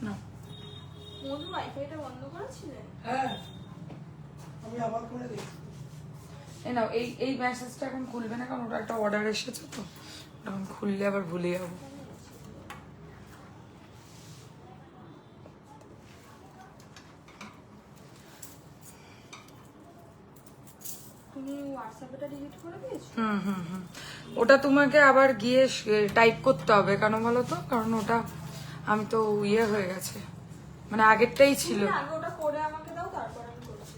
না মধু ওয়াইফাইটা বন্ধ করেছিলেন? হ্যাঁ, আমি আবার করে দেখছি। এই নাও, এই মেসেজটা এখন খুলবে না, কারণ ওটা একটা অর্ডার এসেছে তো, এখন খুললে আবার ভুলে যাবো। তুমি হোয়াটসঅ্যাপটা ডিলিট করে দিয়েছো? ওটা তোমাকে আবার গিয়ে টাইপ করতে হবে, কেন বলো তো? কারণ ওটা আমি তো ইয়ে হয়ে গেছে, মানে আগেরটাই ছিল। তুমি আগে ওটা করে আমাকে দাও, তারপর আমি করছি।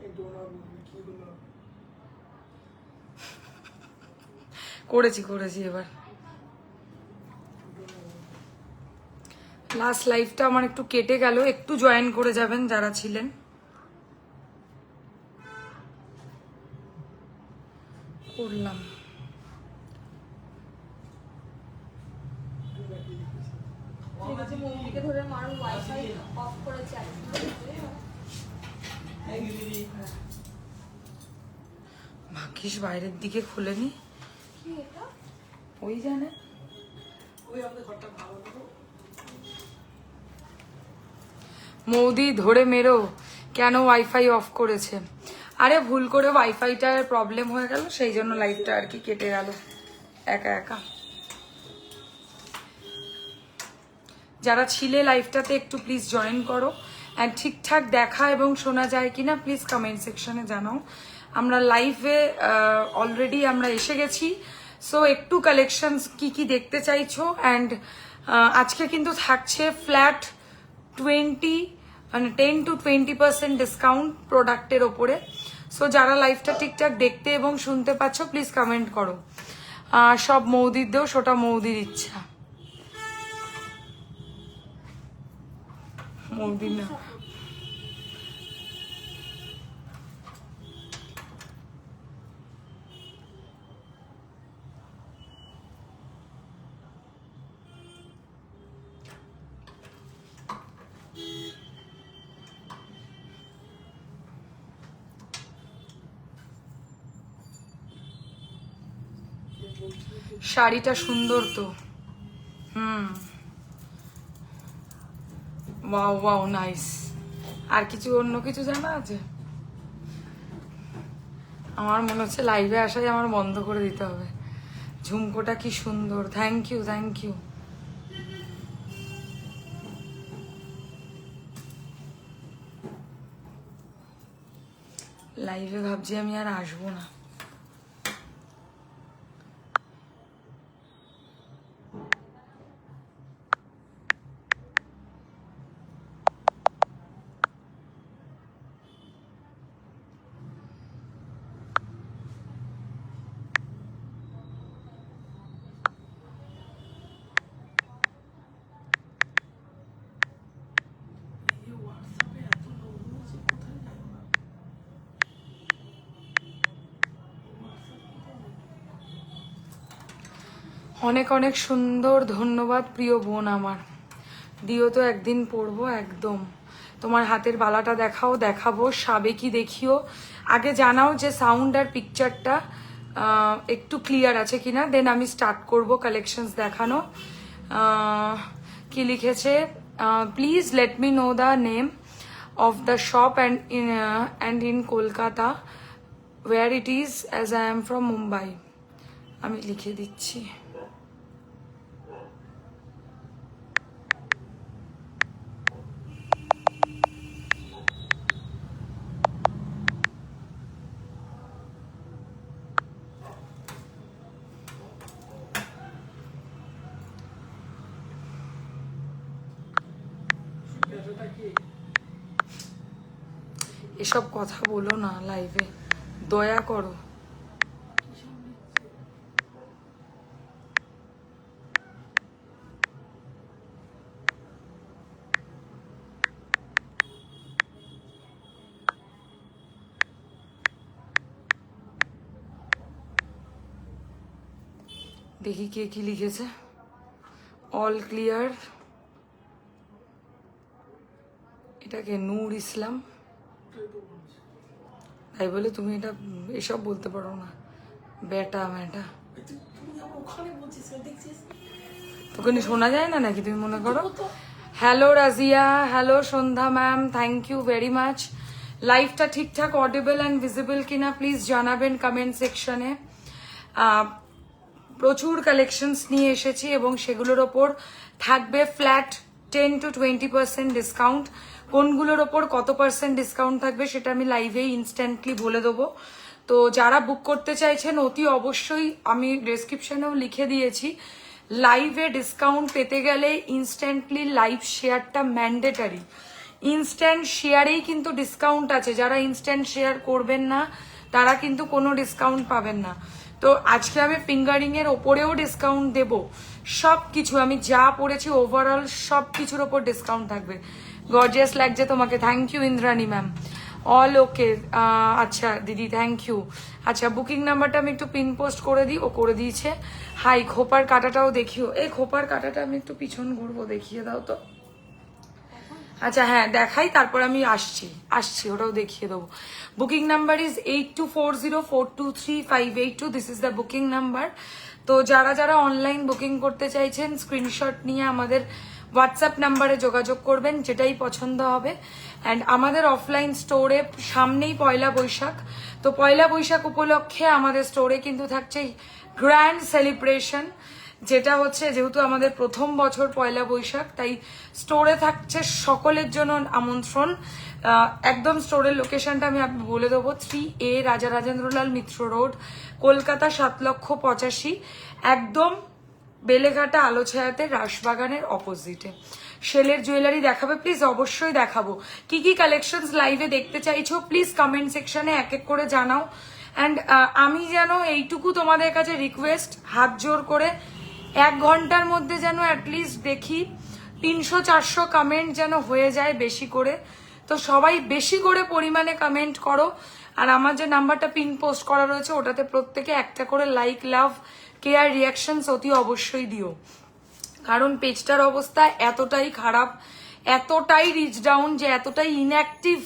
এই ডোনার কি হলো? করেছি এবার। লাস্ট লাইফটা আমার একটু কেটে গেল, একটু জয়েন করে যাবেন যারা ছিলেন। করলাম। ঠিক আছে, মৌমিকে ধরে মারো, ওয়াইফাই অফ করেছে একদম। ভাগ্যিস বাইরের দিকে খুলেনি। কি এটা? ওই জানে। ওই আমাদের ঘরটা ভালো করো। মৌদি ধরে মেরো, কেন ওয়াইফাই অফ করেছে? আরে ভুল করে ওয়াইফাইটার প্রবলেম হয়ে গেল, সেই জন্য লাইভটা আর কি কেটে গেল একা একা। যারা ছিলে লাইভটাতে একটু প্লিজ জয়েন করো, অ্যান্ড ঠিকঠাক দেখা এবং শোনা যায় কিনা প্লিজ কমেন্ট সেকশনে জানাও। আমরা লাইভে অলরেডি আমরা এসে গেছি, সো একটু কালেকশনস কি কি দেখতে চাইছো। অ্যান্ড আজকে কিন্তু থাকছে ফ্ল্যাট 10-20% ডিসকাউন্ট প্রোডাক্টের ওপরে। সো যারা লাইভটা ঠিকঠাক দেখতে এবং শুনতে পাচ্ছ প্লিজ কমেন্ট করো। সব মৌদির দেও, সেটা মৌদির ইচ্ছা। মৌদির না, শাড়িটা সুন্দর তো। Wow wow nice. আর কিছু অন্য কিছু জানা আছে? আমার মনে হচ্ছে লাইভে আসাই আমার বন্ধ করে দিতে হবে। ঝুমকোটা কি সুন্দর, থ্যাংক ইউ থ্যাংক ইউ। লাইভে ভাবছি আমি আর আসবো না। এই হোয়াটসঅ্যাপে এত লোক রয়েছে, কোথায় যাবো না? অনেক অনেক সুন্দর, ধন্যবাদ প্রিয় বোন আমার। দিও তো একদিন পরবো একদম। তোমার হাতের বালাটা দেখাও, দেখাবো। সাবেকি দেখিও। আগে জানাও যে সাউন্ড আর পিকচারটা একটু ক্লিয়ার আছে কিনা, দেন আমি স্টার্ট করব কালেকশনস দেখানো। কি লিখেছে? Please let me know the name of the shop and in Kolkata where it is, as I am from Mumbai. আমি লিখে দিচ্ছি। এতটা কি? এসব কথা বলো না লাইভে, দয়া করো। দেখি কে কি লিখেছে। All clear. এটাকে নূর ইসলাম, তাই বলে তুমি এটা এসব বলতে পারো না। বেটা ম্যাটা তুমি আমার ওখানে বলছিস, দেখছিস তোকে শোনা যায় না নাকি তুমি মনে করো? Hello Razia, hello Sandhya ma'am, thank you very much. লাইভটা ঠিকঠাক অডিবল অ্যান্ড ভিজিবল কিনা প্লিজ জানাবেন কমেন্ট সেকশনে। প্রচুর কালেকশনস নিয়ে এসেছি এবং সেগুলোর ওপর থাকবে ফ্ল্যাট 10 to 20% ডিসকাউন্ট। কোনগুলোর ওপর কত পার্সেন্ট ডিসকাউন্ট থাকবে সেটা আমি লাইভেই ইনস্ট্যান্টলি বলে দেবো। তো যারা বুক করতে চাইছেন অতি অবশ্যই, আমি ডেসক্রিপশনেও লিখে দিয়েছি, লাইভে ডিসকাউন্ট পেতে গেলে ইনস্ট্যান্টলি লাইভ শেয়ারটা ম্যান্ডেটারি। ইনস্ট্যান্ট শেয়ারেই কিন্তু ডিসকাউন্ট আছে, যারা ইনস্ট্যান্ট শেয়ার করবেন না তারা কিন্তু কোনো ডিসকাউন্ট পাবেন না। তো আজকে আমি ফিঙ্গারিং এর ওপরেও ডিসকাউন্ট দেব, সব কিছু আমি যা পড়েছি ওভারঅল সব কিছুর ওপর ডিসকাউন্ট থাকবে। গর্জিয়াস লাগছে তোমাকে, thank you Indrani ma'am. All okay, আচ্ছা দিদি থ্যাংক ইউ। আচ্ছা বুকিং নাম্বারটা আমি একটু পিন পোস্ট করে দিই, ও করে দিয়েছে। হাই, খোপার কাটাটাও দেখিও। এই খোপার কাটাটা আমি একটু পিছন ঘুরবো, দেখিয়ে দাও তো। আচ্ছা হ্যাঁ দেখাই, তারপর আমি আসছি ওটাও দেখিয়ে দেবো। Booking number is 8240423582, this is the booking number. তো যারা যারা অনলাইন বুকিং করতে চাইছেন স্ক্রিনশট নিয়ে আমাদের হোয়াটসঅ্যাপ নাম্বারে যোগাযোগ করবেন, যেটাই পছন্দ হবে। অ্যান্ড আমাদের অফলাইন স্টোরে সামনেই পয়লা বৈশাখ, তো পয়লা বৈশাখ উপলক্ষে আমাদের স্টোরে কিন্তু থাকছে গ্র্যান্ড সেলিব্রেশন, যেটা হচ্ছে যেহেতু আমাদের প্রথম বছর পয়লা বৈশাখ, তাই স্টোরে থাকছে সকলের জন্য আমন্ত্রণ। একদম স্টোরের লোকেশনটা আমি বলে দেবো, 3A রাজা রাজেন্দ্রলাল মিত্র রোড, কলকাতা 7,85,000, একদম বেলেঘাটা আলোছায়াতে রাসবাগানের অপোজিটে। শেলের জুয়েলারি দেখাবে প্লিজ? অবশ্যই দেখাবো। কি কি কালেকশনস লাইভে দেখতে চাইছো প্লিজ কমেন্ট সেকশনে এক এক করে জানাও। অ্যান্ড আমি যেন এইটুকু তোমাদের কাছে রিকোয়েস্ট, হাত জোর করে 1 ঘন্টার মধ্যে যেন অ্যাটলিস্ট দেখি 300-400 কমেন্ট যেন হয়ে যায় বেশি করে। তো সবাই বেশি করে পরিমাণে কমেন্ট করো। আর আমার যে নাম্বারটা পিন পোস্ট করা রয়েছে ওটাতে প্রত্যেকে একটা করে লাইক, লাভ, কেয়ার, রিয়াকশনস অতি অবশ্যই দিও। কারণ পেজটার অবস্থা এতটাই খারাপ, এতটাই রিচ ডাউন, যে এতটাই ইনঅ্যাক্টিভ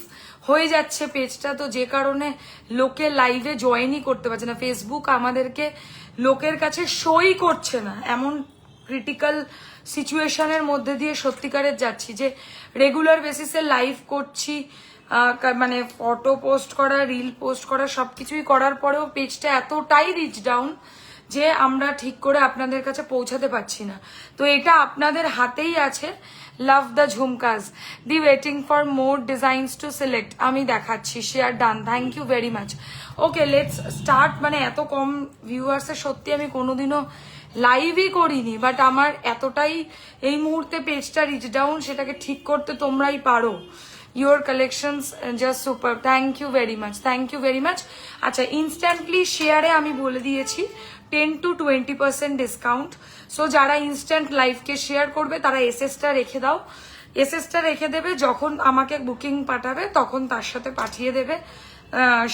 হয়ে যাচ্ছে পেজটা, তো যে কারণে লোকে লাইভে জয়েনই করতে পারছে না। ফেসবুক আমাদেরকে লোকের কাছে শোই করছে না, এমন ক্রিটিক্যাল সিচুয়েশনের মধ্যে দিয়ে সত্যিকারের যাচ্ছি যে রেগুলার বেসিসে লাইভ করছি, মানে ফটো পোস্ট করা, রিল পোস্ট করা, সবকিছুই করার পরেও পেজটা এতটাই রিচ ডাউন যে আমরা ঠিক করে আপনাদের কাছে পৌঁছাতে পারছি না। তো এটা আপনাদের হাতেই আছে। Love the jhumkas, the waiting for more designs to select, আমি দেখাচ্ছি। Share done, thank you very much. Okay let's start. মানে এত কম ভিউয়ার্সের সত্যি আমি কোনোদিনও লাইভই করিনি, বাট আমার এতটাই এই মুহূর্তে পেজটা রিচ ডাউন, সেটাকে ঠিক করতে তোমরাই পারো। Your collections just super, thank you very much, thank you very much. আচ্ছা ইনস্ট্যান্টলি শেয়ারে আমি বলে দিয়েছি 10 to 20% ডিসকাউন্ট। সো যারা ইনস্ট্যান্ট লাইভকে শেয়ার করবে তারা এসএসটা রেখে দাও, এসএসটা রেখে দেবে, যখন আমাকে বুকিং পাঠাবে তখন তার সাথে পাঠিয়ে দেবে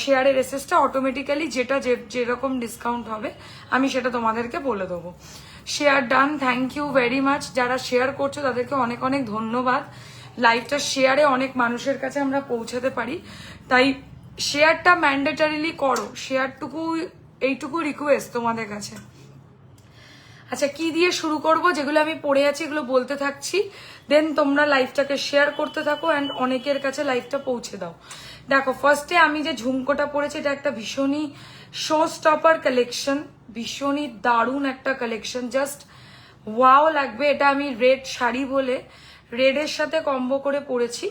শেয়ারের এসএসটা অটোমেটিক্যালি, যেটা যেরকম ডিসকাউন্ট হবে আমি সেটা তোমাদেরকে বলে দেবো। Share done, thank you very much. যারা শেয়ার করছো তাদেরকে অনেক অনেক ধন্যবাদ। লাইভটা শেয়ারে অনেক মানুষের কাছে আমরা পৌঁছাতে পারি, তাই শেয়ারটা ম্যান্ডেটারিলি করো। শেয়ারটুকু এইটুকু রিকোয়েস্ট তোমাদের কাছে। আচ্ছা কি দিয়ে শুরু করব? যেগুলো আমি পড়ে আছি এগুলো বলতে থাকছি, দেন তোমরা লাইভটাকে শেয়ার করতে থাকো অ্যান্ড অনেকের কাছে লাইভটা পৌঁছে দাও। দেখো ফার্স্টে আমি যে ঝুমকোটা পরেছি এটা একটা ভীষণই শো স্টপার কালেকশন, ভীষণই দারুণ একটা কালেকশন, জাস্ট ওয়াও লাগবে। এটা আমি রেড শাড়ি বলে রেডের সাথে কম্বো করে পরেছি।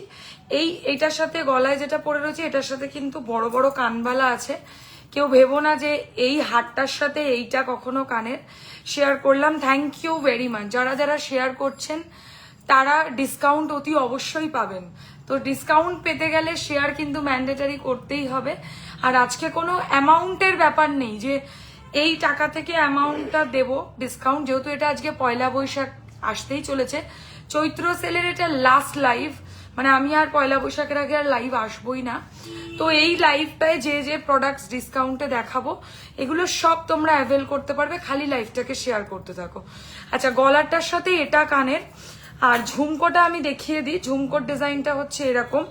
এইটার সাথে গলায় যেটা পরে রয়েছে এটার সাথে কিন্তু বড় বড় কানবালা আছে। কেউ ভেবো না যে এই হারটার সাথে এইটা কখনো কানের। শেয়ার করলাম, থ্যাংক ইউ ভেরি মাচ। যারা যারা শেয়ার করছেন তারা ডিসকাউন্ট অতি অবশ্যই পাবেন। তো ডিসকাউন্ট পেতে গেলে শেয়ার কিন্তু ম্যান্ডেটারি করতেই হবে। আর আজকে কোনো অ্যামাউন্টের ব্যাপার নেই যে এই টাকা থেকে অ্যামাউন্টটা দেব ডিসকাউন্ট, যেহেতু এটা আজকে পয়লা বৈশাখ আসতেই চলেছে। চৈত্র সেলের এটা লাস্ট লাইভ, মানে আমি আর পয়লা বৈশাখের আগে আর লাইভ আসবোই না। তো এই লাইভটায় যে যে প্রোডাক্টস ডিসকাউন্টে দেখাবো এগুলো সব তোমরা অ্যাভেল করতে পারবে, খালি লাইভটাকে শেয়ার করতে থাকো। আচ্ছা, গলারটার সাথে এটা কানের, আর ঝুমকোটা আমি দেখিয়ে দিই। ঝুমকোর ডিজাইনটা হচ্ছে এরকম।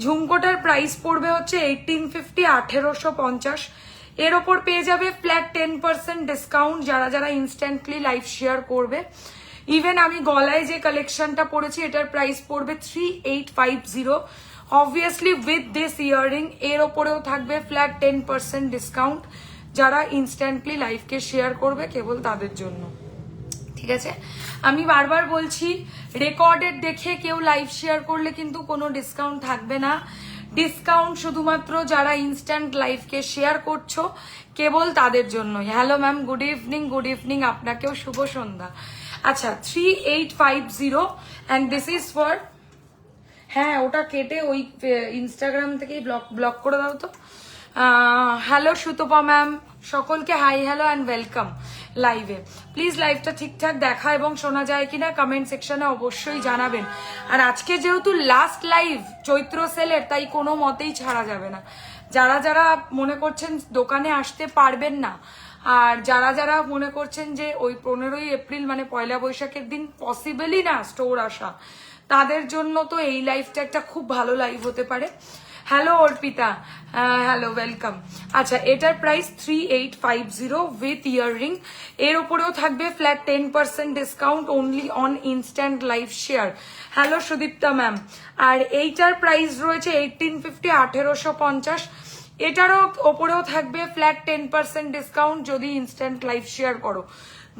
ঝুমকোটার প্রাইস পড়বে হচ্ছে 1850, 1850। এর ওপর পেয়ে যাবে ফ্ল্যাট 10% ডিসকাউন্ট যারা যারা ইনস্ট্যান্টলি লাইভ শেয়ার করবে। ইভেন আমি গলায় যে কালেকশনটা পড়েছি এটার প্রাইস পড়বে 3850। অবভিয়াসলি উইথ দিস ইয়াররিং এর ওপরেও থাকবে ফ্ল্যাট 10% ডিসকাউন্ট যারা ইনস্ট্যান্টলি লাইভকে শেয়ার করবে, কেবল তাদের জন্য। ঠিক আছে, আমি বারবার বলছি রেকর্ডেড দেখে কেউ লাইভ শেয়ার করলে কিন্তু কোনো ডিসকাউন্ট থাকবে না। ডিসকাউন্ট শুধুমাত্র যারা ইনস্ট্যান্ট লাইভকে শেয়ার করছো কেবল তাদের জন্য। Hello ma'am, good evening. Good evening আপনাকেও, শুভ সন্ধ্যা। আচ্ছা, 3850 অ্যান্ড দিস ইজ ফর, হ্যাঁ ওটা কেটে ওই ইনস্টাগ্রাম থেকেই ব্লক করে দাও তো। হ্যালো সুতপা ম্যাম, সকলকে হাই হ্যালো অ্যান্ড ওয়েলকাম লাইভে। প্লিজ লাইভটা ঠিকঠাক দেখা এবং শোনা যায় কিনা কমেন্ট সেকশনে অবশ্যই জানাবেন। আর আজকে যেহেতু লাস্ট লাইভ চৈত্র সেলের, তাই কোনো মতেই ছাড়া যাবে না। যারা যারা মনে করছেন দোকানে আসতে পারবেন না, আর যারা যারা মনে করছেন যে ওই 15ই এপ্রিল মানে পয়লা বৈশাখের দিন পসিবলই না স্টোর আসা, তাদের জন্য তো এই লাইভটা একটা খুব ভালো লাইভ হতে পারে। Hello Arpita, hello welcome. আচ্ছা, এটার প্রাইস 3850 উইথ ইয়াররিং। এর উপরেও থাকবে flat 10% discount only on instant live share. Hello Sudipta ma'am. আর এইটার প্রাইস রয়েছে 1850, 1850। এটারও ওপরেও থাকবে ফ্ল্যাট 10% ডিসকাউন্ট যদি ইনস্ট্যান্ট লাইভ শেয়ার করো।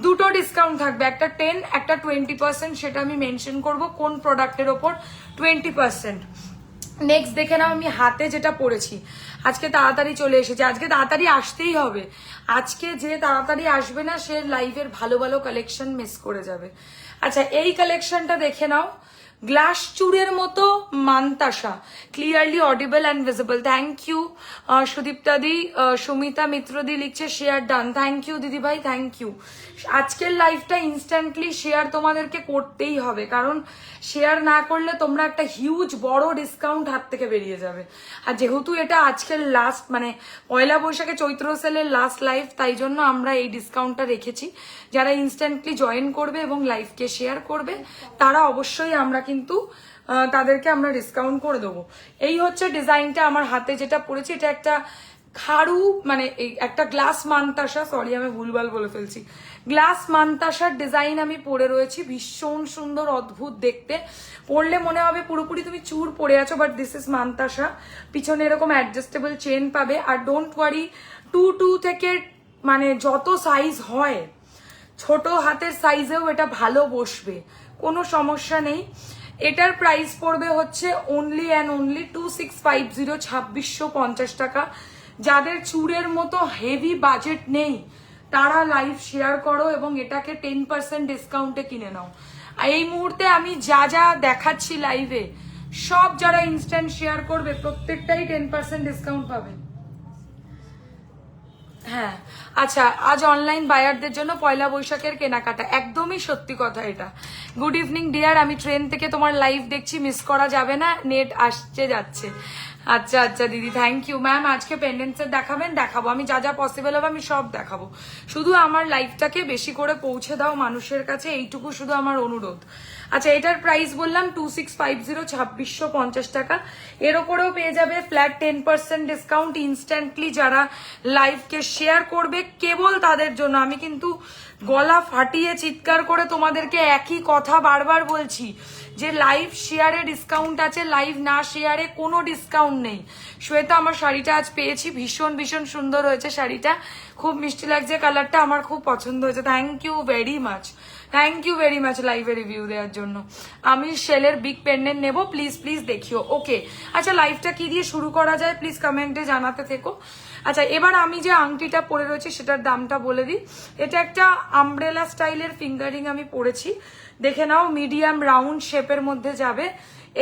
দুটো ডিসকাউন্ট থাকবে, একটা 10 একটা 20%, সেটা আমি মেনশন করব কোন প্রোডাক্টের ওপর 20%। নেক্সট দেখে নাও, আমি হাতে যেটা পরেছি, আজকে তাড়াতাড়ি চলে এসেছে, আজকে তাড়াতাড়ি আসতেই হবে। আজকে যে তাড়াতাড়ি আসবে না সে লাইভের ভালো ভালো কালেকশন মিস করে যাবে। আচ্ছা, এই কালেকশনটা দেখে নাও, গ্লাস চুড়ের মতো Mantasa, clearly audible and visible. Thank you Sudipta di. Sumita Mitra di লিখছে শেয়ার ডান। থ্যাংক ইউ দিদি ভাই, থ্যাংক ইউ। আজকের লাইভটা ইনস্ট্যান্টলি শেয়ার তোমাদেরকে করতেই হবে, কারণ শেয়ার না করলে তোমরা একটা হিউজ বড় ডিসকাউন্ট হাত থেকে বেরিয়ে যাবে। আর যেহেতু এটা আজকের লাস্ট মানে পয়লা বৈশাখে চৈত্র সেলের লাস্ট লাইভ, তাই জন্য আমরা এই ডিসকাউন্টটা রেখেছি। যারা ইনস্ট্যান্টলি জয়েন করবে এবং লাইভকে শেয়ার করবে তারা অবশ্যই আমরা কিন্তু তাদেরকে আমরা ডিসকাউন্ট করে দেবো। এই হচ্ছে ডিজাইনটা আমার হাতে যেটা পড়েছি, এটা একটা খাড়ু মানে একটা গ্লাস মান্তাসা, সরি আমি ভুলভাল বলে ফেলছি, গ্লাস মান্তাসার ডিজাইন আমি পরে রয়েছি। ভীষণ সুন্দর, অদ্ভুত দেখতে, পরলে মনে হবে পুরোপুরি তুমি চুর পরে আছো, বাট দিস ইজ মান্তাসা। পিছনে এরকম অ্যাডজাস্টেবল চেন পাবে। আর ডোন্ট ওয়ারি, 2 থেকে মানে যত সাইজ হয়, ছোট হাতের সাইজেও এটা ভালো বসবে, কোনো সমস্যা নেই। এটার প্রাইস পড়বে হচ্ছে অনলি অ্যান্ড অনলি 2650, 2650 টাকা। যাদের চুড়ের মতো হেভি বাজেট নেই তারা লাইভ শেয়ার করো এবং এটাকে 10% ডিসকাউন্টে কিনে নাও। এই মুহূর্তে আমি যা যা দেখাচ্ছি লাইভে, সব যারা ইনস্ট্যান্ট শেয়ার করবে প্রত্যেকটাই 10% ডিসকাউন্ট পাবে। হ্যাঁ, আচ্ছা, আজ অনলাইন বায়ারদের জন্য পয়লা বৈশাখের কেনাকাটা, একদমই সত্যি কথা এটা। গুড ইভিনিং ডিয়ার, আমি ট্রেন থেকে তোমার লাইভ দেখছি, মিস করা যাবে না, নেট আসছে যাচ্ছে। আচ্ছা আচ্ছা দিদি, থ্যাংক ইউ ম্যাম। আজকে পেন্ডেন্টসের দেখাবেন? দেখাবো, আমি যা যা পসিবল হবে আমি সব দেখাবো। শুধু আমার লাইভটাকে বেশি করে পৌঁছে দাও মানুষের কাছে, এইটুকু শুধু আমার অনুরোধ। আচ্ছা, এটার প্রাইস বললাম 2650, 2650 টাকা। এর ওপরেও পেয়ে যাবে ফ্ল্যাট 10% ডিসকাউন্ট ইনস্ট্যান্টলি যারা লাইভকে শেয়ার করবে, কেবল তাদের জন্য। আমি কিন্তু গলা ফাটিয়ে চিৎকার করে তোমাদেরকে একই কথা বারবার বলছি যে লাইভ শেয়ারে ডিসকাউন্ট আছে, লাইভ না শেয়ারে কোনো ডিসকাউন্ট নেই। শ্বেতা, আমার শাড়িটা আজ পেয়েছি, ভীষণ ভীষণ সুন্দর হয়েছে শাড়িটা, খুব মিষ্টি লাগছে কালারটা, আমার খুব পছন্দ হয়েছে। Thank you very much, thank you very much লাইভে রিভিউ দেওয়ার জন্য। আমি শেলের বিগ পেন্ডেন্ট নেবো, প্লিজ প্লিজ দেখিও। ওকে, আচ্ছা লাইভটা কি দিয়ে শুরু করা যায় প্লিজ কমেন্টে জানাতে থেকো। আচ্ছা, এবার আমি যে আংটিটা পরে রয়েছি সেটার দামটা বলে দিই। এটা একটা আমব্রেলা স্টাইলের ফিঙ্গারিং আমি পরেছি, দেখে নাও, মিডিয়াম রাউন্ড শেপের মধ্যে যাবে।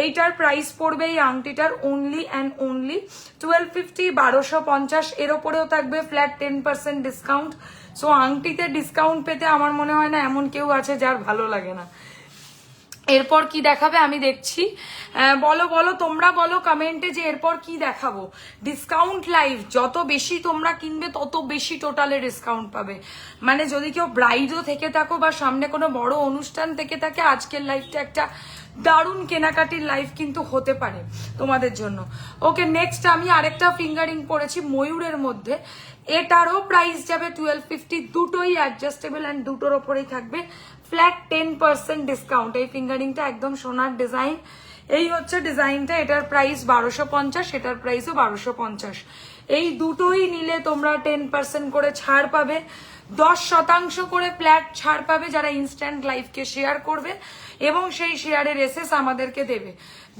এইটার প্রাইস পড়বে এই আংটিটার অনলি অ্যান্ড অনলি 1250, 1250। এর ওপরেও থাকবে ফ্ল্যাট 10% ডিসকাউন্ট। সো আংটিতে ডিসকাউন্ট পেতে আমার মনে হয় না এমন কেউ আছে যার ভালো লাগে না। এরপর কি দেখাবে আমি দেখছি। বলো বলো, তোমরা বলো কমেন্টে যে এরপর কি দেখাবো। ডিসকাউন্ট লাইভ, যত বেশি তোমরা কিনবে তত বেশি টোটালে ডিসকাউন্ট পাবে। মানে যদি কেউ ব্রাইডও থেকে থাকো বা সামনে কোনো বড় অনুষ্ঠান থেকে থাকে, আজকের লাইভটা একটা দারুণ কেনাকাটির লাইভ কিন্তু হতে পারে তোমাদের জন্য। ওকে, নেক্সট আমি আরেকটা ফিঙ্গারিং পরেছি ময়ূরের মধ্যে, এটারও প্রাইস যাবে 1250, দুটোই অ্যাডজাস্টেবল অ্যান্ড দুটোর ওপরেই থাকবে ফ্ল্যাট 10% ডিসকাউন্ট। এই ফিঙ্গারিংটা একদম সোনার ডিজাইন, এই হচ্ছে ডিজাইনটা, এটার প্রাইস 1250, এটার প্রাইসও 1250। এই দুটোই নিলে তোমরা 10% করে ছাড় পাবে, 10% করে ফ্ল্যাট ছাড় পাবে যারা ইনস্ট্যান্ট লাইভকে শেয়ার করবে এবং সেই শেয়ারের এসেস আমাদেরকে দেবে।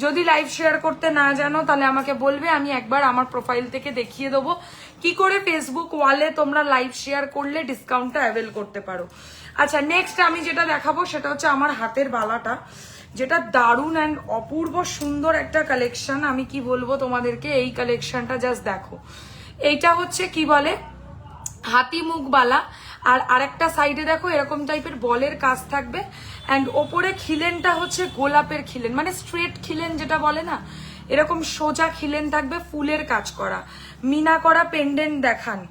যদি লাইভ শেয়ার করতে না জানো তাহলে আমাকে বলবে, আমি একবার আমার প্রোফাইল থেকে দেখিয়ে দেবো কি করে ফেসবুক ওয়ালে তোমরা লাইভ শেয়ার করলে ডিসকাউন্টটা অ্যাভেল করতে পারো। আচ্ছা, নেক্সট আমি যেটা দেখাবো সেটা হচ্ছে আমার হাতের বালাটা, যেটা দারুণ অ্যান্ড অপূর্ব সুন্দর একটা কালেকশন। আমি কি বলবো তোমাদেরকে, এই কালেকশনটা জাস্ট দেখো। এইটা হচ্ছে কি বলে হাতি মুখ বালা, আর আরেকটা সাইডে দেখো এরকম টাইপের বলের কাজ থাকবে, অ্যান্ড ওপরে খিলেনটা হচ্ছে গোলাপের খিলেন, মানে স্ট্রেট খিলেন যেটা বলে না, এরকম সোজা খিলেন থাকবে, ফুলের কাজ করা, মিনা করা পেন্ডেন্ট দেখান।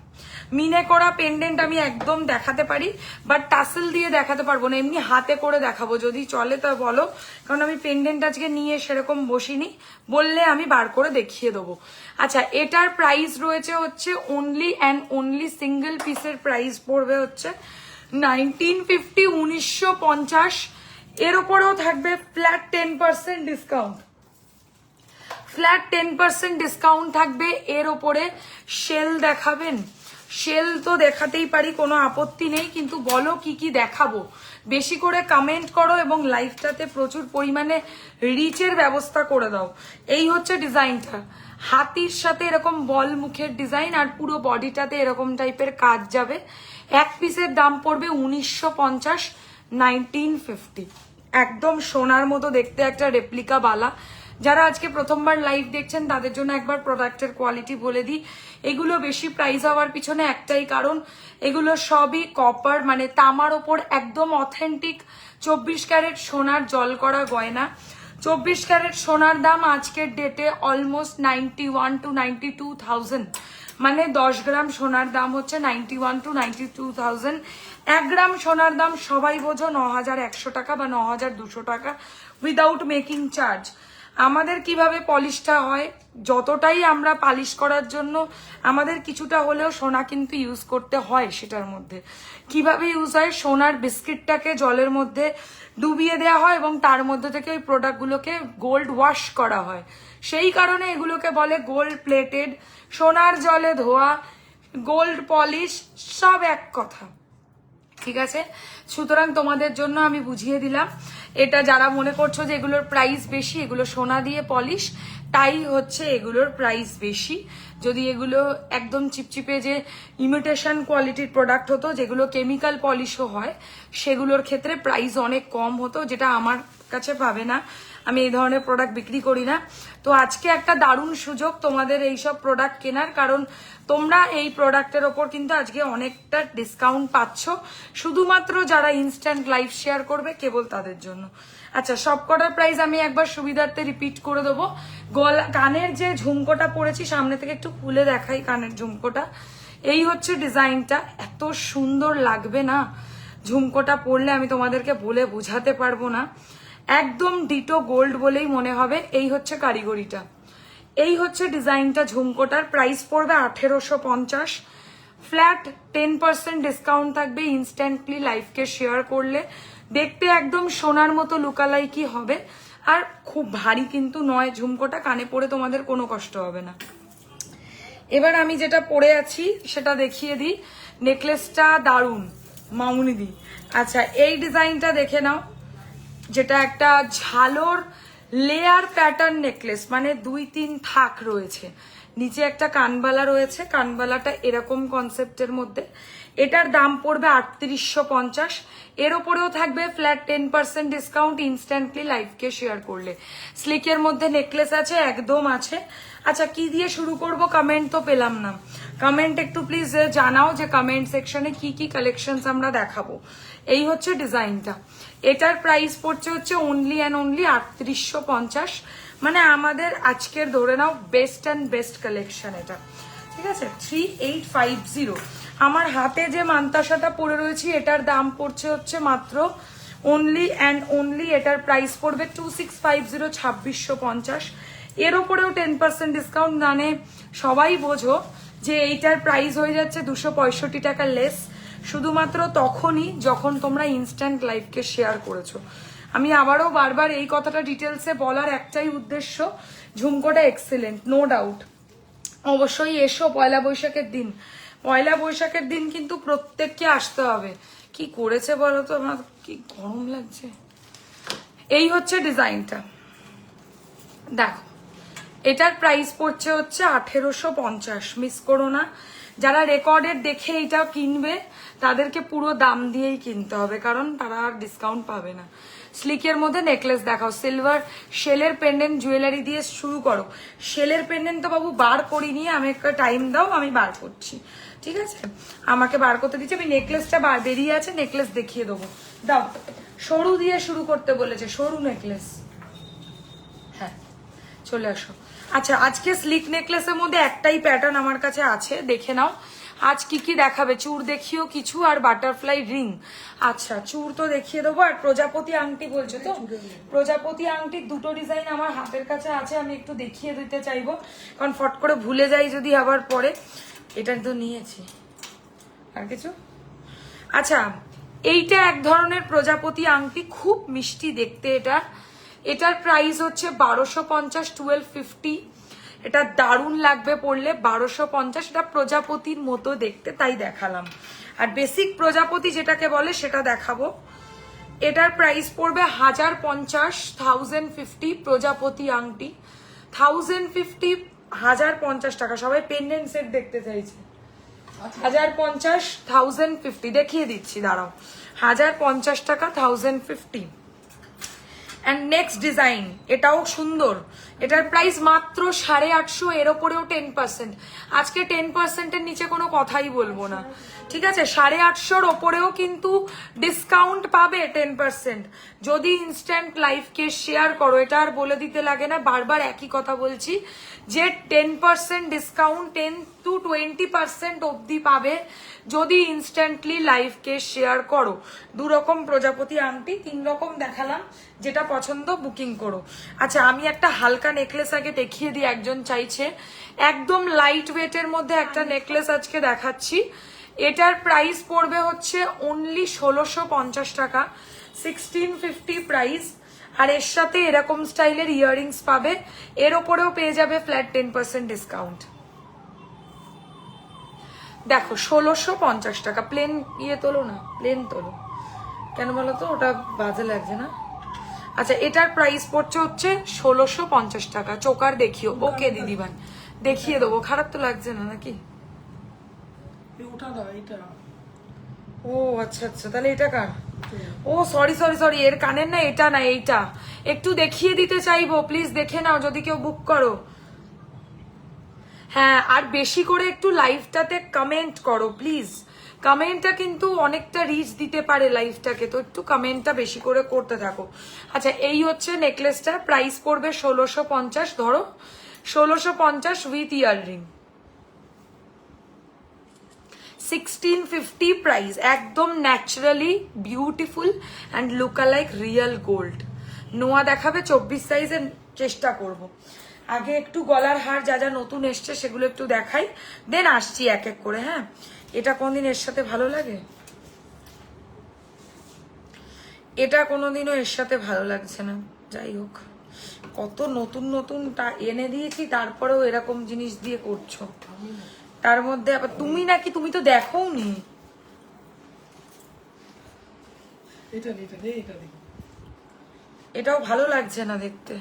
মিনে করা পেন্ডেন্ট আমি একদম দেখাতে পারি, বাট টাসেল দিয়ে দেখাতে পারবো না, এমনি হাতে করে দেখাবো যদি চলে তা বলো, কারণ আমি পেন্ডেন্ট আজকে নিয়ে সেরকম বসিনি, বললে আমি বার করে দেখিয়ে দেবো। আচ্ছা, এটার প্রাইস রয়েছে হচ্ছে অনলি অ্যান্ড অনলি সিঙ্গেল পিসের প্রাইস পড়বে হচ্ছে 1950, 1950। এর ওপরেও থাকবে ফ্ল্যাট 10% ডিসকাউন্ট, ফ্ল্যাট 10% ডিসকাউন্ট থাকবে এর ওপরে। শেল দেখাবেন? শেল তো দেখাতেই পারি, কোনো আপত্তি নেই, কিন্তু বলো কি কি দেখাবো, বেশি করে কমেন্ট করো এবং লাইভটাতে প্রচুর পরিমাণে রিচের ব্যবস্থা করে দাও। এই হচ্ছে ডিজাইনটা, হাতির সাথে এরকম বল মুখের ডিজাইন, আর পুরো বডিটাতে এরকম টাইপের কাজ যাবে। এক পিসের দাম পড়বে 1950, 1950। একদম সোনার মতো দেখতে একটা রেপ্লিকা বালা। যারা আজকে প্রথমবার লাইভ দেখছেন তাদের জন্য একবার প্রোডাক্টের কোয়ালিটি বলে দিই। এগুলো বেশি প্রাইস হওয়ার পিছনে একটাই কারণ, এগুলো সবই কপার, মানে তামার ওপর একদম অথেন্টিক 24 ক্যারেট সোনার জল করা গয়না। 24 ক্যারেট সোনার দাম আজকের ডেটে অলমোস্ট 91 to 92,000, মানে 10 গ্রাম সোনার দাম হচ্ছে 91 to 92,000। 1 গ্রাম সোনার দাম সবাই বোঝো 9100 টাকা বা 9200 টাকা উইদাউট মেকিং চার্জ। আমাদের কিভাবে পলিশটা হয়, যতটাই আমরা পালিশ করার জন্য আমাদের কিছুটা হলেও সোনা কিন্তু ইউজ করতে হয়, সেটার মধ্যে কিভাবে ইউজ হয়, সোনার বিস্কিটটাকে জলের মধ্যে ডুবিয়ে দেওয়া হয় এবং তার মধ্যে থেকে ওই প্রোডাক্টগুলোকে গোল্ড ওয়াশ করা হয়, সেই কারণে এগুলোকে বলে গোল্ড প্লেটেড। সোনার জলে ধোয়া, গোল্ড পলিশ সব এক কথা, ঠিক আছে? সুতরাং তোমাদের জন্য আমি বুঝিয়ে দিলাম। এটা যারা মনে করছো যে এগুলোর প্রাইস বেশি, এগুলো সোনা দিয়ে পলিশ, তাই হচ্ছে এগুলোর প্রাইস বেশি। যদি এগুলো একদম চিপচিপে যে ইমিটেশন কোয়ালিটির প্রোডাক্ট হতো, যেগুলো কেমিক্যাল পলিশও হয়, সেগুলোর ক্ষেত্রে প্রাইস অনেক কম হতো, যেটা আমার কাছে পাবে না, আমি এই ধরনের প্রোডাক্ট বিক্রি করি না। তো আজকে একটা দারুণ সুযোগ তোমাদের এইসব প্রোডাক্ট কেনার, কারণ তোমরা এই প্রোডাক্টের ওপর কিন্তু আজকে অনেকটা ডিসকাউন্ট পাচ্ছ, শুধুমাত্র যারা ইনস্ট্যান্ট লাইভ শেয়ার করবে কেবল তাদের জন্য। আচ্ছা, সবকটার প্রাইস আমি একবার সুবিধার্থে রিপিট করে দেবো। কানের যে ঝুমকোটা পরেছি, সামনে থেকে একটু খুলে দেখাই কানের ঝুমকোটা। এই হচ্ছে ডিজাইনটা, এত সুন্দর লাগবে না ঝুমকোটা পরলে, আমি তোমাদেরকে বলে বোঝাতে পারবো না, একদম ডিটো গোল্ড বলেই মনে হবে। এই হচ্ছে কারিগরিটা, এই হচ্ছে ডিজাইনটা, ঝুমকোটার প্রাইস পড়বে 1850। ফ্ল্যাট 10% ডিসকাউন্ট থাকবে ইনস্ট্যান্টলি লাইভকে শেয়ার করলে। দেখতে একদম সোনার মতো লুকালাইকি হবে, আর খুব ভারী কিন্তু নয় ঝুমকোটা, কানে পরে তোমাদের কোনো কষ্ট হবে না। এবার আমি যেটা পরে আছি সেটা দেখিয়ে দিই। নেকলেসটা দারুণ মামুনি দি। আচ্ছা, এই ডিজাইনটা দেখে নাও, যেটা একটা ঝালোর লেয়ার প্যাটার্ন নেকলেস, মানে 2-3 থাক রয়েছে, নিচে একটা কানবালা রয়েছে, কানবালাটা এরকম কনসেপ্টের মধ্যে। এটার দাম পড়বে 3850। এর ওপরেও থাকবে ফ্ল্যাট 10% ডিসকাউন্ট ইনস্ট্যান্টলি লাইভকে শেয়ার করলে। স্লিকের মধ্যে নেকলেস আছে, একদম আছে। আচ্ছা, কি দিয়ে শুরু করব? কমেন্ট তো পেলাম না। কমেন্ট একটু প্লিজ জানাও যে কমেন্ট সেকশনে কি কি কালেকশনস আমরা দেখাবো। এই হচ্ছে ডিজাইনটা। এটার প্রাইস পড়ছে হচ্ছে অনলি অ্যান্ড অনলি 3850। মানে আমাদের আজকের ধরে নাও বেস্ট অ্যান্ড বেস্ট কালেকশন এটা, ঠিক আছে? 3850। আমার হাতে যে মান্তাসাটা পরে রয়েছি এটার দাম পড়ছে হচ্ছে মাত্র অনলি অ্যান্ড অনলি, এটার প্রাইস পড়বে 2650, 2650। এর ওপরেও 10% ডিসকাউন্ট, মানে সবাই বোঝো যে এইটার প্রাইস হয়ে যাচ্ছে 265 টাকা লেস, শুধুমাত্র তখনই যখন তোমরা ইনস্ট্যান্ট লাইভকে শেয়ার করেছো। আমি আবারও বারবার এই কথাটা ডিটেলসে বলার একটাই উদ্দেশ্য, ঝুমকোটা এক্সেলেন্ট, নো ডাউট। অবশ্যই এসো পয়লা বৈশাখের দিন। পয়লা বৈশাখের দিন কিন্তু প্রত্যেককে আসতে হবে। কি করেছে বলো তো, আমার কি গরম লাগছে। এই হচ্ছে ডিজাইনটা, দেখো। এটার প্রাইস পড়ছে হচ্ছে 1850, মিস করো না। যারা রেকর্ডের দেখে এটা কিনবে তাদেরকে পুরো দাম দিয়েই কিনতে হবে, কারণ তারা আর ডিসকাউন্ট পাবে না। স্লিকের মধ্যে নেকলেস দেখাও, সিলভার শেলের পেন্ডেন্ট জুয়েলারি দিয়ে শুরু করো। শেলের পেন্ডেন্ট তো বাবু বার করিনি, আমি একটা টাইম দাও, আমি বার করছি, ঠিক আছে? আমাকে বার করতে দিচ্ছি, আমি নেকলেসটা বেরিয়ে আছে, নেকলেস দেখিয়ে দেবো। দাও, সরু দিয়ে শুরু করতে বলেছে, সরু নেকলেস। হ্যাঁ, চলে আসো। আচ্ছা, আজকে স্লিক নেকলেসের মধ্যে একটাই প্যাটার্ন আমার কাছে আছে, দেখে নাও আজ কি কি দেখাবে। চূড় দেখিও কিছু, আর বাটারফ্লাই রিং। আচ্ছা, চূড় তো দেখিয়ে দেবো। আর প্রজাপতি আংটি বলছো তো? প্রজাপতি আংটির দুটো ডিজাইন আমার হাতের কাছে আছে, আমি একটু দেখিয়ে দিতে চাইবো, কারণ ফট করে ভুলে যাই যদি আবার পরে। এটা তো নিয়েছি, আর কিছু। আচ্ছা, এইটা এক ধরনের প্রজাপতি আংটি, খুব মিষ্টি দেখতে এটা। এটার প্রাইস হচ্ছে 1250, 1250। এটা দারুণ লাগবে পরলে, 1250। এটা প্রজাপতির মতো দেখতে, তাই দেখালাম। আর বেসিক প্রজাপতি যেটাকে বলে সেটা দেখাবো। এটার প্রাইস পড়বে 1050, 1050। প্রজাপতি আংটি 1050, 1050 টাকা। সবাই পেন্ডেন্ট সেট দেখতে চাইছে। 1050, 1050 দেখিয়ে দিচ্ছি, দাঁড়াও। 1050 টাকা, 1050। অ্যান্ড নেক্সট ডিজাইন, এটাও সুন্দর। এটার প্রাইস মাত্র 850, এর ওপরেও 10%। আজকে 10%-এর নিচে কোনো কথাই বলবো না, ঠিক আছে? 850-র ওপরেও কিন্তু ডিসকাউন্ট পাবে 10% যদি ইনস্ট্যান্ট লাইভকে শেয়ার করো। এটা আর বলে দিতে লাগে না, বারবার একই কথা বলছি যে 10% ডিসকাউন্ট 10 to 20% অবধি পাবে যদি ইনস্ট্যান্টলি লাইভকে শেয়ার করো। 2 রকম প্রজাপতি আংটি, 3 রকম দেখালাম, যেটা পছন্দ বুকিং করো। আচ্ছা, আমি একটা হালকা নেকলেস আগে দেখিয়ে দিই, একজন চাইছে। একদম লাইট ওয়েটের মধ্যে একটা নেকলেস আজকে দেখাচ্ছি। এটার প্রাইস পড়বে হচ্ছে অনলি 1650 টাকা, 1650 প্রাইস। আর এর সাথে এরকম স্টাইলের ইয়াররিংস পাবে, এর ওপরেও পেয়ে যাবে ফ্ল্যাট 10% ডিসকাউন্ট। দেখো, 1650 টাকা। প্লেন ইয়ে তোলো না, প্লেন তোলো, কেন বলো তো, ওটা বাজে লাগছে না। আচ্ছা, এটার প্রাইস পড়ছে হচ্ছে 1650 টাকা। চোকার দেখিও। ওকে দিদিভাই, দেখিয়ে দেবো, খারাপ তো লাগছে না নাকি? ও আচ্ছা আচ্ছা, তাহলে এটা কার? ও সরি সরি সরি, এর কানের না, এটা না, এইটা একটু দেখিয়ে দিতে চাইবো, প্লিজ দেখে নাও যদি কেউ বুক করো। হ্যাঁ, আর বেশি করে একটু লাইভটাতে কমেন্ট করো প্লিজ। কমেন্টটা কিন্তু অনেকটা রিচ দিতে পারে লাইভটাকে, তো একটু কমেন্টটা বেশি করে করতে থাকো। আচ্ছা, এই হচ্ছে নেকলেসটা, প্রাইস পড়বে 1650। ধরো 1650 উইথ ইয়াররিং, 1650 প্রাইস। একদম naturally beautiful and look like real gold. নোয়া দেখাবে 24 সাইজের চেষ্টা করব। আগে একটু গলার হার যা যা নতুন এসছে সেগুলো একটু দেখাই, দেন আসছি এক এক করে। হ্যাঁ, এটা কোনদিন এর সাথে ভালো লাগে, এটা কোনোদিনও এর সাথে ভালো লাগছে না। যাই হোক, কত নতুন নতুন এনে দিয়েছি, তারপরেও এরকম জিনিস দিয়ে করছো। তার মধ্যে আবার তুমি নাকি, তুমি তো দেখোও নি। এটাও ভালো লাগছে না দেখতে,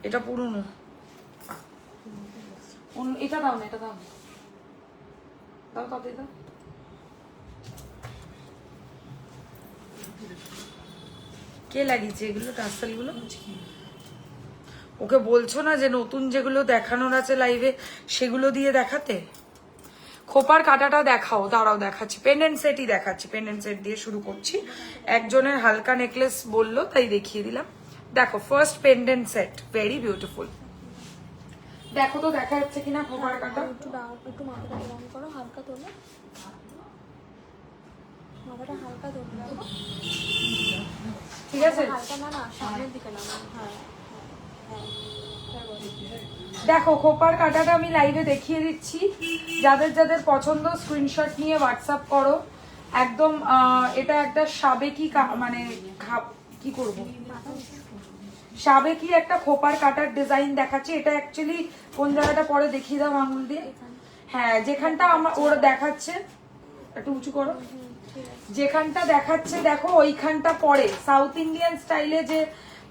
এটা পুরনো। এটা দাও না, এটা দাও না। দাও তাতে দাও। কে লাগিয়েছে এগুলো টার্সেল গুলো? ওকে বলছো না যে নতুন যেগুলো দেখানোর আছে লাইভে সেগুলো দিয়ে দেখাতে? খোপার কাটাটা দেখাও, দাঁড়াও দেখাচ্ছি। পেন্ডেন্ট সেটই দেখাচ্ছি, পেন্ডেন্ট সেট দিয়ে শুরু করছি। একজনের হালকা নেকলেস বললো তাই দেখিয়ে দিলাম। দেখো first pendant set, very beautiful. দেখো তো দেখা যাচ্ছে কিনা খোপার কাটা। একটু মাথাটা এরকম করো, হালকা তোলো, মাথাটা হালকা তোলো। দেখো ঠিক আছে, হালকা না সামনের দিকে না। হ্যাঁ হ্যাঁ, দেখো খোপার কাটাটা আমি লাইভে দেখিয়ে দিচ্ছি। যাদের যাদের পছন্দ স্ক্রিনশট নিয়ে হোয়াটসঅ্যাপ করো। একদম এটা একটা সাবেকি মানে কি করব, সাবেকি একটা খোপার কাটার ডিজাইন দেখাচ্ছি। এটা অ্যাকচুয়ালি কোন জায়গাটা পরে দেখিয়ে দাও আঙুল দিয়ে। হ্যাঁ, যেখানটা আমার ওরা দেখাচ্ছে, একটু উঁচু করো। যেখানটা দেখাচ্ছে দেখো ওইখানটা পরে সাউথ ইন্ডিয়ান স্টাইলে যে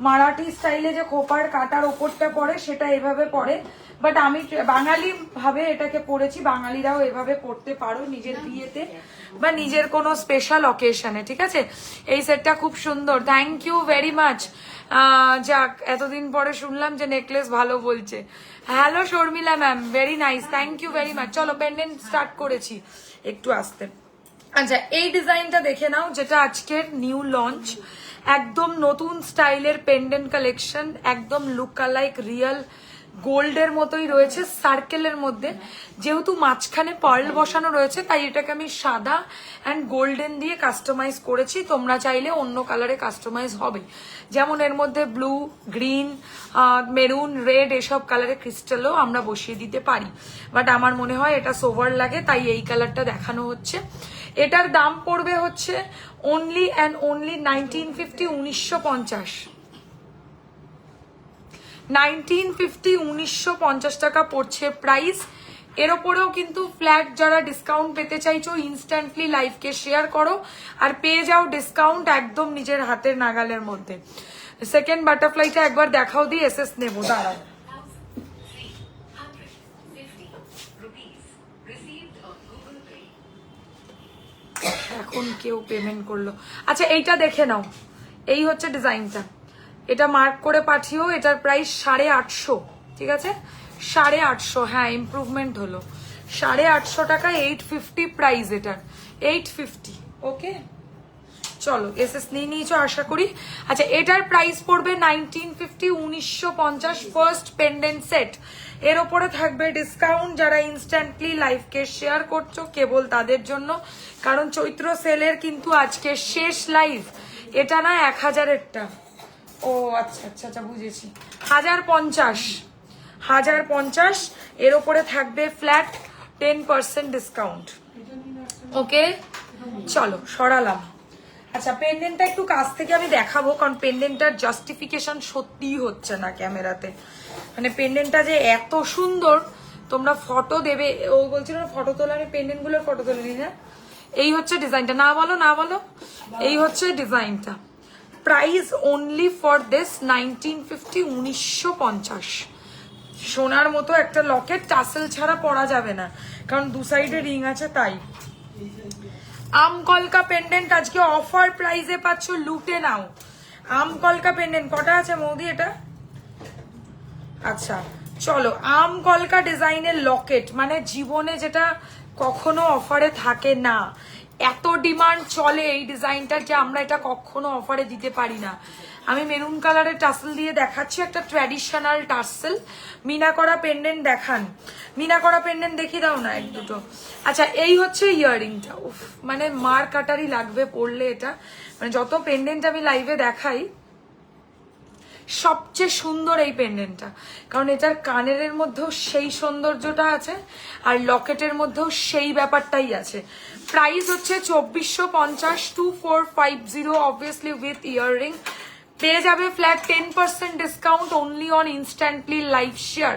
মারাঠি স্টাইলে যে খোপার কাটার ওপরটা পরে সেটা এভাবে পরে, বাট আমি বাঙালি ভাবে এটাকে পরেছি। বাঙালিরাও এভাবে পরতে পারো নিজের বিয়েতে বা নিজের কোনো স্পেশাল অকেশনে। ঠিক আছে, এই সেটটা খুব সুন্দর। Thank you very much. যাক, এতদিন পরে শুনলাম যে নেকলেস ভালো বলছে। Hello Sharmila ma'am, very nice, thank you very much. চলো পেন্ডেন্ট স্টার্ট করেছি, একটু আসতে। আচ্ছা, এই ডিজাইনটা দেখে নাও, যেটা আজকের নিউ লঞ্চ। একদম নতুন স্টাইলের পেন্ডেন্ট কালেকশন, একদম লুক লাইক রিয়েল গোল্ডের মতোই রয়েছে, সার্কেলের মধ্যে। যেহেতু মাঝখানে পার্ল বসানো রয়েছে তাই এটাকে আমি সাদা অ্যান্ড গোল্ডেন দিয়ে কাস্টমাইজ করেছি। তোমরা চাইলে অন্য কালারে কাস্টমাইজ হবে, যেমন এর মধ্যে ব্লু, গ্রিন, মেরুন, রেড এসব কালারে ক্রিস্টালও আমরা বসিয়ে দিতে পারি। বাট আমার মনে হয় এটা সোভার লাগে তাই এই কালারটা দেখানো হচ্ছে। এটার দাম পড়বে হচ্ছে অনলি অ্যান্ড অনলি 1950, 1950। 1950, 1950 টাকা পড়ছে প্রাইস। এর ওপরেও কিন্তু ফ্ল্যাট যারা ডিসকাউন্ট পেতে চাইছো ইনস্ট্যান্টলি লাইভকে শেয়ার করো আর পেয়ে যাও ডিসকাউন্ট একদম নিজের হাতের নাগালের মধ্যে। সেকেন্ড বাটারফ্লাইটা একবার দেখাও, দিয়ে এসএস নেবো, দাঁড়াও। এখন কেউ পেমেন্ট করলো। আচ্ছা, এইটা দেখে নাও, এই হচ্ছে ডিজাইনটা। এটা মার্ক করে পাঠিও। এটার প্রাইস 850, ঠিক আছে, 850। হ্যাঁ, ইমপ্রুভমেন্ট হলো। 850 টাকা, 850 প্রাইস এটার, 850। ওকে, চলো এসএস নিয়ে নিয়েছো আশা করি। আচ্ছা, এটার প্রাইস পড়বে 1950, 1950 ফার্স্ট পেন্ডেন্ট সেট। এর ওপরে থাকবে ডিসকাউন্ট। যারা ইনস্ট্যান্টলি লাইভকে শেয়ার করছো কেবল তাদের জন্য, কারণ চৈত্র সেলের কিন্তু আজকে শেষ লাইভ। এটা না 1000-এরটা। ও আচ্ছা আচ্ছা আচ্ছা, বুঝেছি। 1050, 1050। এর ওপরে থাকবে ফ্ল্যাট 10% ডিসকাউন্ট। ওকে, চলো সরালাম। আচ্ছা, পেন্ডেন্টটা একটু কাছ থেকে আমি দেখাবো, কারণ পেন্ডেন্টটার জাস্টিফিকেশন সত্যিই হচ্ছে না ক্যামেরাতে। মানে পেন্ডেন্টটা যে এত সুন্দর, তোমরা ফটো দেবে। ও বলছিল ফটো তোলা, আমি পেন্ডেন্টগুলোর ফটো তুলে নিই না। এই হচ্ছে ডিজাইনটা, না বলো না বলো, এই হচ্ছে ডিজাইনটা। Price only for this 1950, 1950। সোনার মতো একটা লকেট, টাসেল ছাড়া পরা যাবে না, কারণ দু সাইডে রিং আছে তাই। আমকলকা পেন্ডেন্ট আজকে অফার প্রাইসে পাচ্ছ, লুটে নাও। আমকলকা পেন্ডেন্ট কটা আছে মৌদি এটা? আচ্ছা চলো, আমকলকা ডিজাইনের লকেট, মানে জীবনে যেটা কখনো অফারে থাকে না। এত ডিমান্ড চলে এই ডিজাইনটার যে আমরা এটা কখনো অফারে দিতে পারি না। আমি মেরুন কালারের টাসেল দিয়ে দেখাচ্ছি, একটা ট্র্যাডিশনাল টাসেল। মিনা করা পেন্ডেন্ট দেখান, মিনা করা পেন্ডেন্ট দেখিয়ে দাও না এক দুটো। আচ্ছা, এই হচ্ছে ইয়াররিংটা। উফ, মানে মার কাটারি লাগবে পরলে এটা। মানে যত পেন্ডেন্ট আমি লাইভে দেখাই সবচেয়ে সুন্দর এই পেন্ডেন্টটা, কারণ এটার কানের মধ্যেও সেই সৌন্দর্যটা আছে আর লকেটের মধ্যেও সেই ব্যাপারটাই আছে। প্রাইস হচ্ছে 2450, 2450 অবভিয়াসলি উইথ ইয়াররিং। পেয়ে যাবে flat 10% discount only on instantly live share.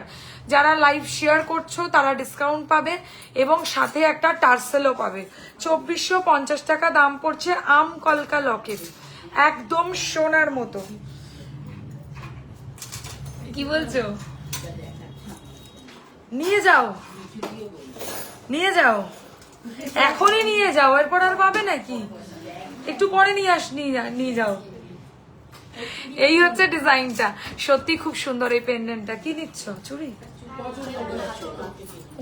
যারা লাইভ শেয়ার করছো তারা ডিসকাউন্ট পাবে এবং সাথে একটা টার্সেলও পাবে। 2450 টাকা দাম পড়ছে আমকলকা লকেট, একদম সোনার মতো। কি বলছো? নিয়ে যাও, নিয়ে যাও। এখনই নিয়ে যাও, এরপর আর পাবে নাকি? একটু পরে নিয়ে যাও। এই হচ্ছে ডিজাইনটা, সত্যি খুব সুন্দর এই পেন্ডেন্টটা। কি নিচ্ছ, চুড়ি?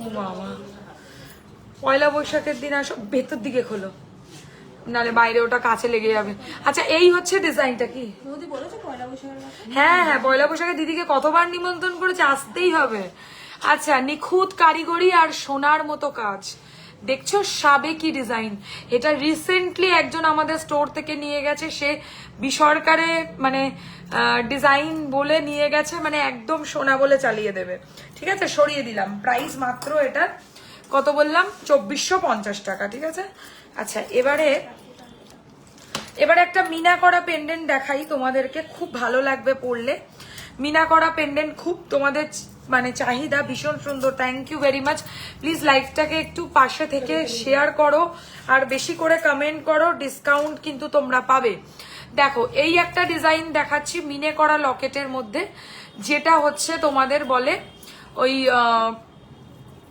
ও বাবা, পয়লা বৈশাখের দিন আসো, ভেতর দিকে খোলো, নালে বাইরে ওটা কাছে লেগে যাবে। আচ্ছা, এই হচ্ছে ডিজাইনটা। কি মোদি বলেছো পয়লা বৈশাখের কথা? হ্যাঁ হ্যাঁ, পয়লা বৈশাখে দিদিকে কতবার নিমন্ত্রণ করেছে, আসতেই হবে। আচ্ছা, নিখুঁত কারিগরি আর সোনার মতো কাজ, দেখছো সাবেকি ডিজাইন। এটা রিসেন্টলি একজন আমাদের স্টোর থেকে নিয়ে গেছে, সে বিসরকারে মানে ডিজাইন বলে নিয়ে গেছে, মানে একদম সোনা বলে চালিয়ে দেবে। ঠিক আছে, সরিয়ে দিলাম। প্রাইস মাত্র এটা কত বললাম, 2450 টাকা। ঠিক আছে। আচ্ছা, এবারে একটা মিনা করা পেন্ডেন্ট দেখাই তোমাদেরকে, খুব ভালো লাগবে পরলে। মিনা করা পেন্ডেন্ট খুব তোমাদের মানে চাহিদা, ভীষণ সুন্দর। Thank you very much. Please লাইভটাকে একটু পাশে থেকে শেয়ার করো আর বেশি করে কমেন্ট করো, ডিসকাউন্ট কিন্তু তোমরা পাবে। দেখো, এই একটা ডিজাইন দেখাচ্ছি মিনে করা লকেটের মধ্যে, যেটা হচ্ছে তোমাদের বলে ওই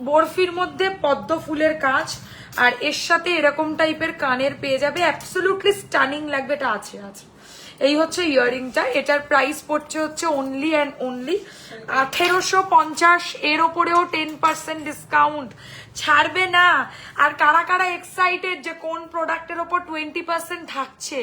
বরফির মধ্যে পদ্ম ফুলের কাজ, আর এর সাথে এরকম টাইপের কানের পেয়ে যাবে, অ্যাবসলিউটলি স্টানিং লাগবে। এটা আছে। এই হচ্ছে ইয়াররিংটা, এটার প্রাইস পড়ছে হচ্ছে অনলি অ্যান্ড অনলি 1850। এর ওপরেও 10% ডিসকাউন্ট ছাড়বে না। আর কারা কারা এক্সাইটেড যে কোন প্রোডাক্টের ওপর 20% থাকছে,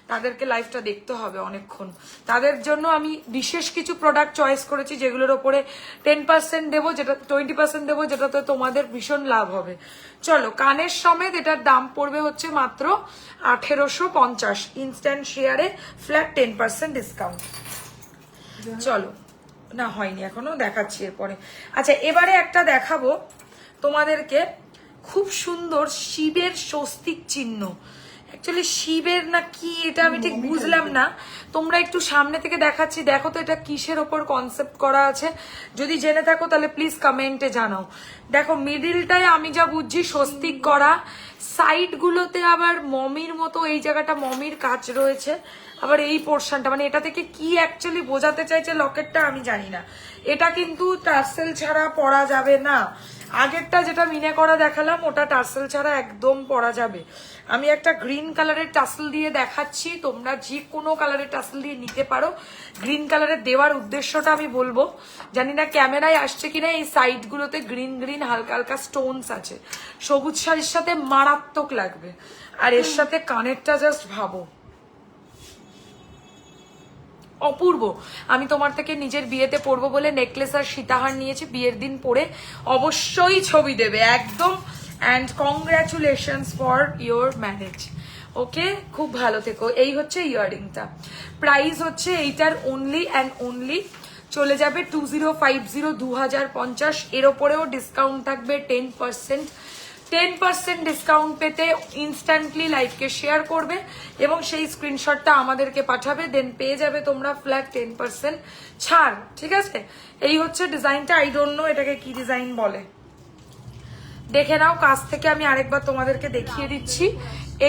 তাদেরকে লাইভটা দেখতে হবে অনেকক্ষণ। তাদের জন্য আমি বিশেষ কিছু প্রোডাক্ট চয়েস করেছি, যেগুলোর ওপরে 10% দেবো, যেটা 20% দেবো, যেটাতে তোমাদের ভীষণ লাভ হবে। চলো, কানের সমেত এটার দাম পড়বে হচ্ছে মাত্র 1850, ইনস্ট্যান্ট শেয়ারে ফ্ল্যাট 10% ডিসকাউন্ট। চলো, না হয়নি এখনো, দেখাচ্ছি এরপরে। আচ্ছা, এবারে একটা দেখাবো তোমাদেরকে, খুব সুন্দর শিবের স্বস্তিক চিহ্ন। অ্যাকচুয়ালি শিবের না কি এটা আমি ঠিক বুঝলাম না, তোমরা একটু সামনে থেকে দেখাচ্ছি, দেখো তো এটা কিসের ওপর কনসেপ্ট করা আছে। যদি জেনে থাকো তাহলে প্লিজ কমেন্টে জানাও। দেখো, মিডিলটায় আমি যা বুঝছি স্বস্তিক করা, সাইড গুলোতে আবার মমির মতো, এই জায়গাটা মমির কাজ রয়েছে, আবার এই পোর্শনটা, মানে এটা থেকে কি অ্যাকচুয়ালি বোঝাতে চাইছে লকেটটা আমি জানি না। এটা কিন্তু টার্সেল ছাড়া পরা যাবে না। আগেরটা যেটা মিনে করা দেখালাম, ওটা টার্সেল ছাড়া একদম পরা যাবে। আমি একটা গ্রিন কালারের টাসেল দিয়ে দেখাচ্ছি, তোমরা যে কোনো কালারের টাসেল দিয়ে নিতে পারো। গ্রিন কালারের দেওয়ার উদ্দেশ্যটা আমি বলবো, জানি না ক্যামেরায় আসছে কিনা, এই সাইড গুলোতে গ্রিন গ্রিন হালকা হালকা স্টোনস আছে, সবুজ শাড়ির সাথে মারাত্মক লাগবে। আর এর সাথে কানেরটা জাস্ট ভাবো, অপূর্ব। আমি তোমার থেকে নিজের বিয়েতে পরবো বলে নেকলেস আর সীতাহার নিয়েছি, বিয়ের দিন পরে অবশ্যই ছবি দেবে একদম। And congratulations for your marriage. Okay, খুব ভালো থেকো। এই হচ্ছে ইয়াররিংটা, প্রাইস হচ্ছে এইটার অনলি অ্যান্ড অনলি চলে যাবে 2050, 2050। এর ওপরেও ডিসকাউন্ট থাকবে 10%। 10% ডিসকাউন্ট পেতে ইনস্ট্যান্টলি লাইভকে শেয়ার করবে এবং সেই স্ক্রিনশটটা আমাদেরকে পাঠাবে, দেন পেয়ে যাবে তোমরা ফ্ল্যাট 10% ছাড়। ঠিক আছে, এই হচ্ছে ডিজাইনটা। আই ডোন্ট নো এটাকে কি ডিজাইন বলে, দেখে নাও কাছ থেকে, আমি আরেকবার তোমাদেরকে দেখিয়ে দিচ্ছি।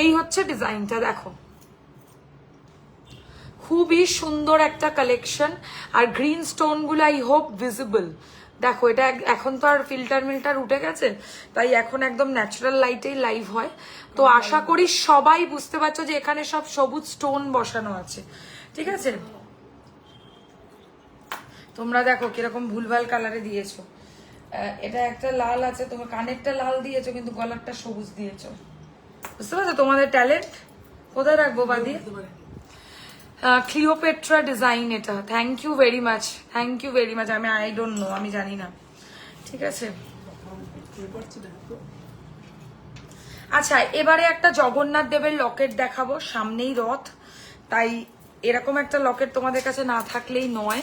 এই হচ্ছে ডিজাইনটা, দেখো খুবই সুন্দর একটা কালেকশন। আর গ্রিন স্টোন গুলো আই হোপ ভিজিবল। দেখো, এটা এখন তো আর ফিল্টার উঠে গেছে, তাই এখন একদম ন্যাচারাল লাইটেই লাইভ হয়। তো আশা করি সবাই বুঝতে পারছো যে এখানে সব সবুজ স্টোন বসানো আছে। ঠিক আছে, তোমরা দেখো কিরকম ভুলভাল কালারে দিয়েছো। এটা একটা লাল আছে, তোমার কানেরটা লাল দিয়েছো কিন্তু গলারটা সবুজ দিয়েছো। বুঝতে পারছো তোমাদের ট্যালেন্ট কোথায় রাখবো বাদি। ক্লিওপেট্রা ডিজাইন এটা। Thank you very much, thank you very much. আমি আই ডোন্ট নো, আমি জানি না। ঠিক আছে, আচ্ছা এবারে একটা জগন্নাথ দেবের লকেট দেখাবো, সামনেই রথ, তাই এরকম একটা লকেট তোমাদের কাছে না থাকলেই নয়।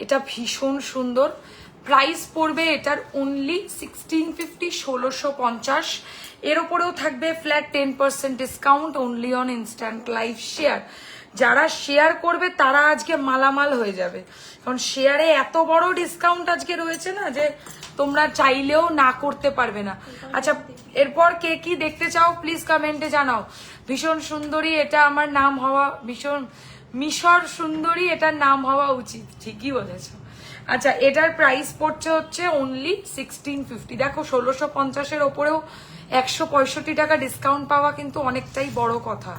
এটা ভীষণ সুন্দর, প্রাইস পড়বে এটার অনলি 1650, 1650। এর ওপরেও থাকবে flat 10% discount only on instant live share. যারা শেয়ার করবে তারা আজকে মালামাল হয়ে যাবে, কারণ শেয়ারে এত বড় ডিসকাউন্ট আজকে রয়েছে না যে তোমরা চাইলেও না করতে পারবে না। আচ্ছা, এরপর কে কি দেখতে চাও প্লিজ কমেন্টে জানাও। ভীষণ সুন্দরী, এটা আমার নাম হওয়া, ভীষণ মিশর সুন্দরী এটার নাম হওয়া উচিত, ঠিকই বলেছো। আচ্ছা, এটার প্রাইস পড়ছে হচ্ছে অনলি 1650। দেখো 1650-এর ওপরেও 165 টাকা ডিসকাউন্ট পাওয়া কিন্তু অনেকটাই বড় কথা।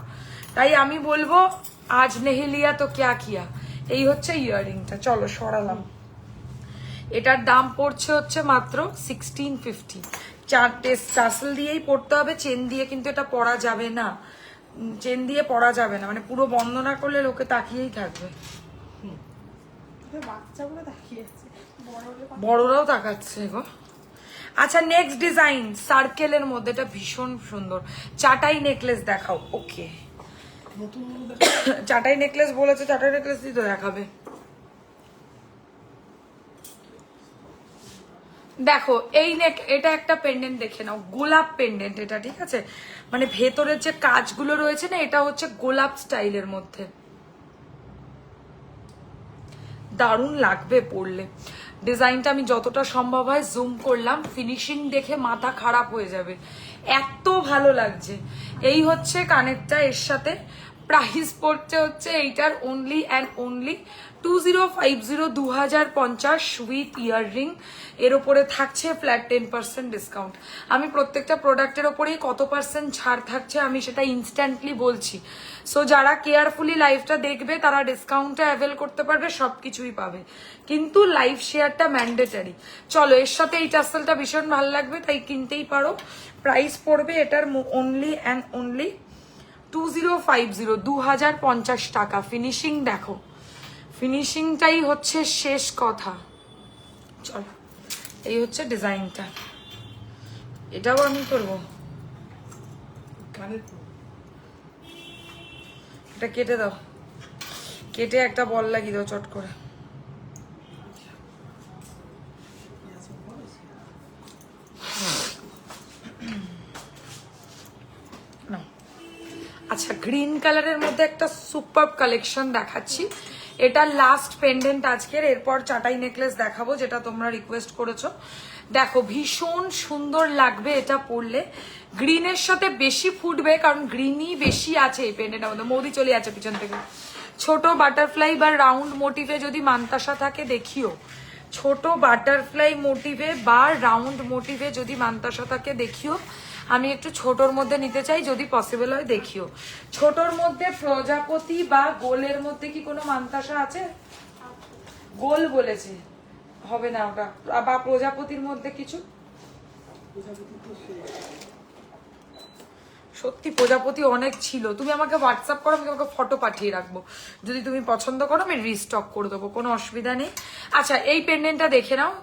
তাই আমি বলবো আজ নেহি লিয়া তো ক্যা কিয়া। এই হচ্ছে ইয়াররিংটা, চলো সরালাম। এটার দাম পড়ছে হচ্ছে মাত্র 1650। চারটে টাসেল দিয়েই পড়তে হবে, চেন দিয়ে কিন্তু এটা পরা যাবে না, চেন দিয়ে পরা যাবে না, মানে পুরো বন্ধ না করলে লোকে তাকিয়েই থাকবে। বাচ্চাগুলো তাকিয়ে আছে, বড়রাও তাকাচ্ছে গো। আচ্ছা নেক্সট ডিজাইন সার্কেলের মধ্যে, এটা ভীষণ সুন্দর। চাটাই নেকলেস দেখাও। ওকে নতুন চাটাই নেকলেস বলেছে, চাটাই নেকলেস দিয়ে তো দেখাবে। দেখো এই নেক, এটা একটা পেন্ডেন্ট দেখে নাও, গোলাপ পেন্ডেন্ট এটা, ঠিক আছে? মানে ভেতরের যে কাজগুলো রয়েছে না, এটা হচ্ছে গোলাপ স্টাইলের মধ্যে, দারুণ লাগবে পরলে। ডিজাইনটা আমি যতটা সম্ভব হয় জুম করলাম, ফিনিশিং দেখে মাথা খারাপ হয়ে যাবে, এত ভালো লাগছে। এই হচ্ছে কানেরটা, এর সাথে প্রাইস পড়ছে হচ্ছে এইটার only and only 2050, 2050 with earring. এর ওপরে থাকছে ফ্ল্যাট 10% ডিসকাউন্ট। আমি প্রত্যেকটা প্রোডাক্টের ওপরেই কত পার্সেন্ট ছাড় থাকছে আমি সেটা ইনস্ট্যান্টলি বলছি। সো যারা কেয়ারফুলি লাইভটা দেখবে তারা ডিসকাউন্টটা অ্যাভেল করতে পারবে, সবকিছুই পাবে, কিন্তু লাইভ শেয়ারটা ম্যান্ডেটারি। চলো এর সাথে এই টাসেলটা ভীষণ ভালো লাগবে, তাই কিনতেই পারো। প্রাইস পড়বে এটার অনলি অ্যান্ড অনলি 2050, 2050 টাকা। ফিনিশিং দেখো, ফিনিশিংটাই হচ্ছে শেষ কথা। চলো এই হচ্ছে ডিজাইনটা, এটাও আমি করবো। কানের এটা কেটে দাও, কেটে একটা বল লাগিয়ে দাও চট করে। আচ্ছা গ্রিন কালারের মধ্যে একটা সুপার কালেকশন দেখাচ্ছি, এটা লাস্ট পেন্ডেন্ট আজকের। এরপর চাটাই নেকলেস দেখাবো যেটা তোমরা রিকোয়েস্ট করেছো। দেখো ভীষণ সুন্দর লাগবে এটা পরলে, গ্রিনের সাথে বেশি ফুটবে কারণ গ্রিনই বেশি আছে এই পেন্ডেন্টের মধ্যে। মোদি চলে আছে পিছন থেকে। ছোট বাটারফ্লাই বা রাউন্ড মোটিভে যদি মান্তাসা থাকে দেখিও, ছোট বাটারফ্লাই মোটিভে বা রাউন্ড মোটিভে যদি মান্তাসা থাকে দেখিও। আমি একটু ছোটর মধ্যে নিতে চাই, যদি পসিবল হয় দেখিও। ছোটর মধ্যে প্রজাপতি বা গোলের মধ্যে কি কোনো মান্তাসা আছে? গোল বলেছে, হবে না ওটা, বা প্রজাপতির মধ্যে কিছু? সত্যি প্রজাপতি অনেক ছিল। তুমি আমাকে হোয়াটসঅ্যাপ করো, আমি তোমাকে ফটো পাঠিয়ে রাখবো, যদি তুমি পছন্দ করো আমি রিস্টক করে দেবো, কোনো অসুবিধা নেই। আচ্ছা এই পেন্ডেন্টটা দেখে নাও।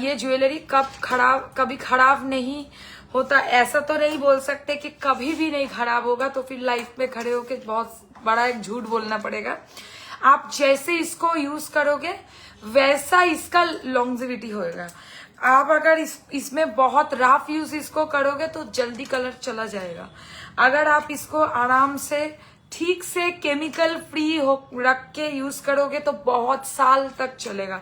ये ज्वेलरी कभी खराब नहीं होता, ऐसा तो नहीं बोल सकते कि कभी भी नहीं खराब होगा, तो फिर लाइफ में खड़े होके बहुत बड़ा एक झूठ बोलना पड़ेगा। आप जैसे इसको यूज करोगे वैसा इसका लॉन्जेविटी होएगा। आप अगर इसमें बहुत रफ यूज इसको करोगे तो जल्दी कलर चला जाएगा। अगर आप इसको आराम से ठीक से केमिकल फ्री हो रख के यूज करोगे तो बहुत साल तक चलेगा।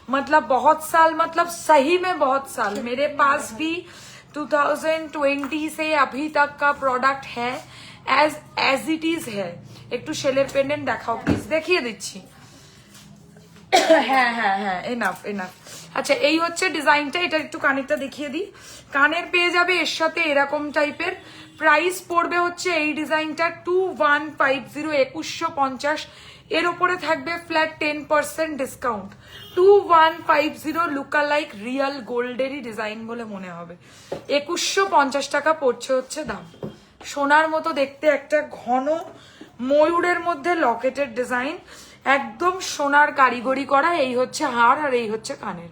मतलब बहुत साल, मतलब सही में बहुत साल। मेरे पास भी 2020 से अभी तक का प्रोडक्ट है, एज इट इज है। एक तो शेलेर पेंडेंट देखाओ प्लीज, देखिए दिच्छी। হ্যাঁ হ্যাঁ হ্যাঁ এনাফ এনাফ। আচ্ছা এই হচ্ছে ডিজাইনটা, এটা একটু কানেরটা দেখিয়ে দিই। কানের পেয়ে যাবে এর সাথে এরকম টাইপের। প্রাইস পড়বে হচ্ছে এই ডিজাইনটা 2150, 2150। এর উপরে থাকবে ফ্ল্যাট 10% ডিসকাউন্ট। 2150 লুকা লাইক রিয়েল গোল্ডেরই ডিজাইন বলে মনে হবে। 2150 টাকা পড়ছে হচ্ছে দাম। সোনার মতো দেখতে একটা ঘন ময়ূরের মধ্যে লকেটের ডিজাইন, একদম সোনার কারিগরি করা। এই হচ্ছে হার আর এই হচ্ছে কানের।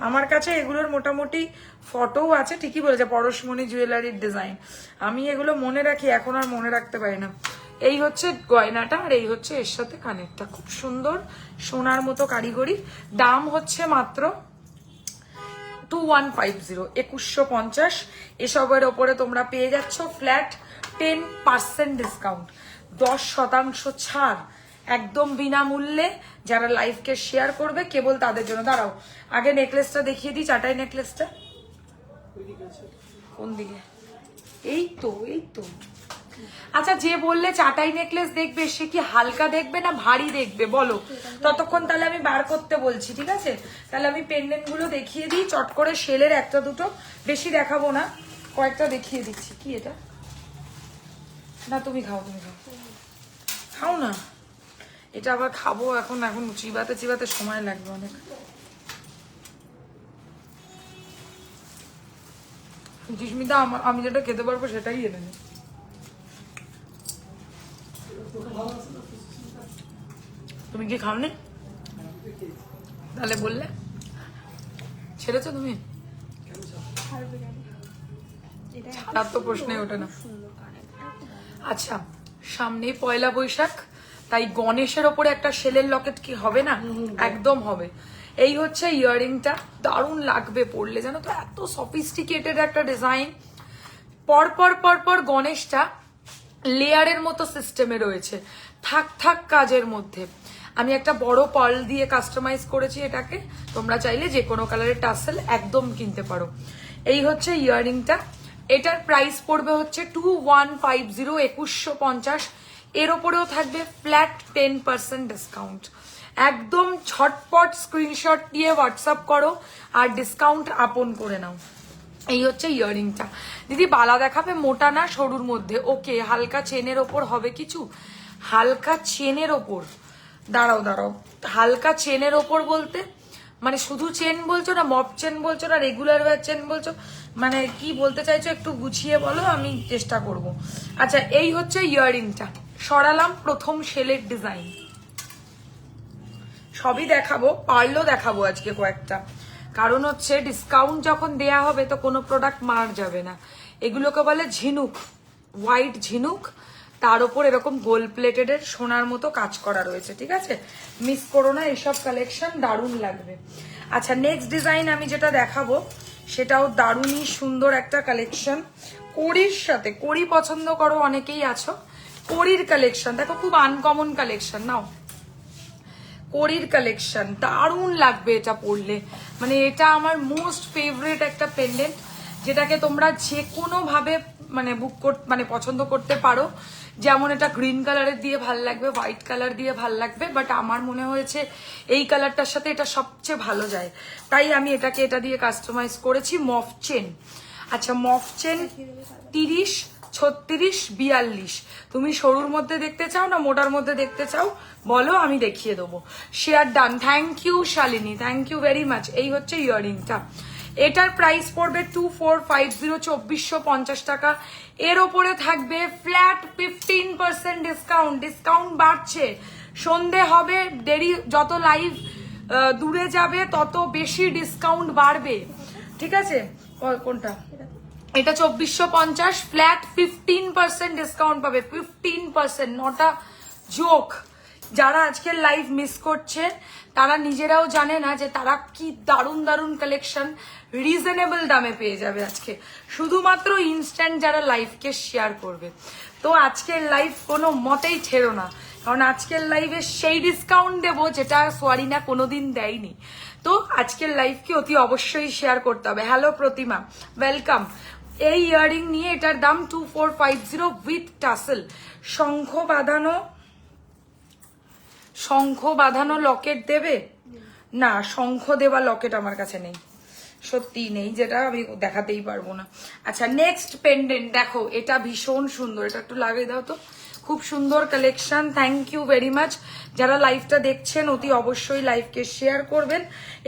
আমার কাছে এগুলোর মোটামুটি ফটোও আছে, ঠিকই বলেছে পরশমণি জুয়েলারির ডিজাইন। আমি এগুলো মনে রাখি, এখন আর মনে রাখতে পারি না। এই হচ্ছে গয়নাটা আর এই হচ্ছে এর সাথে কানেরটা, খুব সুন্দর সোনার মতো কারিগরি। দাম হচ্ছে মাত্র 2150, 2150। এসবের ওপরে তোমরা পেয়ে যাচ্ছ ফ্ল্যাট 10% ডিসকাউন্ট, 10% ছাড়, একদম বিনামূল্যে। যারা লাইভকে শেয়ার করবে কেবল তাদের জন্য। দাঁড়াও আগে নেকলেসটা দেখিয়ে দিই, চাটাই নেকলেসটা কোন দিকে? এই তো এই তো। আচ্ছা যে বললে চাটাই নেকলেস দেখবে সে কি হালকা দেখবে না ভারী দেখবে বলো, ততক্ষণ তাহলে আমি বার করতে বলছি, ঠিক আছে? তাহলে আমি পেন্ডেন্ট গুলো দেখিয়ে দিই চট করে, শেলের একটা দুটো, বেশি দেখাবো না। কয়েকটা দেখিয়ে দিচ্ছি। কি এটা? না তুমি খাও, তুমি খাও, খাও না। এটা আবার খাবো এখন, এখন চিবাতে চিবাতে সময় লাগবে অনেক। জিস্মিতা আমি যেটা খেতে পারবো সেটাই এনে নে। তুমি কি খাওনি? তাহলে বললে ছেড়েছো তুমি? তার তো প্রশ্নই ওঠে না। আচ্ছা, সামনেই পয়লা বৈশাখ, তাই গণেশের ওপরে একটা শেলের লকেট কি হবে না? একদম হবে। এই হচ্ছে ইয়াররিংটা, দারুণ লাগবে পরলে, জানো তো, এত সফিস্টিকেটেড একটা ডিজাইন। পরপর পরপর গণেশটা লেয়ারের মতো সিস্টেমে রয়েছে, থাক থাক কাজের মধ্যে। আমি একটা বড় পার্ল দিয়ে কাস্টমাইজ করেছি এটাকে। তোমরা চাইলে যে কোনো কালারের টাসেল একদম কিনতে পারো। এই হচ্ছে ইয়াররিংটা। এটার প্রাইস পড়বে হচ্ছে 2150, 2150। এর ওপরেও থাকবে ফ্ল্যাট 10% ডিসকাউন্ট। একদম ঝটপট স্ক্রিনশট দিয়ে হোয়াটসঅ্যাপ করো আর ডিসকাউন্ট আপন করে নাও। এই হচ্ছে ইয়াররিংটা। দিদি বালা দেখাবে, মোটা না সরুর মধ্যে? ওকে, হালকা চেনের ওপর হবে কিছু? হালকা চেনের ওপর? দাঁড়াও দাঁড়াও, হালকা চেনের ওপর বলতে মানে শুধু চেন বলছো না মপ চেন বলছো না রেগুলার ওয়্যার চেন বলছো, মানে কি বলতে চাইছো একটু গুছিয়ে বলো, আমি চেষ্টা করব। আচ্ছা, এই হচ্ছে ইয়াররিংটা। সরালাম প্রথম শেলের ডিজাইন, সবই দেখাবো, পারলেও দেখাবো আজকে কয়েকটা। কারণ হচ্ছে ডিসকাউন্ট যখন দেয়া হবে তো কোনো প্রোডাক্ট মার যাবে না। এগুলোকে বলে ঝিনুক, হোয়াইট ঝিনুক, তার উপর এরকম গোল্ড প্লেটেডের সোনার মতো কাজ করা রয়েছে, ঠিক আছে? মিস করো না, এইসব কালেকশন দারুণ লাগবে। আচ্ছা, নেক্সট ডিজাইন আমি যেটা দেখাবো সেটাও দারুণই সুন্দর একটা কালেকশন। কড়ির সাথে, কড়ি পছন্দ করো অনেকেই আছো, কড়ির কালেকশন দেখো, খুব আনকমন কালেকশন। নাও, কড়ির কালেকশন দারুণ লাগবে এটা পরলে। মানে এটা আমার মোস্ট ফেভারিট একটা পেন্ডেন্ট, যেটাকে তোমরা যে কোনো ভাবে মানে মানে পছন্দ করতে পারো। যেমন এটা গ্রিন কালারের দিয়ে ভাল লাগবে, হোয়াইট কালার দিয়ে ভাল লাগবে, বাট আমার মনে হয়েছে এই কালারটার সাথে এটা সবচেয়ে ভালো যায়, তাই আমি এটাকে এটা দিয়ে কাস্টমাইজ করেছি। মফ চেন। আচ্ছা, মফ চেন 30, 36, 42। তুমি সরুর মধ্যে দেখতে চাও না মোটার মধ্যে দেখতে চাও বলো, আমি দেখিয়ে দেবো। Share done. Thank you Shalini, thank you very much. এই হচ্ছে ইয়াররিংটা। এটার প্রাইস পড়বে 2450, 2450 টাকা। এর ওপরে থাকবে ফ্ল্যাট 15% ডিসকাউন্ট। ডিসকাউন্ট বাড়ছে, সন্ধে হবে, দেরি যত লাইভ দূরে যাবে তত বেশি ডিসকাউন্ট বাড়বে, ঠিক আছে? কোনটা? এটা 2450, ফ্ল্যাট 15% ডিসকাউন্ট পাবে। 15%, নটা জোক। যারা আজকের লাইভ মিস করছে তারা নিজেরাও জানে না যে তারা কি দারুণ দারুণ কালেকশন রিজনেবল দামে পেয়ে যাবে আজকে, শুধুমাত্র ইনস্ট্যান্ট যারা লাইভকে শেয়ার করবে। তো আজকের লাইভ কোনো মতেই ছেড়ো না, কারণ আজকের লাইভে সেই ডিসকাউন্ট দেবো যেটা সোয়ারিনা কোনোদিন দেয়নি। তো আজকের লাইভকে অতি অবশ্যই শেয়ার করতে হবে। হ্যালো প্রতিমা, ওয়েলকাম। এই ইয়াররিং নিয়ে এটার দাম 2450 উইথ টাসেল। শঙ্খ বাঁধানো লকেট দেবে না? শঙ্খ দেওয়া লকেট আমার কাছে নেই, সত্যি নেই, যেটা আমি দেখাতেই পারবো না। আচ্ছা, নেক্সট পেন্ডেন্ট দেখো, এটা ভীষণ সুন্দর, এটা একটু লাগিয়ে দাও তো। খুব সুন্দর collection, thank you very much. যারা লাইভটা দেখছেন অতি অবশ্যই লাইভকে শেয়ার করবেন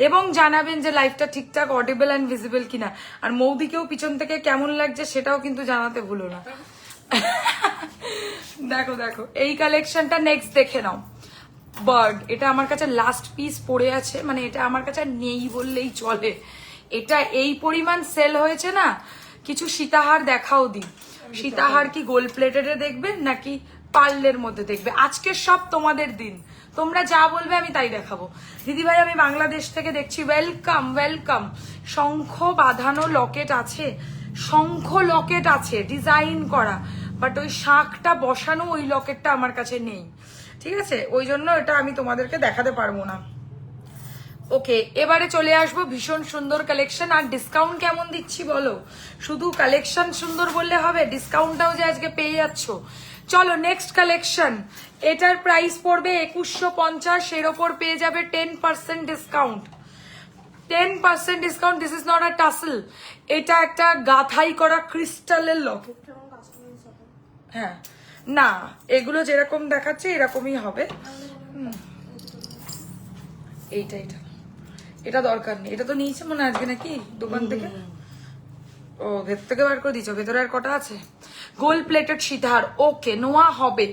এবং জানাবেন যে লাইভটা ঠিকঠাক অডিবল অ্যান্ড ভিজিবল কিনা। আর মৌদিকেও পিছন থেকে কেমন লাগছে সেটাও কিন্তু জানাতে ভুলো না। দেখো দেখো, এই কালেকশনটা নেক্সট দেখে নাও। বার্ড, এটা আমার কাছে লাস্ট পিস পড়ে আছে, মানে এটা আমার কাছে নেই বললেই চলে। এটা এই পরিমাণ সেল হয়েছে না, কিছু সীতাহার দেখাও দিই। সীতাহার কি গোল্ড প্লেটেডে দেখবে নাকি পার্লের মধ্যে দেখবে? আজকে সব তোমাদের দিন, তোমরা যা বলবে আমি তাই দেখাবো। দিদিভাই আমি বাংলাদেশ থেকে দেখছি, ওয়েলকাম ওয়েলকাম। শঙ্খ বাঁধানো লকেট আছে, শঙ্খ লকেট আছে ডিজাইন করা, বাট ওই শাঁখটা বসানো ওই লকেটটা আমার কাছে নেই, ঠিক আছে? ওই জন্য এটা আমি তোমাদেরকে দেখাতে পারবো না। ওকে, এবারে চলে আসবো ভীষণ সুন্দর কালেকশন। আর ডিসকাউন্ট কেমন দিচ্ছি বলো? শুধু কালেকশন সুন্দর বললে হবে, ডিসকাউন্টটাও যে আজকে পেয়ে যাচ্ছ। চলো নেক্সট কালেকশন। এটার প্রাইস পড়বে 2150, এর ওপর পেয়ে যাবে 10% discount. 10% discount. This is not a tassel, এটা একটা গাথাই করা ক্রিস্টালের লকেট। কেমন কাস্টমাইজ হবে? হ্যাঁ, না এগুলো যেরকম দেখাচ্ছে এরকমই হবে। এইটা এটা এটা দরকার নেই, এটা তো নিয়েছে মনে হয় আজকে নাকি দোকান থেকে। ও ভেতর থেকে বার করে দিচ্ছ, ভেতরে আর কটা আছে? গোল্ড প্লেটেড সীতাহার, ওকে নোয়া হবে,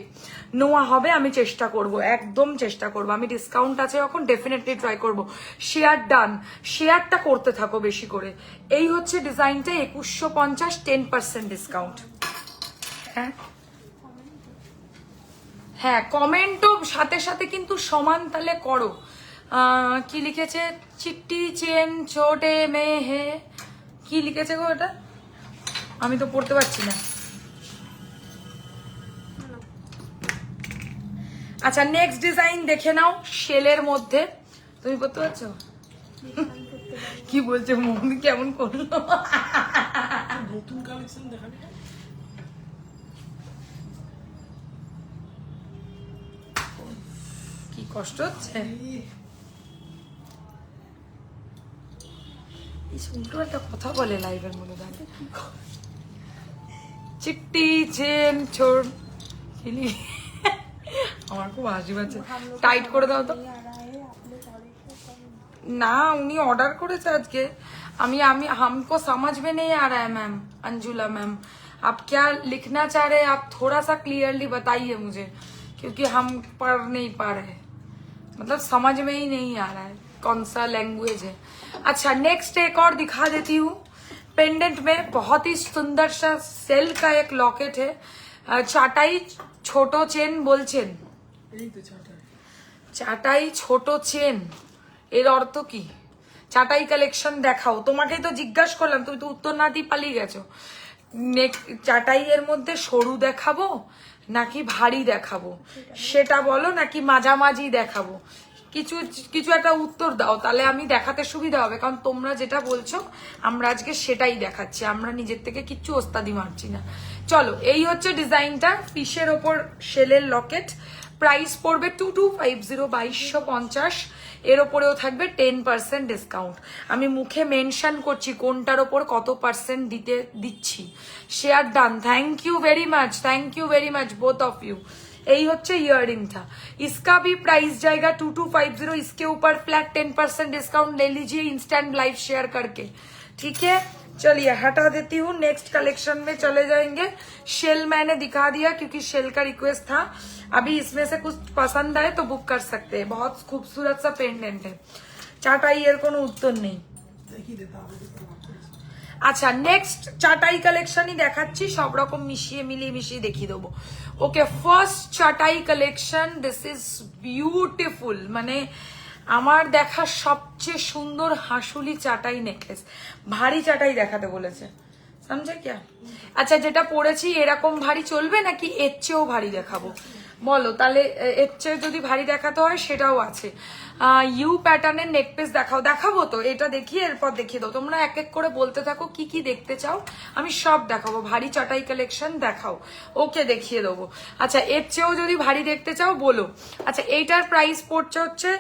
নোয়া হবে, আমি চেষ্টা করব, একদম চেষ্টা করব। আমি ডিসকাউন্ট আছে এখন ডেফিনেটলি ট্রাই করব। শেয়ার ডান, শেয়ারটা করতে থাকো বেশি করে। এই হচ্ছে ডিজাইনটা 2150, 10% ডিসকাউন্ট। হ্যাঁ হ্যাঁ, কমেন্টও সাথে সাথে কিন্তু সমান তালে করো। কি লিখেছে? চিট্টি চেন ছোটে মেয়ে হে, কি লিখেছে গো এটা? আমি তো পড়তে পারছি না। আচ্ছা নেক্সট ডিজাইন দেখে নাও, শেলের মধ্যে। তুমি পড়তে পারছো? কি বলছে মম্মি, কেমন করলো? নতুন কালেকশন দেখাবি? কি কষ্ট হচ্ছে? উল্টো একটা কথা বলে লাইভের মধ্যে দাঁড়িয়ে। চিট্টি চেন ছোট, আমার খুব হাসি পাচ্ছে। টাইট করে দাও তো। না উনি অর্ডার করেছে আজকে। আমি আমি हमको समझ में नहीं आ रहा है मैम, अंजुला मैम आप क्या लिखना चाह रहे हैं, आप थोड़ा सा क्लियरली बताइए मुझे, क्योंकि हम पढ़ नहीं पा रहे, मतलब समझ में ही नहीं आ रहा है कौन सा लैंग्वेज है। अच्छा नेक्स्ट एक और दिखा देती हूँ। पेंडेंट में बहुत ही सुंदर सा सेल का एक लॉकेट है। चाटाई छोटो चेन बोलছেন, এই তো চাটাই। চাটাই ছোট চেন, এর অর্থ কি? চাটাই কালেকশন দেখাও, তোমাকেই তো জিজ্ঞাসা করলাম, তুমি তো উত্তর না দিয়ে পালিয়ে গেছো। চাটাই এর মধ্যে সরু দেখাবো নাকি ভারী দেখাবো সেটা বলো, নাকি মাঝামাঝি দেখাবো? কিছু কিছু একটা উত্তর দাও, তাহলে আমি দেখাতে সুবিধা হবে। কারণ তোমরা যেটা বলছো আমরা আজকে সেটাই দেখাচ্ছি, আমরা নিজের থেকে কিচ্ছু ওস্তাদি মারছি না। চলো এই হচ্ছে ডিজাইনটা, ফিশের ওপর শেলের লকেট। প্রাইস পড়বে 2250, 2250। এর ওপরেও থাকবে 10% ডিসকাউন্ট। আমি মুখে মেনশন করছি কোনটার ওপর কত পার্সেন্ট দিচ্ছি। Share done, thank you very much, thank you very much both of you. এই হচ্ছে ইয়ারरिंग था, इसका भी प्राइस जाएगा 2250। इसके ऊपर फ्लैट 10% डिस्काउंट ले लीजिए इंस्टेंट लाइव शेयर करके, ठीक है। चलिए हटा देती हूँ, नेक्स्ट कलेक्शन में चले जाएंगे। शेल मैंने दिखा दिया क्योंकि शेल का रिक्वेस्ट था। अभी इसमें से कुछ पसंद आए तो बुक कर सकते हैं, बहुत खूबसूरत सा पेंडेंट है। चाटाई এর কোনো উত্তর নেই। দেখি দে তাহলে দেখতে পাবো। আচ্ছা নেক্সট চাটাই কালেকশনই দেখাচ্ছি, সব রকম মিশিয়ে মিলিয়ে মিশিয়ে দেখিয়ে দেবো। ওকে ফার্স্ট চাটাই কালেকশন, দিস ইজ বিউটিফুল, মানে আমার দেখা সবচেয়ে সুন্দর হাসুলি চাটাই নেকলেস। ভারী চাটাই দেখাতে বলেছে, সমঝে क्या? আচ্ছা যেটা পরেছি এরকম ভারী চলবে নাকি এর চেয়েও ভারী দেখাবো বলো? তাহলে এর চেয়ে যদি ভারী দেখাতে হয় সেটাও আছে। ইউ প্যাটার্নের নেকপিস দেখাবো তো, এটা দেখিয়ে এরপর দেখিয়ে দাও। তোমরা এক এক করে বলতে থাকো কি কি দেখতে চাও, আমি সব দেখাবো। ভারী চাটাই কালেকশন দেখাও, ওকে দেখিয়ে দেবো। আচ্ছা এর চেয়েও যদি ভারী দেখতে চাও বলো। আচ্ছা এইটার প্রাইস পড়ছে হচ্ছে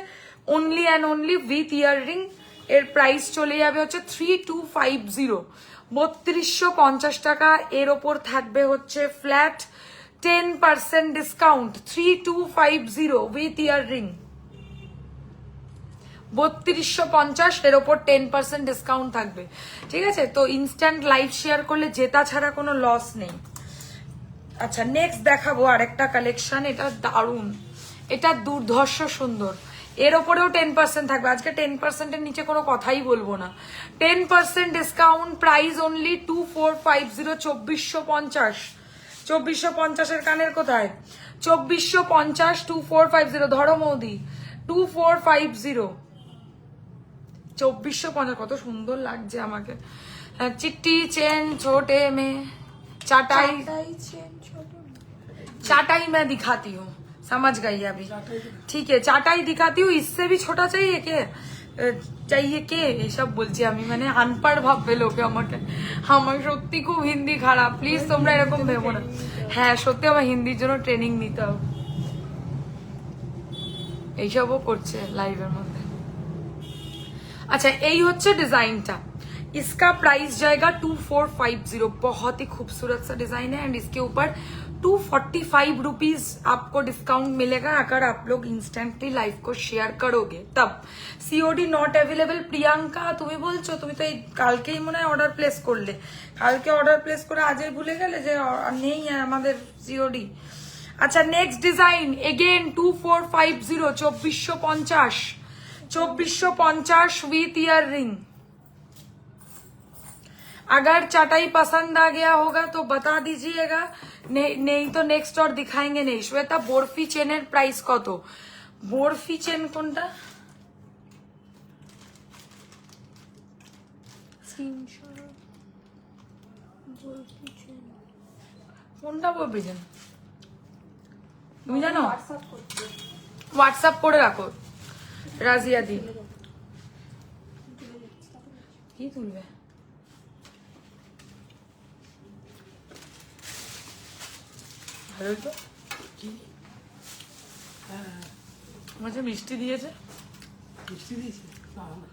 only and only with earring, এর প্রাইস চলে যাবে হচ্ছে 3250, 3250 টাকা। এর ওপর থাকবে হচ্ছে ফ্ল্যাট 10% ডিসকাউন্ট, 3250 উইথ ইয়াররিং, 3250 এর ওপর 10% ডিসকাউন্ট থাকবে, ঠিক আছে। তো ইনস্ট্যান্ট লাইভ শেয়ার করলে জেতা ছাড়া কোনো লস নেই। আচ্ছা নেক্সট দেখাবো আরেকটা কালেকশন, এটা দারুণ, এটা দুর্ধর্ষ সুন্দর। এর ওপরেও 10% থাকবে, আজকে 10% এর নিচে কোনো কথাই বলবো না। 10% ডিসকাউন্ট, প্রাইস অনলি 2450, 2450, 2450 এর কানের কোথায়? 2450, 2450 ধরো মৌদি, 2450, 2450। কত সুন্দর লাগছে আমাকে। চিট্টি চেন ছোটে মে चाटाई, चाटाई मैं दिखाती हूँ, समझ गई अभी, ठीक है। चाटाई दिखाती हूँ, इससे भी छोटा चाहिए के चाहिए के এসব বলছি আমি, মানে আনপাড় ভাববে লোকে আমাকে। আমার সত্যি খুব হিন্দি খারাপ, প্লিজ তোমরা এরকম ভেবো না। হ্যাঁ সত্যি আমার হিন্দির জন্য ট্রেনিং নিতে হবে। এইসবও করছে লাইভের মধ্যে। अच्छा यही होच्छे डिजाइनटा, इसका प्राइस जाएगा 2450। बहुत ही खूबसूरत सा डिजाइन है एंड इसके ऊपर 245 रुपीज आपको डिस्काउंट मिलेगा अगर आप लोग इंस्टेंटली लाइव को शेयर करोगे तब। COD not available. प्रियांका তুমি বলছো, তুমি তো এই কালকেই মনে হয় অর্ডার প্লেস করলে, কালকে অর্ডার প্লেস করে আজই ভুলে গেলে যে নেই আমাদের সিওডি। আচ্ছা next design again 2450, 2450, 2450 with ear ring. अगर चटाई पसंद आ गया होगा तो बता दीजिएगा, नहीं तो नेक्स्ट और दिखाएंगे नहीं। श्वेता बर्फी चेनेर प्राइस कत? बर्फी चेन कोनटा? কোনটা বলবি যেন তুমি জানো? হোয়াটসঅ্যাপ করে রাখো রাজিয়া দি। কি তুলবে? ভালো তো কি? হ্যাঁ মুঝে মিষ্টি দিয়েছে। মিষ্টি দিয়েছে? না না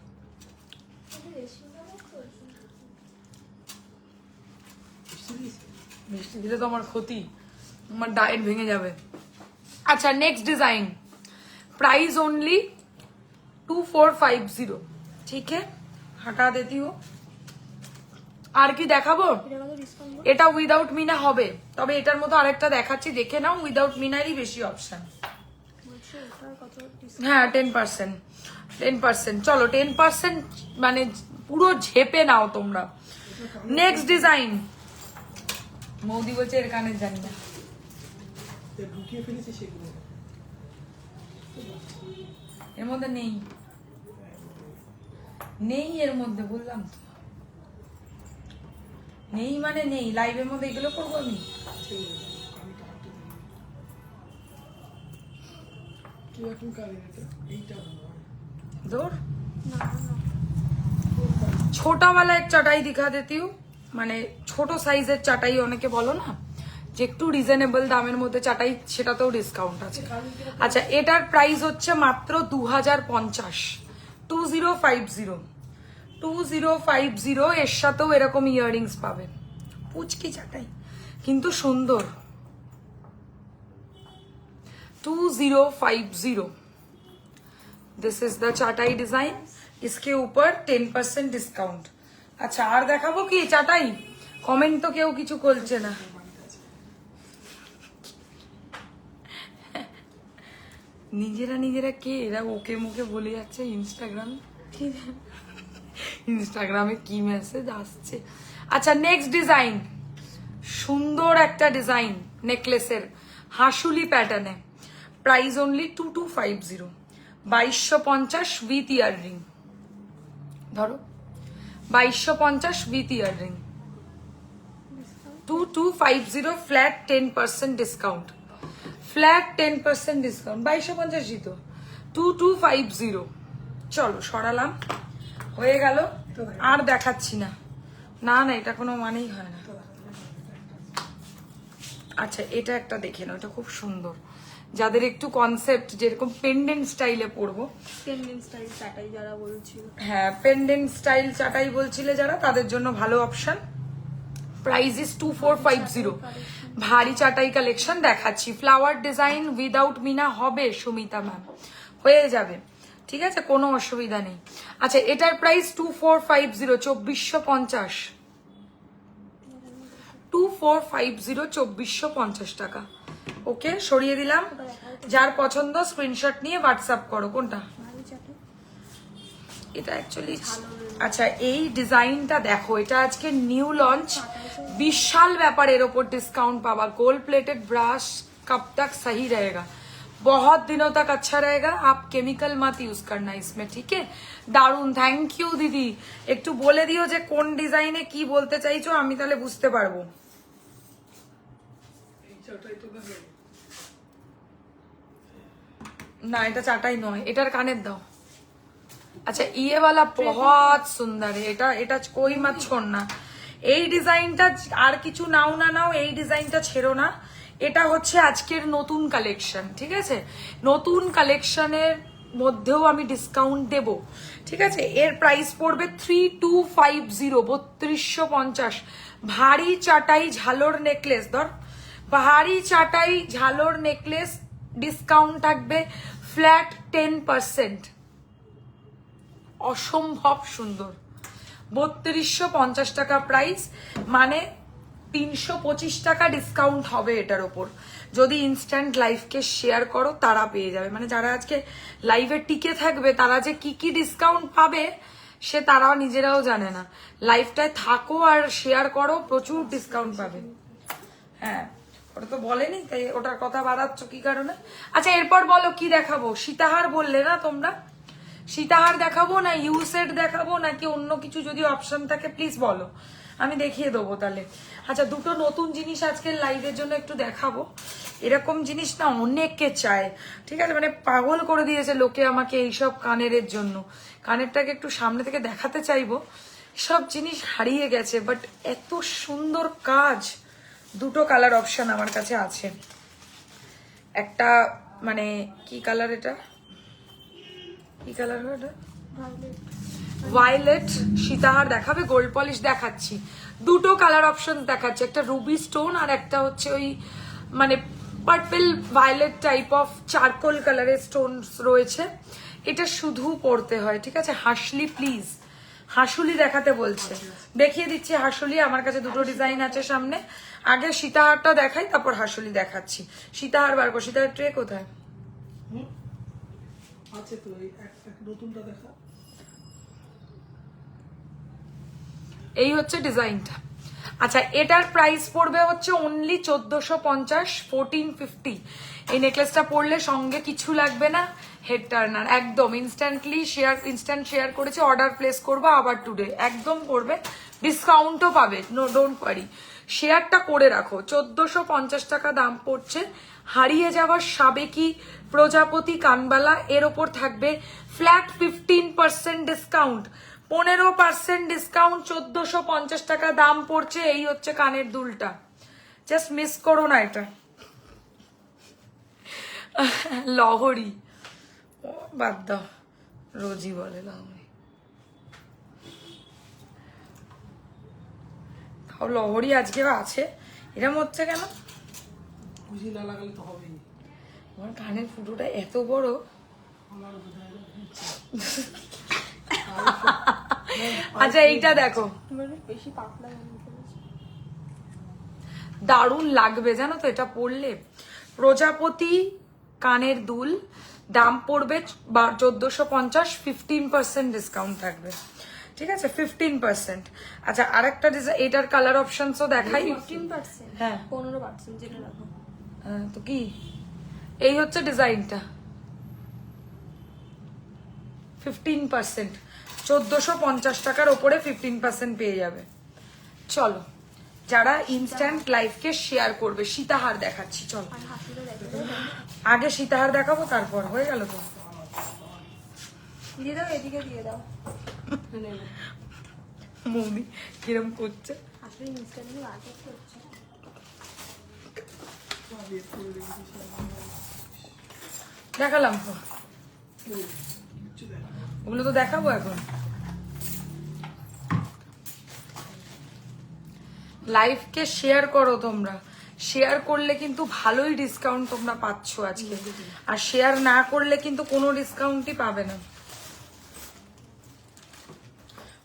মিষ্টি দিয়েছে। মিষ্টি দিলে তো আমার ক্ষতি, আমার ডায়েট ভেঙে যাবে। আচ্ছা নেক্সট ডিজাइन प्राइस ओनली 2450। ठीक है हटा देती हूँ। আর কি দেখাবো? এটা উইদাউট মিনা হবে, তবে এটার মতো আরেকটা দেখাচ্ছি, দেখে নাও। উইদাউট মিনারই বেশি অপশন। হ্যাঁ 10%, 10%। চলো 10% মানে পুরো ঝেপে নাও তোমরা। নেক্সট ডিজাইন মৌদি বলছে এর কানের জানি না, ঢুকিয়ে ফেলেছে সেগুলো। এর মধ্যে নেই, নেই এর মধ্যে, বললাম তো নেই মানে নেই। লাইভের মধ্যে এগুলো করবো আমি? दूर छोटा वाला एक चटाई दिखा देती हूँ, মানে ছোট সাইজের চাটাই অনেকে বলো না, যে একটু রিজনেবল দামের মধ্যে চাটাই, সেটাতেও ডিসকাউন্ট আছে। আচ্ছা এটার প্রাইস হচ্ছে মাত্র 2050, 2050, 2050। এর সাথেও এরকম ইয়াররিংস পাবেন, পুচকি চাটাই কিন্তু সুন্দর। 2050। दिस इज द चाटाई डिजाइन, इसके ऊपर 10% डिस्काउंट। अच्छा আর দেখাবো কি চাটাই? কমেন্ট তো কেউ কিছু করছে না। নিজেরা নিজেরা কে এরা ওকে মুখে বলে যাচ্ছে ইনস্টাগ্রামে কি মেসেজ আসছে। আচ্ছা নেক্সট ডিজাইন, সুন্দর একটা ডিজাইন নেকলেসের হাসুলি প্যাটার্নে, price only 2250, 2250 with year ring. ধরো 2250 with year ring, 2250 flat 10% discount, flat 10% discount. 2250 তো 2250। চলো সরালাম, হয়ে গেল, আর দেখাচ্ছি না। না না এটা কোনো মানেই হয় না। আচ্ছা এটা একটা দেখে নাও, এটা খুব সুন্দর। যাদের একটু কনসেপ্ট যেরকম পেন্ডেন্ট স্টাইলে পরবো, পেন্ডেন্ট স্টাইল চাটাই যারা বলছিল, হ্যাঁ পেন্ডেন্ট স্টাইল চাটাই বলছিলে যারা, তাদের জন্য ভালো অপশন। Price is 2450। ভারী চাটাই কালেকশন দেখাচ্ছি, ফ্লাওয়ার ডিজাইন উইদাউট মিনা হবে সুমিতা ম্যাম, হয়ে যাবে, ঠিক আছে কোনো অসুবিধা নেই। আচ্ছা এটার প্রাইস 2450, 2450, 2450, 2450 টাকা। ওকে সরিয়ে দিলাম। যার পছন্দ স্ক্রিনশট নিয়ে হোয়াটসঅ্যাপ করো। কোনটা? এটা অ্যাকচুয়ালি আচ্ছা এই ডিজাইনটা দেখো, এটা আজকে নিউ লঞ্চ, বিশাল ব্যাপার। এর ওপর ডিসকাউंट पावा। गोल्ड प्लेटेड ब्रश कब तक सही रहेगा? बहुत दिनों तक अच्छा रहेगा। आप केमिकल मत यूज करना इसमें, ठीक है? দারুন, থ্যাংক ইউ দিদি। একটু বলে দিও যে কোন ডিজাইনে কি বলতে চাইছো, আমি তাহলে বুঝতে পারবো। না এটা চাটাই নয়, এটার কানের দাও। अच्छा ये वाला बहुत सुंदर है, এটা कोई मत छोड़ना। এই ডিজাইনটা আর কিছু নাও না নাও, এই ডিজাইনটা ছেড়ো না। এটা হচ্ছে আজকের নতুন কালেকশন, ঠিক আছে? নতুন কালেকশনের মধ্যেও আমি ডিসকাউন্ট দেব, ঠিক আছে। এর প্রাইস পড়বে 3250, 3250। ভারী চাটাই ঝালোর নেকলেস, ধর ভারী চাটাই ঝালোর নেকলেস, ডিসকাউন্ট থাকবে ফ্ল্যাট 10%। অসম্ভব সুন্দর, 3250 টাকা প্রাইস, মানে 325 টাকা ডিসকাউন্ট হবে এটার ওপর। যদি ইনস্ট্যান্ট লাইভকে শেয়ার করো তারা পেয়ে যাবে, মানে যারা আজকে লাইভে টিকে থাকবে তারা যে কি কি ডিসকাউন্ট পাবে সে তারাও নিজেরাও জানে না। লাইভটায় থাকো আর শেয়ার করো, প্রচুর ডিসকাউন্ট পাবে। হ্যাঁ, ওটা তো বলেনি, তাই ওটার কথা বাড়াচ্ছ কি কারণে? আচ্ছা এরপর বলো কি দেখাবো? সীতাহার বললে না তোমরা, সীতাহার দেখাবো না ইউ সেট দেখাবো নাকি অন্য কিছু যদি অপশন থাকে প্লিজ বলো, আমি দেখিয়ে দেবো তাহলে। আচ্ছা দুটো নতুন জিনিস আজকের লাইভের জন্য একটু দেখাবো। এরকম জিনিস না অনেককে চায়, ঠিক আছে, মানে পাগল করে দিয়েছে লোকে আমাকে এইসব কানের জন্য। কানেরটাকে একটু সামনে থেকে দেখাতে চাইবো, সব জিনিস হারিয়ে গেছে, বাট এত সুন্দর কাজ। দুটো কালার অপশন আমার কাছে আছে, একটা মানে কি কালার, এটা কি কালার এটা, ভায়োলেট সীতাহার দেখাবে, গোল্ড পলিশ দেখাচ্ছি, দুটো কালার অপশন দেখাচ্ছি, একটা রুবি স্টোন আর একটা হচ্ছে ওই মানে purple violet type of charcoal কালারের স্টোনস রয়েছে। এটা শুধু পড়তে হয়, ঠিক আছে। হাসলি প্লিজ, হাসুলি দেখাতে বলছে, দেখিয়ে দিচ্ছি হাসুলি। আমার কাছে দুটো ডিজাইন আছে সামনে, আগে সীতাহারটা দেখাই তারপর হাসুলি দেখাচ্ছি। সীতাহার বার কর, সীতাহার ট্রে কোথায়? আছে তো, এই এক নতুনটা দেখা। এই হচ্ছে ডিজাইনটা। আচ্ছা এটার প্রাইস পড়বে হচ্ছে অনলি 1450, 1450। এই নেকলেসটা পরলে সঙ্গে কিছু লাগবে না, হেড টার্নার একদম ইনস্ট্যান্ট শেয়ার করেছে, অর্ডার প্লেস করবো আবার টুডে, একদম করবে, ডিসকাউন্টও পাবে, নো ডোন্ট ওয়ারি। শেয়ারটা করে রাখো, 1450 টাকা দাম পড়ছে। হারিয়ে যাওয়ার সাবেকি প্রজাপতি কানবালা, এর ওপর থাকবে ফ্ল্যাট 15% ডিসকাউন্ট, 15% ডিসকাউন্ট, 1450 টাকা দাম পড়ছে। এই হচ্ছে কানের দুলটা, জাস্ট মিস করো না এটা। লহরি, ও বাদ দাও, রোজই বলে লহরি, তাও লহরি আজকেও আছে, এরম হচ্ছে কেন? খুশি না লাগালে তো হবেই। আমার কানের ফুটোটা এত বড়, আমার বোধহয় আচ্ছা এইটা দেখো, বেশি পাতলা বানিয়ে ফেলেছে। দারুণ লাগবে জানো তো এটা পরলে। প্রজাপতি কানের দুল, দাম পড়বে 1450, 15% ডিসকাউন্ট থাকবে, ঠিক আছে, 15%। আচ্ছা আরেকটা ডিজাইন, এটার কালার অপশনসও দেখাই। 15%, হ্যাঁ 15% যেটা রাখো। তো কি, এই হচ্ছে ডিজাইনটা, 15%, 1450 টাকার ওপরে 15% পেয়ে যাবে। চলো যারা ইনস্ট্যান্ট লাইফকে শেয়ার করবে, সীতাহার দেখাচ্ছি, চলো আর হাসিটা দেখো, আগে সীতাহার দেখাবো তারপর, হয়ে গেল তো। দিয়ে দাও, এদিকে দিয়ে দাও। মৌমি কিরম করছে, আসলে ইনস্টাগ্রামে আগে করছে। দেখালাম তো, ওগুলো তো দেখাবো এখন। লাইভকে শেয়ার করো তোমরা, শেয়ার করলে কিন্তু ভালোই ডিসকাউন্ট তোমরা পাচ্ছ আজকে, আর শেয়ার না করলে কিন্তু কোনো ডিসকাউন্টই পাবে না।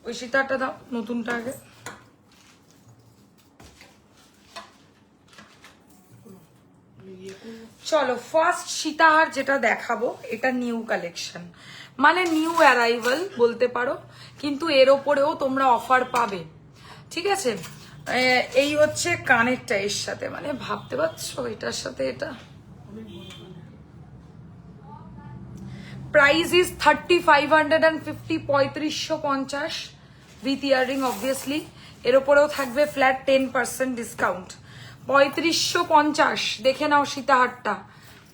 ওই সীতারটা দাও, নতুনটা আগে। চলো ফার্স্ট সীতাহার যেটা দেখাবো, এটা নিউ কালেকশন, মানে নিউ অ্যারাইভাল বলতে পারো, কিন্তু এর ওপরেও তোমরা অফার পাবে, ঠিক আছে। এই হচ্ছে কানেরটা এর সাথে, মানে ভাবতে পারছো এটার সাথে এটা। Price is 3550, 3550 with earring obviously. এর ওপরেও থাকবে ফ্ল্যাট 10% ডিসকাউন্ট, 3550। দেখে নাও সীতাহারটা,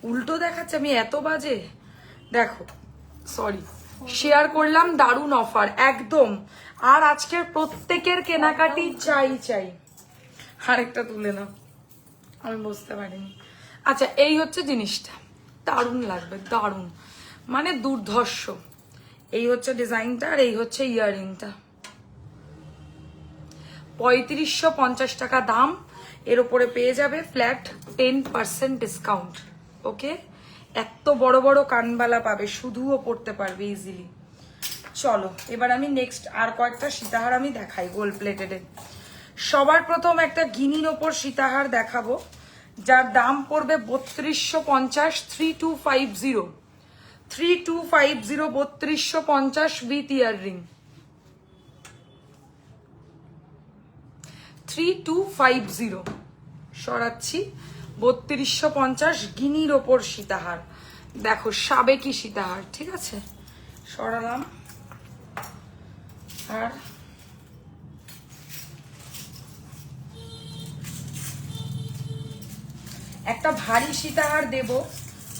উল্টো দেখাচ্ছে, আমি এত বাজে, দেখো সরি, শেয়ার করলাম, দারুণ অফার একদম। আর আজকের প্রত্যেকের কেনাকাটি চাই চাই। আরেকটা তুলে নাও, আমি বুঝতে পারিনি। আচ্ছা এই হচ্ছে জিনিসটা, দারুণ লাগবে, দারুণ, মানে দুর্ধর্ষ। এই হচ্ছে ডিজাইনটা আর এই হচ্ছে ইয়াররিংটা। 3550 টাকা দাম। এর উপরে পেয়ে যাবে ফ্ল্যাট 10% ডিসকাউন্ট। ওকে, এত বড় বড় কানবালা পাবে, শুধুও পড়তে পারবে ইজিলি। চলো এবার আমি নেক্সট আর কয়েকটা সীতাহার আমি দেখাই গোল্ড প্লেটেডের। সবার প্রথম একটা গিনির ওপর সীতাহার দেখাবো, যার দাম পড়বে 3250, 3250, 3250 উইথ ইয়াররিং। 3250 সরাচ্ছি, 3250 গিনির ওপর সীতাহার। দেখো সাবেকি সীতাহার, ঠিক আছে, সরালাম। আর একটা ভারী সীতাহার দেব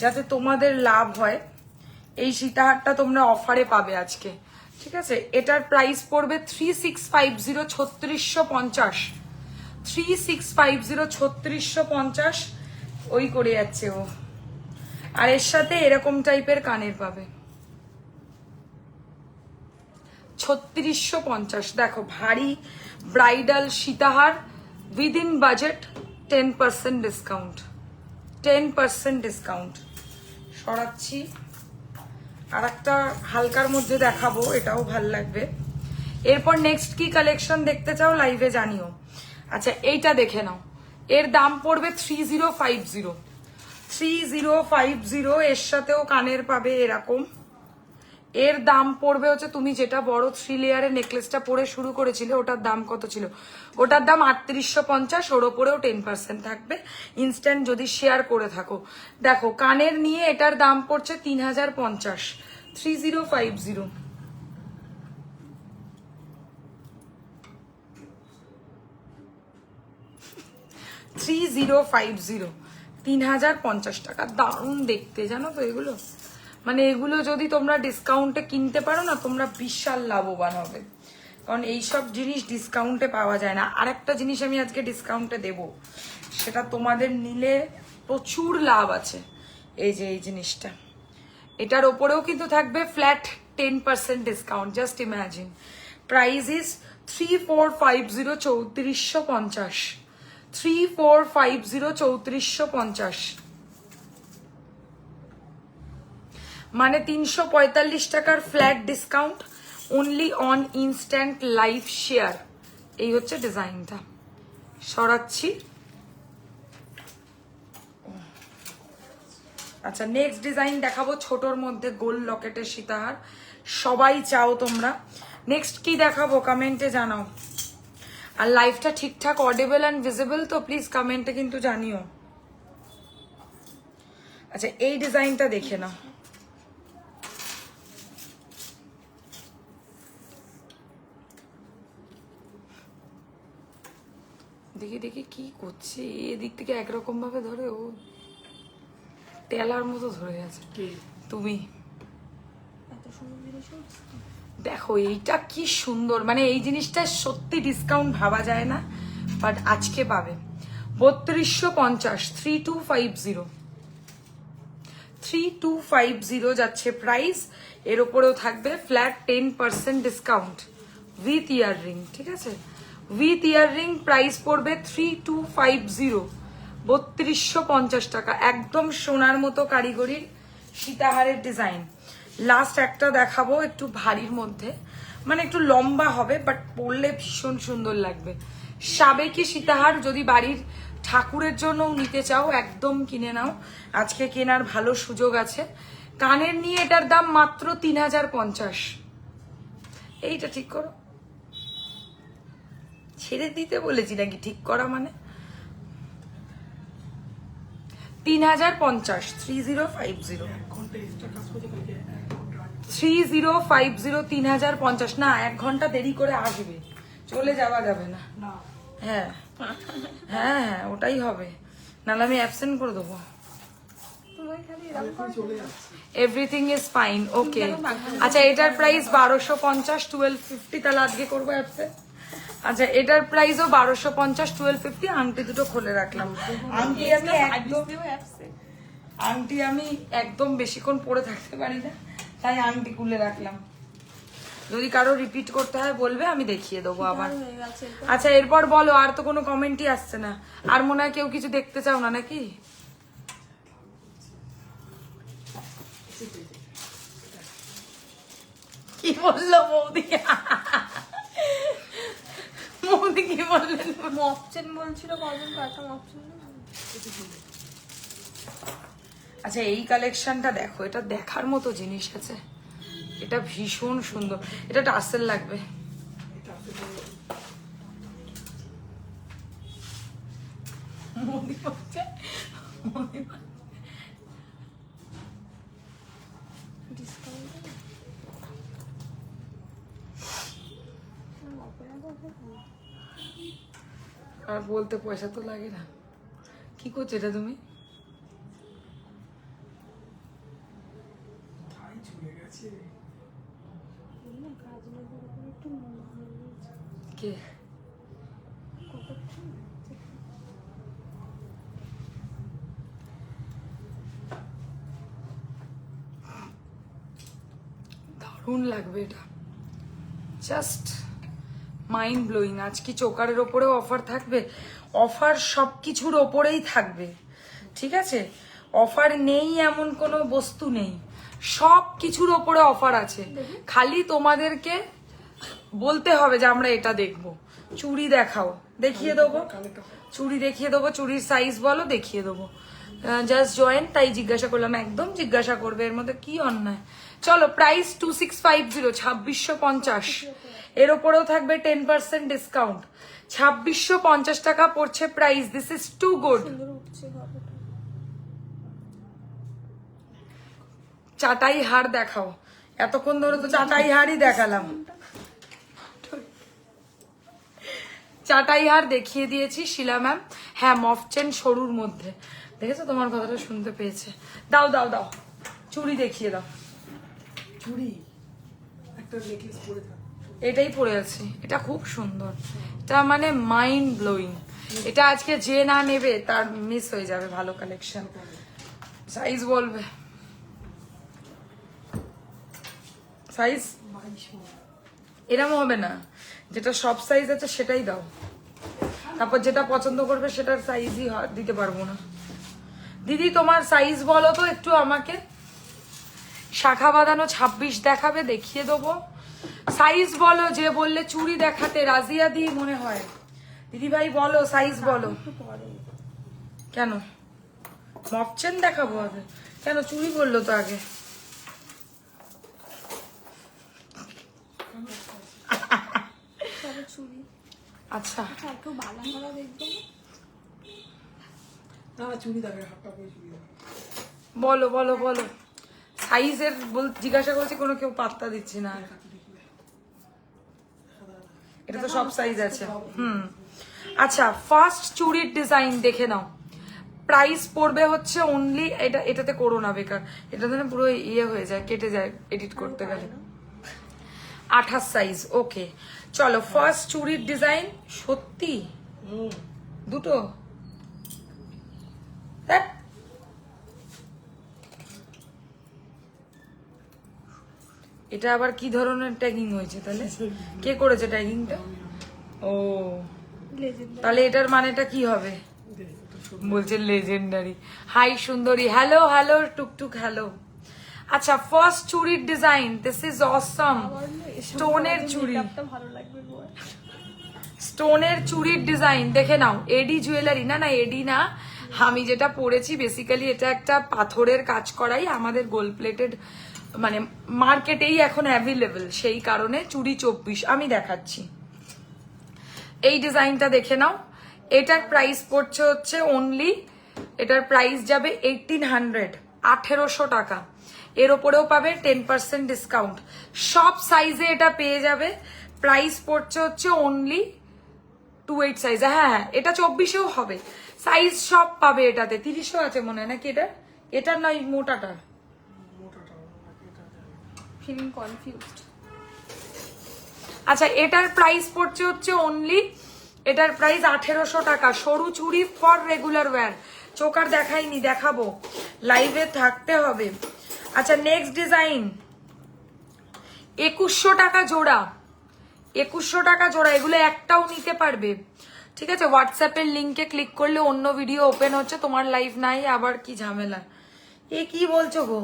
যাতে তোমাদের লাভ হয়। এই সীতাহারটা তোমরা অফারে পাবে আজকে, ঠিক আছে। এটার প্রাইস পড়বে 3650, 3650, 3650, 3650 ওই করে যাচ্ছে ও। আর এর সাথে এরকম টাইপের কানের পাবে 3650। দেখো ভারী ব্রাইডাল সীতাহার উইদিন বাজেট, 10% ডিসকাউন্ট, 10% ডিসকাউন্ট। সরাচ্ছি। আর একটা হালকার মধ্যে দেখাবো, এটাও ভাল লাগবে। এরপর নেক্সট কি কালেকশন দেখতে চাও লাইভে জানিও। আচ্ছা এইটা দেখে নাও, এর দাম পড়বে 3050, 3050। এর সাথেও কানের পাবে এরকম। এর দাম পড়বে হচ্ছে, তুমি যেটা বড় 3 লেয়ারের নেকলেসটা পরে শুরু করেছিলে ওটার দাম কত ছিল, ওটার দাম 3850, ওর ওপরেও 10% থাকবে ইনস্ট্যান্ট যদি শেয়ার করে থাকো। দেখো কানের নিয়ে এটার দাম পড়ছে 3050, 3050। $3050, 3050 টাকা। দারুণ দেখতে, জানো তো এগুলো, মানে এগুলো যদি তোমরা ডিসকাউন্টে কিনতে পারো না, তোমরা বিশাল লাভবান হবে, কারণ এইসব জিনিস ডিসকাউন্টে পাওয়া যায় না। আর একটা জিনিস আমি আজকে ডিসকাউন্টে দেব, সেটা তোমাদের নিলে প্রচুর লাভ আছে। এই যে এই জিনিসটা, এটার ওপরেও কিন্তু থাকবে flat 10% discount. Just imagine, price is 3450, 3450, 3450, 3450, মানে 345 টাকার flat discount only on instant live share. এই হচ্ছে ডিজাইনটা। সরাচ্ছি। আচ্ছা নেক্সট ডিজাইন দেখাবো ছোটর মধ্যে গোল লকেটের সীতাহার, সবাই চাও তোমরা। নেক্সট কি দেখাবো কমেন্টে জানাও। আর লাইভটা ঠিকঠাক অডিবল অ্যান্ড ভিজিবল তো প্লিজ কমেন্টে কিন্তু জানিও। আচ্ছা এই ডিজাইনটা দেখে নাও, দেখি দেখি কি করছে, এদিক থেকে একরকম ভাবে ধরে, ও টেলার মতো ধরে আছে। তুমি এত সুন্দর জিনিস হচ্ছে। দেখো এইটা কি সুন্দর, মানে এই জিনিসটা সত্যি ডিসকাউন্ট ভাবা যায় না, বাট আজকে পাবে 3250, 3250, 3250 যাচ্ছে প্রাইস। এর উপরেও থাকবে ফ্ল্যাট 10% ডিসকাউন্ট উইথ ইয়াররিং, ঠিক আছে, উইথ ইয়াররিং। প্রাইস পড়বে 3250, 3250 টাকা। একদম সোনার মতো কারিগরির সীতাহারের ডিজাইন। লাস্ট একটা দেখাবো একটু ভারীর মধ্যে, মানে একটু লম্বা হবে বাট পরলে ভীষণ সুন্দর লাগবে। সাবেকি সীতাহার যদি বাড়ির ঠাকুরের জন্যও নিতে চাও একদম কিনে নাও, আজকে কেনার ভালো সুযোগ আছে। কানের নিয়ে এটার দাম মাত্র 3050। এইটা ঠিক করো, ছেড়ে দিতে বলেছি নাকি ঠিক করা, মানে 3050, 3050, 3050, 3050। না 1 ঘন্টা দেরি করে আসবে, চলে যাওয়া যাবে না। হ্যাঁ হ্যাঁ হ্যাঁ ওটাই হবে, নাহলে আমি অ্যাবসেন্ট করে দেবো। এভরিথিং ইজ ফাইন, ওকে। আচ্ছা এটার প্রাইস 1250, 1250, তাহলে আজকে করবো অ্যাবসেন্ট। আচ্ছা এটার প্রাইসও 1250, 1250। আংটি দুটো খুলে রাখলাম, আংটি আমি একদম আংটি আমি একদম বেশিক্ষণ পরে থাকতে পারি না, তাই আংটি খুলে রাখলাম। যদি কারো রিপিট করতে হয় বলবে, আমি দেখিয়ে দেবো আবার। হয়ে গেছে এটা। আচ্ছা এরপর বলো, আর তো কোনো কমেন্টই আসছে না। আর মনে হয় কেউ কিছু দেখতে চাও না নাকি? কি বললো বৌদি? বৌদি কি বললেন? মপচেন বলছিল কজন কাটা মপচেন। আচ্ছা এই কালেকশনটা দেখো, এটা দেখার মতো জিনিস আছে, এটা ভীষণ সুন্দর। এটা টাসেল লাগবে। আর বলতে পয়সা তো লাগে না। কি করছো এটা তুমি? ধাই চলে গেছে। কে? দারুণ লাগবে এটা, জাস্ট মাইন্ড ব্লোয়িং। আজ কি চোকারের ওপরেও অফার থাকবে? অফার সব কিছুর ওপরেই থাকবে, ঠিক আছে? অফার নেই এমন কোনো বস্তু নেই, সব কিছুর ওপরে অফার আছে। খালি তোমাদেরকে বলতে হবে যে আমরা এটা দেখবো। চুড়ি দেখাও, দেখিয়ে দেবো। চুড়ি দেখিয়ে দেবো, চুড়ির সাইজ বলো, দেখিয়ে দেবো। জাস্ট জয়েন, তাই জিজ্ঞাসা করলাম। একদম জিজ্ঞাসা করবে, এর মধ্যে কি অন্যায়। চলো, প্রাইস 2650, 2650। এর ওপরেও থাকবে 10% ডিসকাউন্ট। 2650 টাকা পড়ছে price. This is too good. চাটাই হার দেখাও, এতক্ষণ ধরে তো চাটাই হারই দেখালাম। চাটাই হার দেখিয়ে দিয়েছি শিলা ম্যাম। হ্যাঁ, মফচেন সরুর মধ্যে। দেখেছো, তোমার কথাটা শুনতে পেয়েছে। দাও দাও দাও, চুড়ি দেখিয়ে দাও। চুড়ি একটা নেকলেস পরে থাক। এটাই পরে আছি, এটা খুব সুন্দর। এটা মানে মাইন্ড ব্লোয়িং। এটা আজকে যে না নেবে তার মিস হয়ে যাবে ভালো কালেকশন। সাইজ বলবে, সাইজ 22 এরকম হবে না, যেটা সব সাইজ আছে সেটাই দাও। তারপর যেটা পছন্দ করবে সেটার সাইজই দিতে পারবো না। দিদি তোমার সাইজ বলো তো একটু আমাকে। শাখা বাঁধানো 26 দেখাবে, দেখিয়ে দেবো। সাইজ বলো, যে বললে চুড়ি দেখাতে রাজিয়া দি মনে হয়। দিদি ভাই বলো, সাইজ বলো। কেন মপচেন দেখাবো আগে? কেন চুড়ি বললো তো আগে? চুড়ি। আচ্ছা আর কেউ বালা মালা দেখবে না না, চুড়ি দেখে, হাফটা করে চুড়ি দেখে। বলো বলো বলো। সাইজের জিজ্ঞাসা করছি, কোনো কেউ পাত্তা দিচ্ছে না। এটা তো সব সাইজ আছে। আচ্ছা, ফার্স্ট চুড়ির ডিজাইন দেখে নাও। প্রাইস পড়বে হচ্ছে অনলি, এটাতে করো না বেকার, এটাতে না পুরো ইয়ে হয়ে যায়, কেটে যায় এডিট করতে গেলে। 28 সাইজ। ওকে চলো, ফার্স্ট চুড়ির ডিজাইন। সত্যি দুটো? ধ্যাৎ। এটা আবার কি ধরনের ট্যাগিং হয়েছে তাহলে? কে করেছে ট্যাগিংটা? ও, তাহলে এটার মানেটা কি হবে? বলছে লেজেন্ডারি। হাই সুন্দরী, হ্যালো হ্যালো টুকটুক, হ্যালো। আচ্ছা, ফার্স্ট চুড়ির ডিজাইন। This is awesome. স্টোনের চুড়ি, ভালো লাগবে। স্টোনের চুড়ির ডিজাইন দেখে নাও। এডি জুয়েলারি, না না এডি না, আমি যেটা পরেছি বেসিক্যালি এটা একটা পাথরের কাজ করাই, আমাদের গোল্ড প্লেটেড মানে মার্কেটেই এখন অ্যাভেলেবেল, সেই কারণে চুড়ি 24। আমি দেখাচ্ছি, এই ডিজাইনটা দেখে নাও। এটার প্রাইস পড়ছে হচ্ছে অনলি, এটার প্রাইস যাবে 1800, 1800 টাকা। এর ওপরেও পাবে 10% ডিসকাউন্ট। সব সাইজে এটা পেয়ে যাবে। প্রাইস পড়ছে হচ্ছে অনলি 28 সাইজ। হ্যাঁ হ্যাঁ, এটা 24এও হবে, সাইজ সব পাবে এটাতে। 30ও আছে মনে হয় নাকি এটা? এটার নয়, মোটাটার। Feeling confused. আচ্ছা, এটার প্রাইস পড়ছে হচ্ছে অনলি, এটার প্রাইস 1800 টাকা। সরু চুড়ি ফর রেগুলার ওয়্যার। চোকার দেখাইনি, দেখাবো। লাইভে থাকতে হবে। আচ্ছা নেক্সট ডিজাইন 2100 টাকা জোড়া, 2100 টাকা জোড়া। এগুলো একটাও নিতে পারবে, ঠিক আছে? হোয়াটসঅ্যাপের লিঙ্কে ক্লিক করলে অন্য ভিডিও ওপেন হচ্ছে, তোমার লাইভ নাই, আবার কি ঝামেলা। এ কি বলছো গো,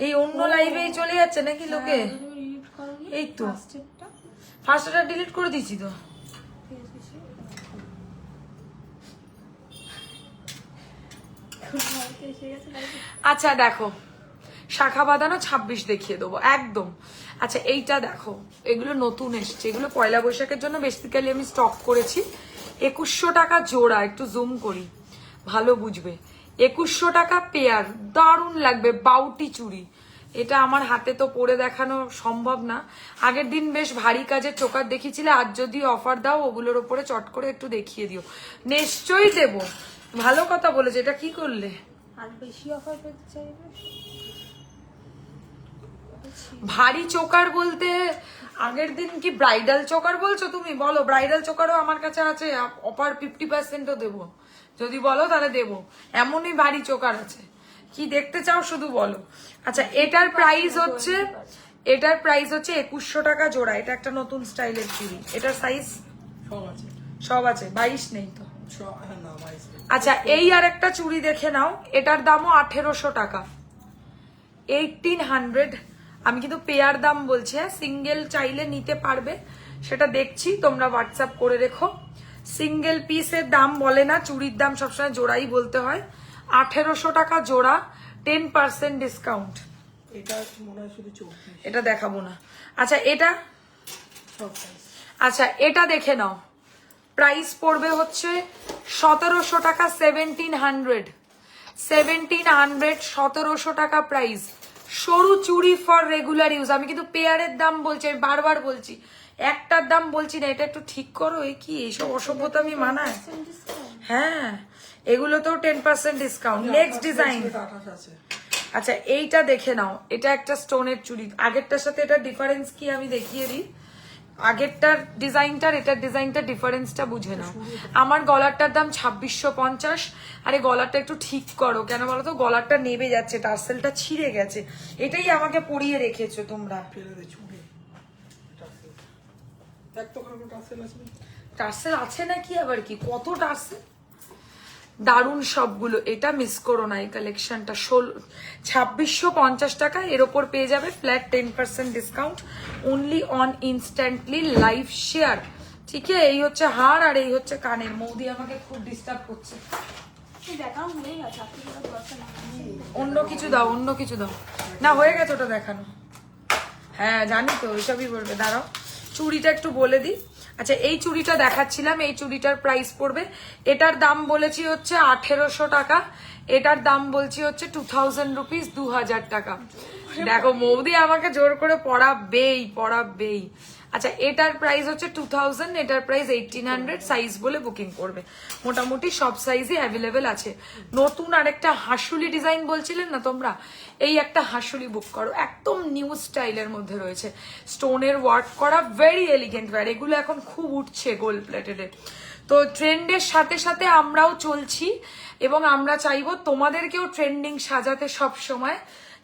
এই অন্য লাইভেই চলে যাচ্ছে নাকি লোকে? এই তো ফার্স্টটা ডিলিট করে দিয়েছি তো। আচ্ছা দেখো, শাখা বাঁধানো 26 দেখিয়ে দেবো একদম। আচ্ছা এইটা দেখো, এগুলো নতুন এসছে, এগুলো পয়লা বৈশাখের জন্য বেসিক্যালি আমি স্টক করেছি। 2100 টাকা জোড়া, একটু জুম করি ভালো বুঝবে। 2100 টাকা পেয়ার, দারুণ লাগবে, বাউটি চুড়ি। এটা আমার হাতে তো পরে দেখানো সম্ভব না, আগের দিন বেশ ভারী কাজের চোকার দেখিয়েছিলে, আজ যদি অফার দাও ওগুলোর উপরে চট করে একটু দেখিয়ে দিও। নিশ্চয়ই দেবো, ভালো কথা বলেছে। এটা কি করলে? আর বেশি অফার পেতে চাইবে? ভারী চোকার বলতে আগের দিন কি ব্রাইডাল চোকার বলছো তুমি? বলো, ব্রাইডাল চোকারও আমার কাছে আছে, অফার 50%ও দেবো, যদি বলো তাহলে দেবো। এমনই ভারী চোকার আছে, কি দেখতে চাও শুধু বলো। আচ্ছা এটার প্রাইস হচ্ছে 2100 টাকা জোড়া। এটা একটা নতুন স্টাইলের চুড়ি, এটার সাইজ সব আছে 22 নেই তো। আচ্ছা এই আর একটা চুড়ি দেখে নাও, এটার দামও 1800 টাকা, 1800। আমি কিন্তু পেয়ার দাম বলছি, সিঙ্গেল চাইলে নিতে পারবে, সেটা দেখছি, তোমরা হোয়াটসঅ্যাপ করে রেখো। সিঙ্গেল পিসের দাম বলে না, চুড়ির দাম সবসময় জোড়াই বলতে হয়। 1800 টাকা জোড়া, 10% ডিসকাউন্ট। এটা দেখাবো না। আচ্ছা এটা, আচ্ছা এটা দেখে নাও, প্রাইস পড়বে হচ্ছে 1700 টাকা, 1700, 1700 টাকা প্রাইস। সরু চুড়ি ফর রেগুলার ইউজ। আমি কিন্তু পেয়ারের দাম বলছি, আমি বারবার বলছি, একটার দাম বলছি না। এটা একটু ঠিক করো, এই কি এইসব অসভ্যতা আমি মানায়? হ্যাঁ এগুলো তো 10% ডিসকাউন্ট। নেক্সট ডিজাইন, আচ্ছা এইটা দেখে নাও, এটা একটা স্টোনের চুড়ি। আগেরটার সাথে এটা ডিফারেন্স কি আমি দেখিয়ে দিই। আগেরটার ডিজাইনটার এটার ডিজাইনটার ডিফারেন্সটা বুঝে নাও। আমার গলারটার দাম 2650। আরে গলারটা একটু ঠিক করো, কেন বলো তো, গলারটা নেবে যাচ্ছে, টার্সেলটা ছিঁড়ে গেছে। এটাই আমাকে পরিয়ে রেখেছো তোমরা। টার্সেল আছে নাকি আবার কি, কত টার্সেল, দারুণ সবগুলো। এটা মিস করো না, এই কালেকশনটা 2650 টাকা। এর ওপর পেয়ে যাবে flat 10% discount, only on instantly live share. ঠিক আছে, এই হচ্ছে হার আর এই হচ্ছে কানের। মৌদি আমাকে খুব ডিস্টার্ব করছে। অন্য কিছু দাও, অন্য কিছু দাও না, হয়ে গেছে ওটা দেখানো। হ্যাঁ জানি তো, ওইসবই বলবে। দাঁড়াও চুড়িটা একটু বলে দিই। আচ্ছা এই চুড়িটা দেখাচ্ছিলাম, এই চুড়িটার প্রাইস পড়বে, এটার দাম বলেছি হচ্ছে 1800 টাকা, এটার দাম বলছি হচ্ছে 2000 রুপিস, 2000 টাকা। দেখো মৌদি আমাকে জোর করে পড়াবেই। আচ্ছা এটার প্রাইস হচ্ছে 2000, এটার প্রাইস 1800। সাইজ বলে বুকিং করবে, মোটামুটি সব সাইজই অ্যাভেলেবেল আছে। নতুন আরেকটা হাসুলি ডিজাইন বলছিলেন না তোমরা, এই একটা হাসুলি বুক করো, একদম নিউ স্টাইলের মধ্যে রয়েছে, স্টোনের ওয়ার্ক করা, ভেরি এলিগেন্ট ওয়্যার। এগুলো এখন খুব উঠছে গোল্ড প্লেটেডে। তো ট্রেন্ডের সাথে সাথে আমরাও চলছি এবং আমরা চাইবো তোমাদেরকেও ট্রেন্ডিং সাজাতে সব সময়।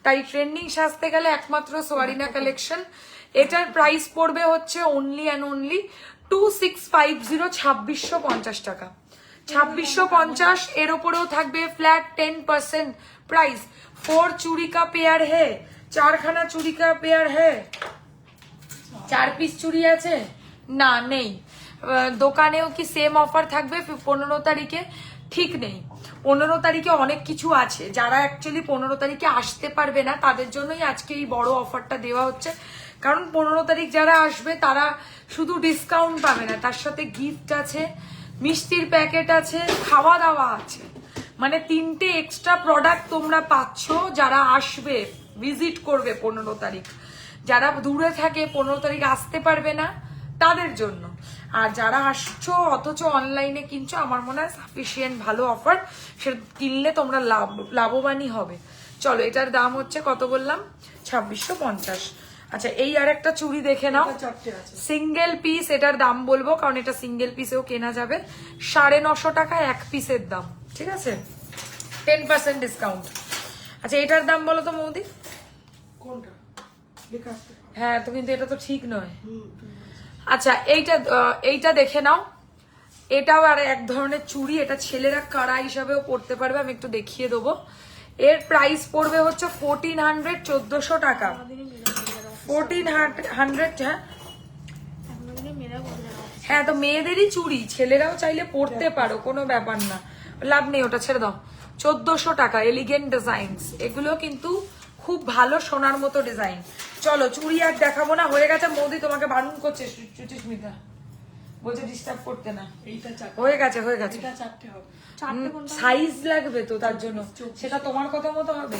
তাই ট্রেন্ডিং সাজতে গেলে একমাত্র সোয়ারিনা কালেকশন। এটার প্রাইস পড়বে হচ্ছে অনলি অ্যান্ড অনলি 2650, 2650 টাকা, 2650। এর ওপরেও থাকবে ফ্ল্যাট 10% प्राइस। 4 चूड़ी का पेयर है, 4 खाना चूड़ी का पेयर है। 4 পিস চুড়ি আছে না, নেই। দোকানেও কি সেম অফার থাকবে 15 তারিখে? ঠিক নেই। 15 তারিখে অনেক কিছু আছে, যারা অ্যাকচুয়ালি 15 তারিখে আসতে পারবে না তাদের জন্যই আজকে এই বড় অফারটা দেওয়া হচ্ছে। কারণ 15 তারিখ যারা আসবে তারা শুধু ডিসকাউন্ট পাবে না, তার সাথে গিফট আছে, মিষ্টির প্যাকেট আছে, খাওয়া দাওয়া আছে, মানে 3টে এক্সট্রা প্রোডাক্ট তোমরা পাচ্ছ যারা আসবে, ভিজিট করবে 15 তারিখ। যারা দূরে থাকে 15 তারিখ আসতে পারবে না তাদের জন্য। আর যারা আসছো অথচ অনলাইনে কিনছো, আমার মনে হয় সাফিসিয়েন্ট ভালো অফার, সেটা কিনলে তোমরা লাভবানই হবে। চলো এটার দাম হচ্ছে কত বললাম, 2650। আচ্ছা এই আর একটা চুড়ি দেখে নাও, সিঙ্গেল পিস। এটার দাম বলবো কারণ এটা সিঙ্গেল পিসেও কেনা যাবে, 950 টাকা এক পিসের দাম। ঠিক আছে, 10% ডিসকাউন্ট। আচ্ছা এটার দাম বলো তো মৌদি। কোনটা লেখা আসতে পারে? হ্যাঁ তো কিন্তু এটা তো ঠিক নয়। ঠিক আছে। আচ্ছা এইটা দেখে নাও, এটাও আর এক ধরনের চুড়ি, এটা ছেলেরা কারা হিসাবেও পড়তে পারবে, আমি একটু দেখিয়ে দেবো। এর প্রাইস পড়বে হচ্ছে 1400, 1400 টাকা। আমাদেরকে মেয়েরা বলে যারা 1400, হ্যাঁ আমাদেরকে মেয়েরা বলে যারা হ্যাঁ তো মেয়েদেরই চুড়ি, ছেলেরাও চাইলে পড়তে পারো, কোনো ব্যাপার না, লাভ নেই, ওটা ছেড়ে দাও। 1400 টাকা, এলিগেন্ট ডিজাইনস, এগুলো কিন্তু খুব ভালো সোনার মতো ডিজাইন। চলো চুড়ি আর দেখাবো না, হয়ে গেছে। মোদি তোমাকে বারণ করছে সুচিস্মিতা, বলছে ডিস্টার্ব করতে না। এইটা চারটে, হয়ে গেছে হয়ে গেছে। এটা চারটে হবে। চারটে কোনটা সাইজ লাগবে তো তার জন্য, সেটা তোমার কথা মতো হবে।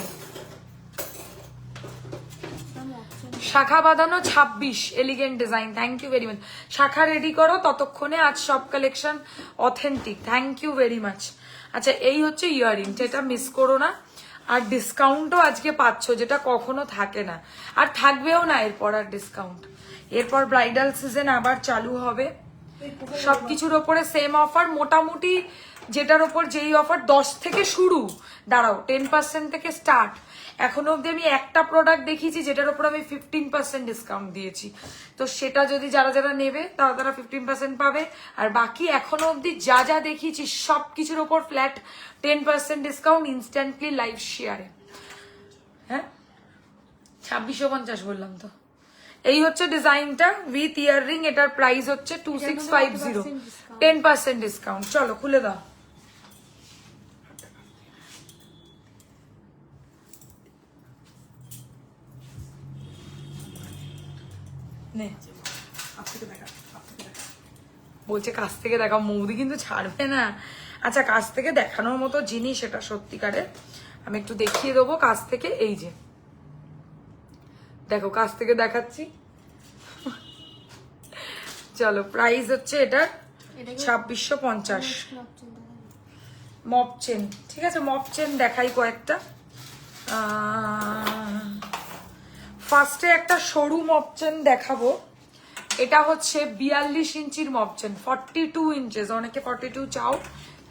শাখা বাঁধানো 26, elegant design, thank you very much. শাখা রেডি করো ততক্ষণে, আজ সব collection authentic, thank you very much. আচ্ছা এই হচ্ছে ইয়াররিং, যেটা মিস করো না। আর ডিসকাউন্টও আজকে পাচ্ছ, যেটা কখনো থাকে না, আর থাকবেও না এরপর আর ডিসকাউন্ট। এরপর ব্রাইডাল সিজন আবার চালু হবে, সবকিছুর ওপরে সেম অফার, মোটামুটি যেটার ওপর যেই অফার 10 থেকে শুরু, দাঁড়াও 10% থেকে স্টার্ট। এখনো অব্দি আমি একটা প্রোডাক্ট দেখিয়েছি যেটার উপর আমি 15% ডিসকাউন্ট দিয়েছি, তো সেটা যদি যারা যারা নেবে তারা 15% পাবে। আর বাকি এখনো অব্দি যা যা দেখিয়েছি সব কিছুর ওপর ফ্ল্যাট 10% ডিসকাউন্ট ইনস্ট্যান্টলি লাইভ শেয়ারে। হ্যাঁ 2650 বললাম তো। এই হচ্ছে ডিজাইনটা উইথ ইয়াররিং, এটার প্রাইস হচ্ছে 2650, 10% ডিসকাউন্ট। চলো খুলে দাও। নে আপ থেকে দেখা, আপ থেকে দেখা। বলছে কাছ থেকে দেখা, মৌদি কিন্তু ছাড়বে না। আচ্ছা কাছ থেকে দেখানোর মতো জিনিস এটা সত্যিকারের, আমি একটু দেখিয়ে দেবো কাছ থেকে। এই যে দেখো কাছ থেকে দেখাচ্ছি। চলো প্রাইস হচ্ছে এটার 2650, মপ চেন, ঠিক আছে মপ চেন দেখাই কয়েকটা। ফার্স্টে একটা সরু মপ চেন দেখাবো, এটা হচ্ছে 42 ইঞ্চির মপ চেন, 42 ইঞ্চেস, অনেকে 42 চাও,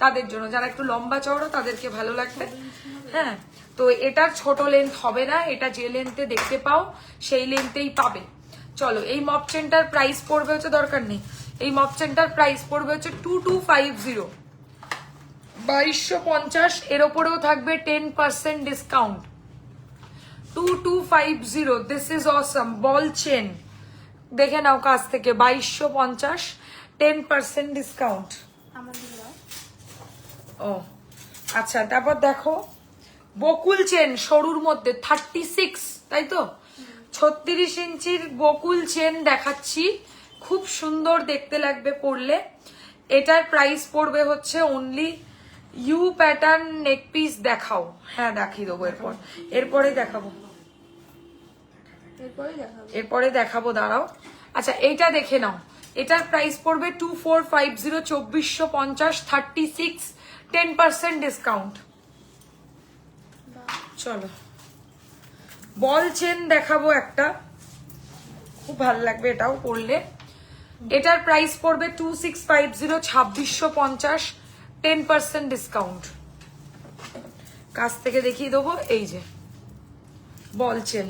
তাদের জন্য যারা একটু লম্বা চওড়া তাদেরকে ভালো লাগবে। হ্যাঁ তো এটার ছোট লেন্থ হবে না, এটা যে লেন্থে দেখতে পাও সেই লেন্থেই পাবে। চলো এই মপ চেনটার প্রাইস পড়বে হচ্ছে, দরকার নেই, এই মপ চেনটার প্রাইস পড়বে হচ্ছে 2250, 2250। এর ওপরেও থাকবে 10% discount, 2250। This is Assam ball chain, দেখে নাও কাছ থেকে, 2250, 10% ডিসকাউন্ট। ও আচ্ছা, তারপর দেখো বকুল চেন সরুর মধ্যে 36, তাই তো 36 ইঞ্চির বকুল চেন দেখাচ্ছি, খুব সুন্দর দেখতে লাগবে পরলে। এটার প্রাইস পড়বে হচ্ছে only, U pattern neck piece দেখাও, হ্যাঁ দেখিয়ে দেবো এরপরে দেখাবো, এরপরে দেখাবো, দাঁড়াও। আচ্ছা এইটা দেখে নাও, এটার প্রাইস পড়বে 2450, 2450, 36, 10% ডিসকাউন্ট। চলো বল চেন দেখাবো একটা, খুব ভালো লাগবে এটাও পরলে। এটার প্রাইস পড়বে 2650, 2650, 10% ডিসকাউন্ট। কাছ থেকে দেখিয়ে দেবো, এই যে বল চেন,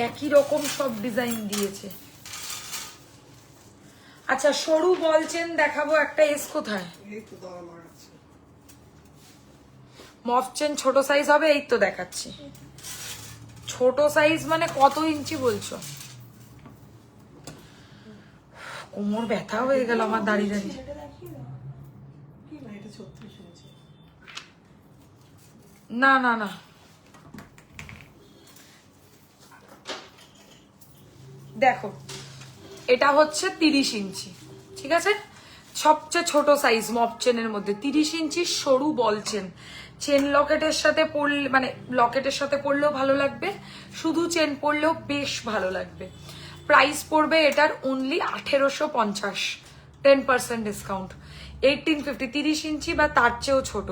একই রকম সব ডিজাইন দিয়েছে। আচ্ছা সরু বল চেন দেখাবো একটা, এস কোথায়, এই তো দাঁড়া লাগাচ্ছে। মফ চেন ছোট সাইজ হবে, এই তো দেখাচ্ছি। ছোট সাইজ মানে কত ইঞ্চি বলছো? কোমর ব্যথা হয়ে গেল আমার দাঁড়িয়ে দাঁড়িয়ে। এটা দেখিয়ে দাও। কি না এটা 36 ইঞ্চি। না না না, দেখো এটা হচ্ছে 30 ইঞ্চি, ঠিক আছে, সবচেয়ে ছোট সাইজ মপ চেনের মধ্যে 30 ইঞ্চি সরু বল চেন। চেন লকেটের সাথে পরলে, মানে লকেটের সাথে পরলেও ভালো লাগবে, শুধু চেন পরলেও বেশ ভালো লাগবে। প্রাইস পড়বে এটার অনলি 1850, 10% ডিসকাউন্ট, 1850, 30 ইঞ্চি বা তার চেয়েও ছোট।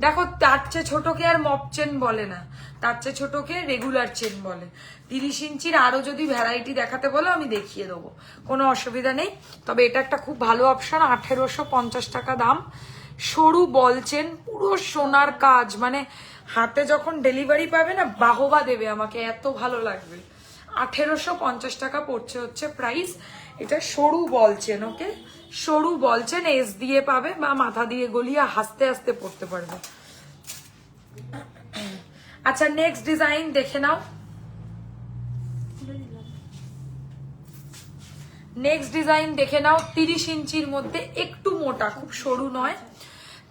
দেখো তার চেয়ে ছোটকে আর মপ চেন বলে না, তার চেয়ে ছোটকে রেগুলার চেন বলে। 30 ইঞ্চির আরো যদি ভ্যারাইটি দেখাতে বলো আমি দেখিয়ে দেবো, কোনো অসুবিধা নেই। তবে এটা একটা খুব ভালো অপশন, 1850 টাকা দাম। সরু বল চেন, পুরো সোনার কাজ, মানে হাতে যখন ডেলিভারি পাবে না বাহবা দেবে আমাকে, এত ভালো লাগবে। 1850 টাকা পড়ছে হচ্ছে প্রাইস। এটা সরু বলছেন, ওকে সরু বলছেন, এস দিয়ে পাবে বা মাথা দিয়ে গলিয়ে হাসতে হাসতে পড়তে পারবে। আচ্ছা নেক্সট ডিজাইন দেখে নাও। খুলে দিলাম। নেক্সট ডিজাইন দেখে নাও, 30 ইঞ্চির মধ্যে, একটু মোটা, খুব সরু নয়।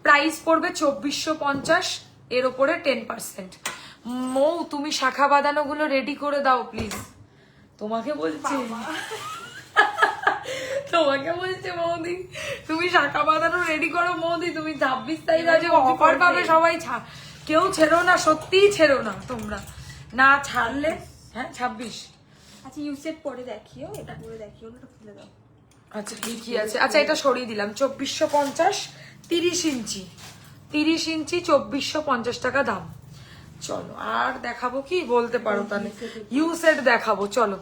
প্রাইস পড়বে 2450, এর ওপরে 10%। মৌ তুমি শাখা বাঁধানো গুলো রেডি করে দাও প্লিজ, তোমাকে বলছি। তোমাকে বলছে মৌদি, তুমি শাখা বাঁধানো রেডি করো মৌদি। তুমি 26 তারিখ আছে অফার পাবে সবাই, কেউ ছেড়ো না, সত্যিই ছেড়ো না তোমরা, না ছাড়লে। হ্যাঁ 26। আচ্ছা ইউসেট পরে দেখিও, এটা পরে দেখিও, ওটা খুলে দাও। আচ্ছা ঠিকই আছে। আচ্ছা এটা সরিয়ে দিলাম, 2450, 30 ইঞ্চি, 30 ইঞ্চি 2450 টাকা দাম। চলো আর দেখাবো কি বলতে পারো তাহলে, ইউ সেট দেখাবো। চলো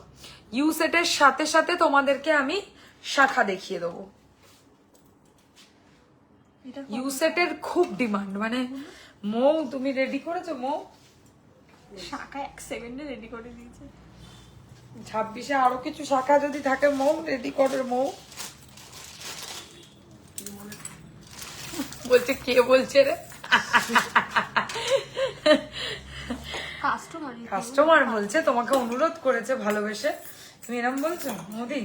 ইউ সেটের সাথে সাথে তোমাদেরকে আমি শাখা দেখিয়ে দেবো। এটা ইউ সেটের খুব ডিমান্ড, মানে মৌ তুমি রেডি করেছো? মৌ শাখা 1 সেকেন্ডে রেডি করে দিয়েছে। 26-এ আরো কিছু শাখা যদি থাকে মৌ রেডি করে। মৌ বলছে কে বলছে রে? কাস্টমার বলছে, তোমাকে অনুরোধ করেছে ভালোবেসে, তুমি এরম বলছো মোদি?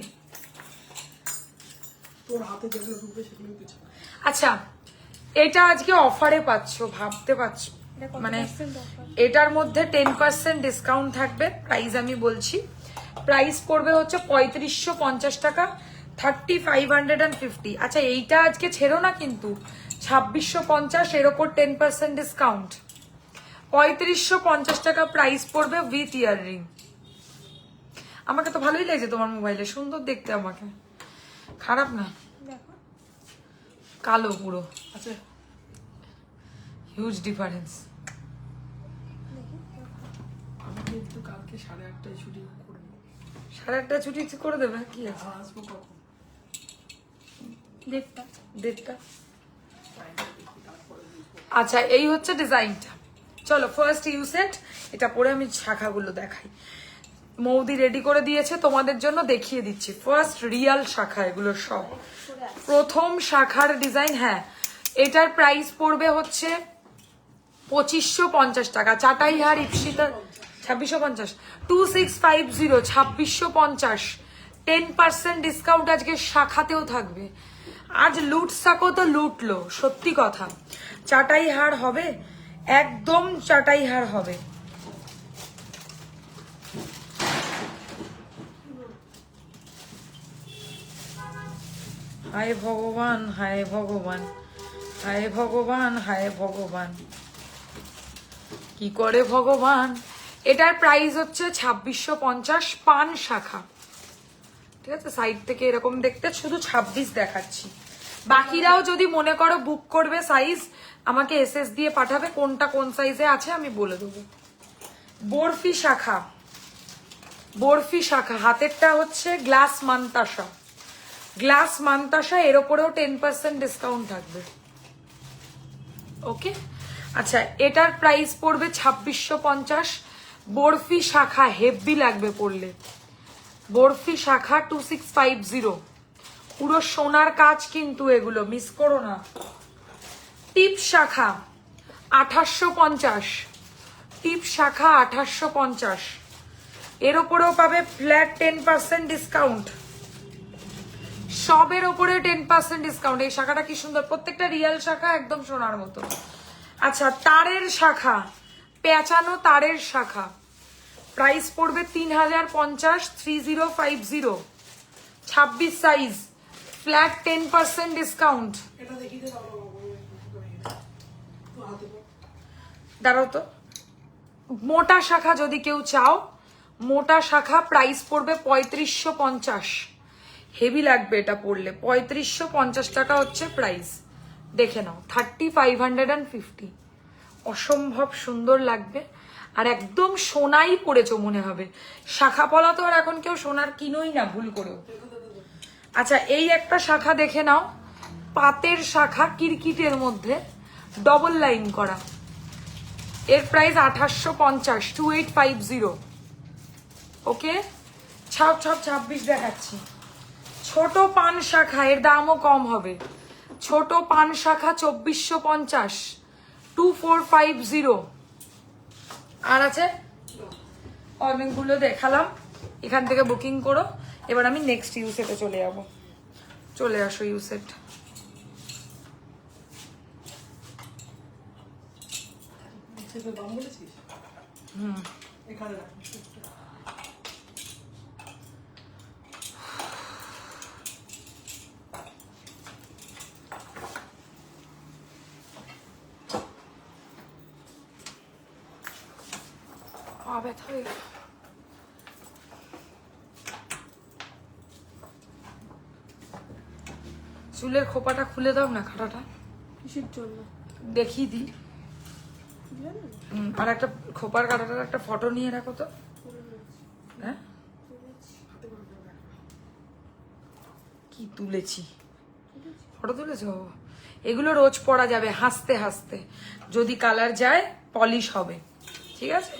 তোর হাতে যেগুলো ঢুকবে সেগুলো কিছু। আচ্ছা এটা আজকে অফারে পাচ্ছ, ভাবতে পারছো, মানে এটার মধ্যে 10% ডিসকাউন্ট থাকবে। প্রাইস আমি বলছি, প্রাইস পড়বে হচ্ছে 3550 টাকা, 3550। আচ্ছা এইটা আজকে ছেড়ো না কিন্তু, 2650, এর ওপর 10% ডিসকাউন্ট, 3550 টাকা প্রাইস পড়বে উইথ ইয়াররিং। আমাকে তো ভালোই লাগছে তোমার মোবাইলে, সুন্দর দেখতে, আমাকে খারাপ না। দেখো কালো পুরো, আচ্ছা হিউজ ডিফারেন্স। আমি কিন্তু কালকে 8:30টায় ছুটি করবো। 8:30 ছুটি করে দেবে, কি আছে? আর আসবো কখন? দেখটা ডেটটা। আচ্ছা এই হচ্ছে ডিজাইনটা। চলো ফার্স্ট ইউ সেট, এটা পরে আমি শাখাগুলো দেখাই। মৌদি রেডি করে দিয়েছে তোমাদের জন্য, দেখিয়ে দিচ্ছি। ফার্স্ট রিয়াল শাখা এগুলো সব, প্রথম শাখার ডিজাইন। হ্যাঁ এটার প্রাইস পড়বে হচ্ছে 2550 টাকা। চাটাই হার ইপসিতা 2650, 2650, 2650, 10% ডিসকাউন্ট আজকে শাখাতেও থাকবে। আজ লুট সাকো তো লুটলো, সত্যি কথা। চাটাই হার হবে, একদম চাটাই হার হবে। হায় ভগবান, হায় ভগবান, হায় ভগবান, হায় ভগবান, কি করে ভগবান। এটার প্রাইস হচ্ছে 2650, পান শাখা, ঠিক আছে? সাইড থেকে এরকম দেখতে, শুধু 26 দেখাচ্ছি। বাকিরাও যদি মনে করো বুক করবে সাইজ, আমাকে এসএস দিয়ে পাঠাবে, কোনটা কোন সাইজে আছে আমি বলে দেবো। বরফি শাখা, বরফি শাখা, হাতেরটা হচ্ছে গ্লাস মান্তাসা, গ্লাস মান্তাসা, এর ওপরেও 10% ডিসকাউন্ট থাকবে। ওকে আচ্ছা এটার প্রাইস পড়বে 2650। বরফি শাখা হেভি লাগবে পড়লে, বরফি শাখা 2650, পুরো সোনার কাজ কিন্তু, এগুলো মিস করো না। টিপ শাখা 2850, টিপ শাখা 2850, এর ওপরেও পাবে ফ্ল্যাট 10% ডিসকাউন্ট, সবের ওপরে 10% ডিসকাউন্ট। এই শাখাটা কি সুন্দর, প্রত্যেকটা রিয়েল শাখা, একদম সোনার মতো। আচ্ছা তারের শাখা, পেঁচানো তারের শাখা, প্রাইস পড়বে 3050, 3050, 26 সাইজ, ফ্ল্যাট 10% ডিসকাউন্ট। এটা দেখিয়ে দে তাহলে তো হাতে পড়। দাঁড়াও তো, মোটা শাখা যদি কেউ চাও, মোটা শাখা প্রাইস পড়বে 3550, হেভি লাগবে এটা পড়লে। 3550 টাকা হচ্ছে প্রাইস, দেখে নাও। 3550, অসম্ভব সুন্দর লাগবে, আর একদম সোনাই পড়েছো মনে হবে। শাখা পলা তো আর এখন কেউ সোনার কিনোই না ভুল করেও। আচ্ছা এই একটা শাখা দেখে নাও, পাতের শাখা, কিরকিটের মধ্যে ডবল লাইন করা, এর প্রাইস 2850, 2850। ওকে, ছাপ 26 দেখাচ্ছি। ছোট পান শাখা, এর দামও কম হবে। ছোট পান শাখা 2450, 2450। আর আছে অনেকগুলো দেখালাম, এখান থেকে বুকিং করো। এবার আমি নেক্সট ইউসেটে চলে যাব। চলে আসো ইউসেট। দাম বলেছিস? এখানে রাখ। ব্যথা হয়ে গেল। চুলের খোপাটা খুলে দাও না, খাটাটা কিসের জন্য? দেখিয়ে দিই। আর একটা খোপার কাটাটার একটা ফটো নিয়ে রাখো তো। হ্যাঁ, কি তুলেছি? ফটো তুলেছো? এগুলো রোজ পরা যাবে হাসতে হাসতে, যদি কালার যায় পলিশ হবে, ঠিক আছে?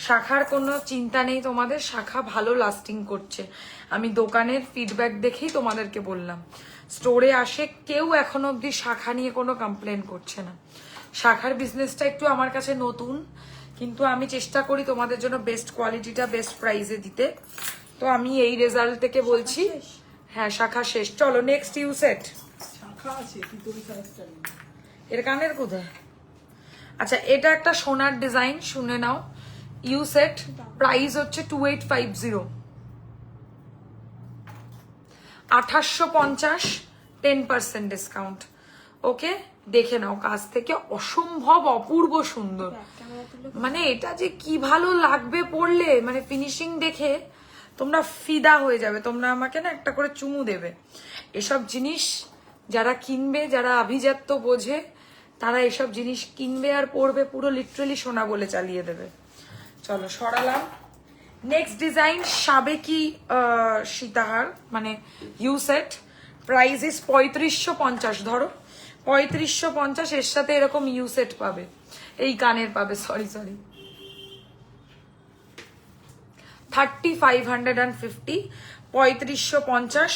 শাখার কোনো চিন্তা নেই তোমাদের, শাখা ভালো লাস্টিং করছে। আমি দোকানের ফিডব্যাক দেখেই তোমাদেরকে বললাম। স্টোরে আসে কেউ এখনো অব্দি শাখা নিয়ে কোনো কমপ্লেন করছে না। শাখার বিজনেসটা একটু আমার কাছে নতুন, কিন্তু আমি চেষ্টা করি তোমাদের জন্য বেস্ট কোয়ালিটিটা বেস্ট প্রাইসে দিতে। তো আমি এই রেজাল্ট থেকে বলছি, হ্যাঁ শাখা শেষ। চলো নেক্সট ইউসেট। শাখা আছে কিন্তু ওই সাইজটা নেই। এর কানের কোথায়? আচ্ছা, এটা একটা সোনার ডিজাইন, শুনে নাও। ইউসেট প্রাইস হচ্ছে 2850, 2850, 10% ডিসকাউন্ট। ওকে, দেখে নাও কাছ থেকে, অসম্ভব অপূর্ব সুন্দর। মানে এটা যে কি ভালো লাগবে পরলে, মানে ফিনিশিং দেখে তোমরা ফিদা হয়ে যাবে। তোমরা আমাকে না একটা করে চুমু দেবে। এসব জিনিস যারা কিনবে, যারা আভিজাত্য বোঝে, তারা এসব জিনিস কিনবে আর পরবে, পুরো লিটারালি সোনা বলে চালিয়ে দেবে। চলো সরালাম। নেক্সট ডিজাইন সাবেকি সীতাহার, মানে ইউসেট। Price is 3550। ধরো 3550, এর সাথে এরকম ইউসেট পাবে, এই কানের পাবে, সরি 3550, 3550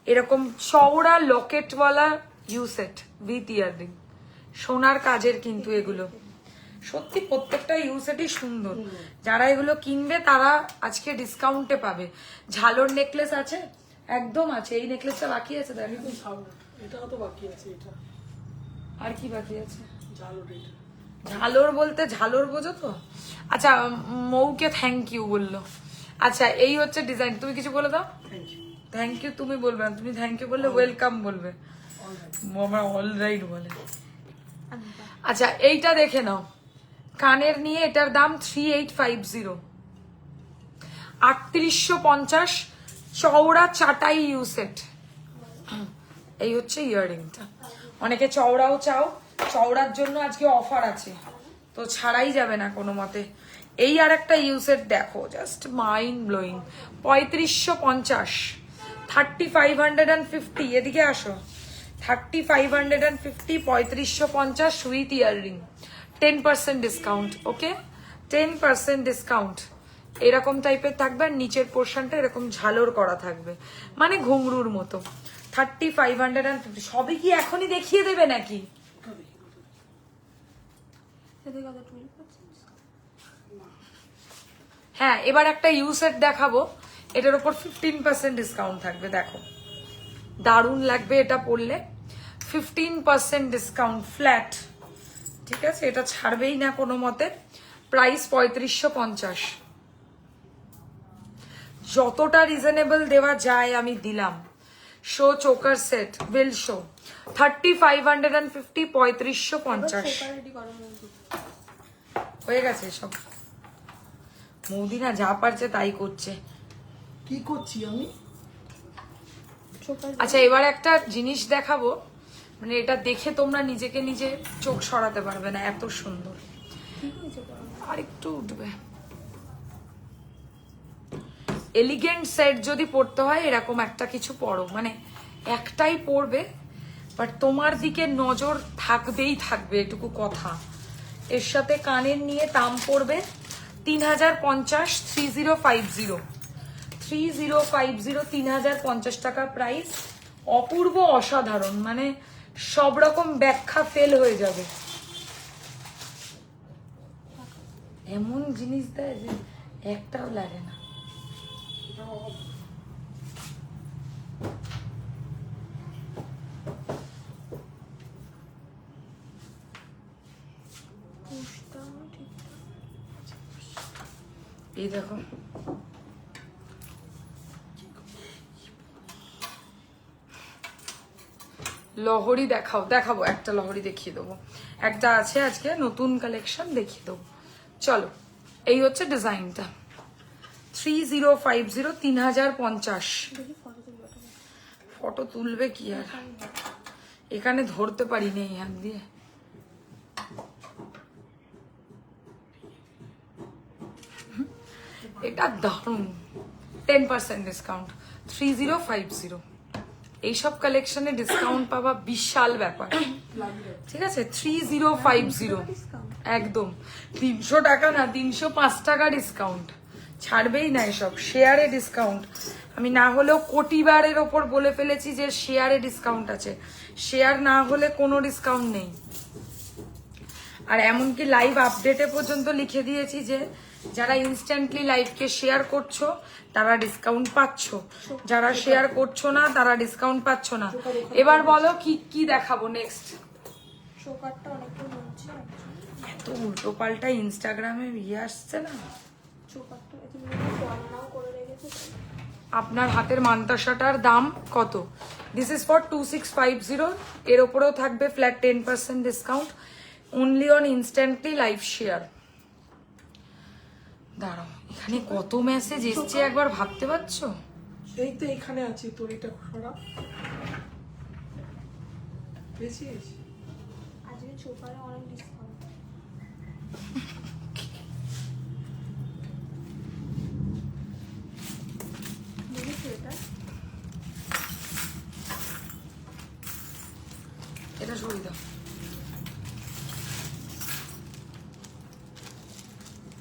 এরকম চওড়া লকেটওয়ালা ইউসেট উইথ ইয়াররিং, সোনার কাজের কিন্তু এগুলো। সত্যি প্রত্যেকটা ইউসেটই সুন্দর। যারা এগুলো কিনবে তারা আজকে ডিসকাউন্টে পাবে। ঝালর নেকলেস আছে, একদম আছে। এই নেকলেসটা বাকি আছে, দেখো। এটাও তো বাকি আছে। এটা আর কি বাকি আছে? ঝালর। এটা ঝালর বলতে ঝালর বোঝো তো? আচ্ছা, মৌকে থ্যাংক ইউ বললো। আচ্ছা, এই হচ্ছে ডিজাইন। তুমি কিছু বলে দাও। Thank you. থ্যাংক ইউ তুমি বলবে না, তুমি থ্যাংক ইউ বললে ওয়েলকাম বলবে। আমার অল রাইট বলে। আচ্ছা, এইটা দেখে নাও, কানের নিয়ে। এটার দাম 3850, 3850, চওড়া চাটাই ইউসেট। এই হচ্ছে ইয়াররিংটা। অনেকে চওড়াও চাও, চওড়ার জন্য আজকে অফার আছে, তো ছাড়াই যাবে না কোনো মতে। এই আর একটা ইউসেট দেখো, জাস্ট মাইন্ড ব্লোয়িং। 3550, 3550। এদিকে আসো। 3550, 3550 with earring, 10% discount. Okay, 10% discount. এরকম টাইপের থাকবে, আর নিচের পোর্শনটা এরকম ঝালর করা থাকবে, মানে ঘুংরুর মতো। 3550। সবই কি এখনই দেখিয়ে দেবে নাকি? হ্যাঁ, এবার একটা ইউসেট দেখাবো, এটার উপর 15% ডিসকাউন্ট থাকবে। দেখো দারুণ লাগবে এটা পরলে। 15% ডিসকাউন্ট ফ্ল্যাট, ঠিক আছে? এটা ছাড়বেই না কোনো মতে। প্রাইস 3550। যতটা রিজনেবল দেওয়া যায় আমি দিলাম। শো চোকার সেট, বিল শো, 3550, 3550 হয়ে গেছে সব। মৌদি না যা পারছে তাই করছে। কি করছি আমি? আচ্ছা, এবার একটা জিনিস দেখাবো, মানে এটা দেখে তোমরা নিজেকে নিজে চোখ সরাতে পারবে না, এত সুন্দর। আর একটু উঠবে। এলিগেন্ট সেট যদি পড়তে হয় এরকম একটা কিছু পরো, মানে একটাই পরবে, বাট তোমার দিকে নজর থাকবেই থাকবে, এটুকু কথা। এর সাথে কানের নিয়ে দাম পড়বে 3050, 3050, 3050, 3050 টাকা প্রাইস। অপূর্ব, অসাধারণ, মানে সব রকম ব্যাখ্যা ফেল হয়ে যাবে। এমন জিনিস দেয় যে একটাও লাগে না। এই দেখো, লহরি দেখাবো, একটা লহরি দেখিয়ে দেবো, একটা আছে আজকে নতুন কালেকশন দেখিয়ে দেবো। চলো, এই হচ্ছে ডিজাইনটা 3050, 3050। ফটো তুলবে কি আর, এখানে ধরতে পারিনি এই হাত দিয়ে। এটা দারুণ, 10% ডিসকাউন্ট, 3050। এইসব কালেকশনে ডিসকাউন্ট পাওয়া বিশাল ব্যাপার, ঠিক আছে? 3050, একদম 300 টাকা না, 305 টাকা ডিসকাউন্ট, ছাড়বেই না এসব। শেয়ারে ডিসকাউন্ট, আমি না হলেও কোটিবারের ওপর বলে ফেলেছি যে শেয়ারে ডিসকাউন্ট আছে, শেয়ার না হলে কোনো ডিসকাউন্ট নেই। আর এমনকি লাইভ আপডেটে পর্যন্ত লিখে দিয়েছি যে যারা ইনস্ট্যান্টলি লাইভকে শেয়ার করছো তারা ডিসকাউন্ট পাচ্ছ, যারা শেয়ার করছো না তারা ডিসকাউন্ট পাচ্ছ না। এবার বলো কি কি দেখাবো নেক্সট? চোকারটা অনেকটা বলছে, এত উল্টো পাল্টা ইনস্টাগ্রামে ইয়ে আসছে না। চোকারটা এটা রান্নাও করে রেখেছে। আপনার হাতের মান্তাসাটার দাম কত? This is for 2650। এর ওপরেও থাকবে flat 10% discount, only on instantly live share. দাঁড়াও, এখানে কত মেসেজ এসছে একবার ভাবতে পারছো? এই তো এখানে আছে, তোর এটা সরা পেয়েছিস? আজকে চোকারে অনেক ডিসকাউন্ট। দেখেছো এটা? এটা সরিয়ে দাও।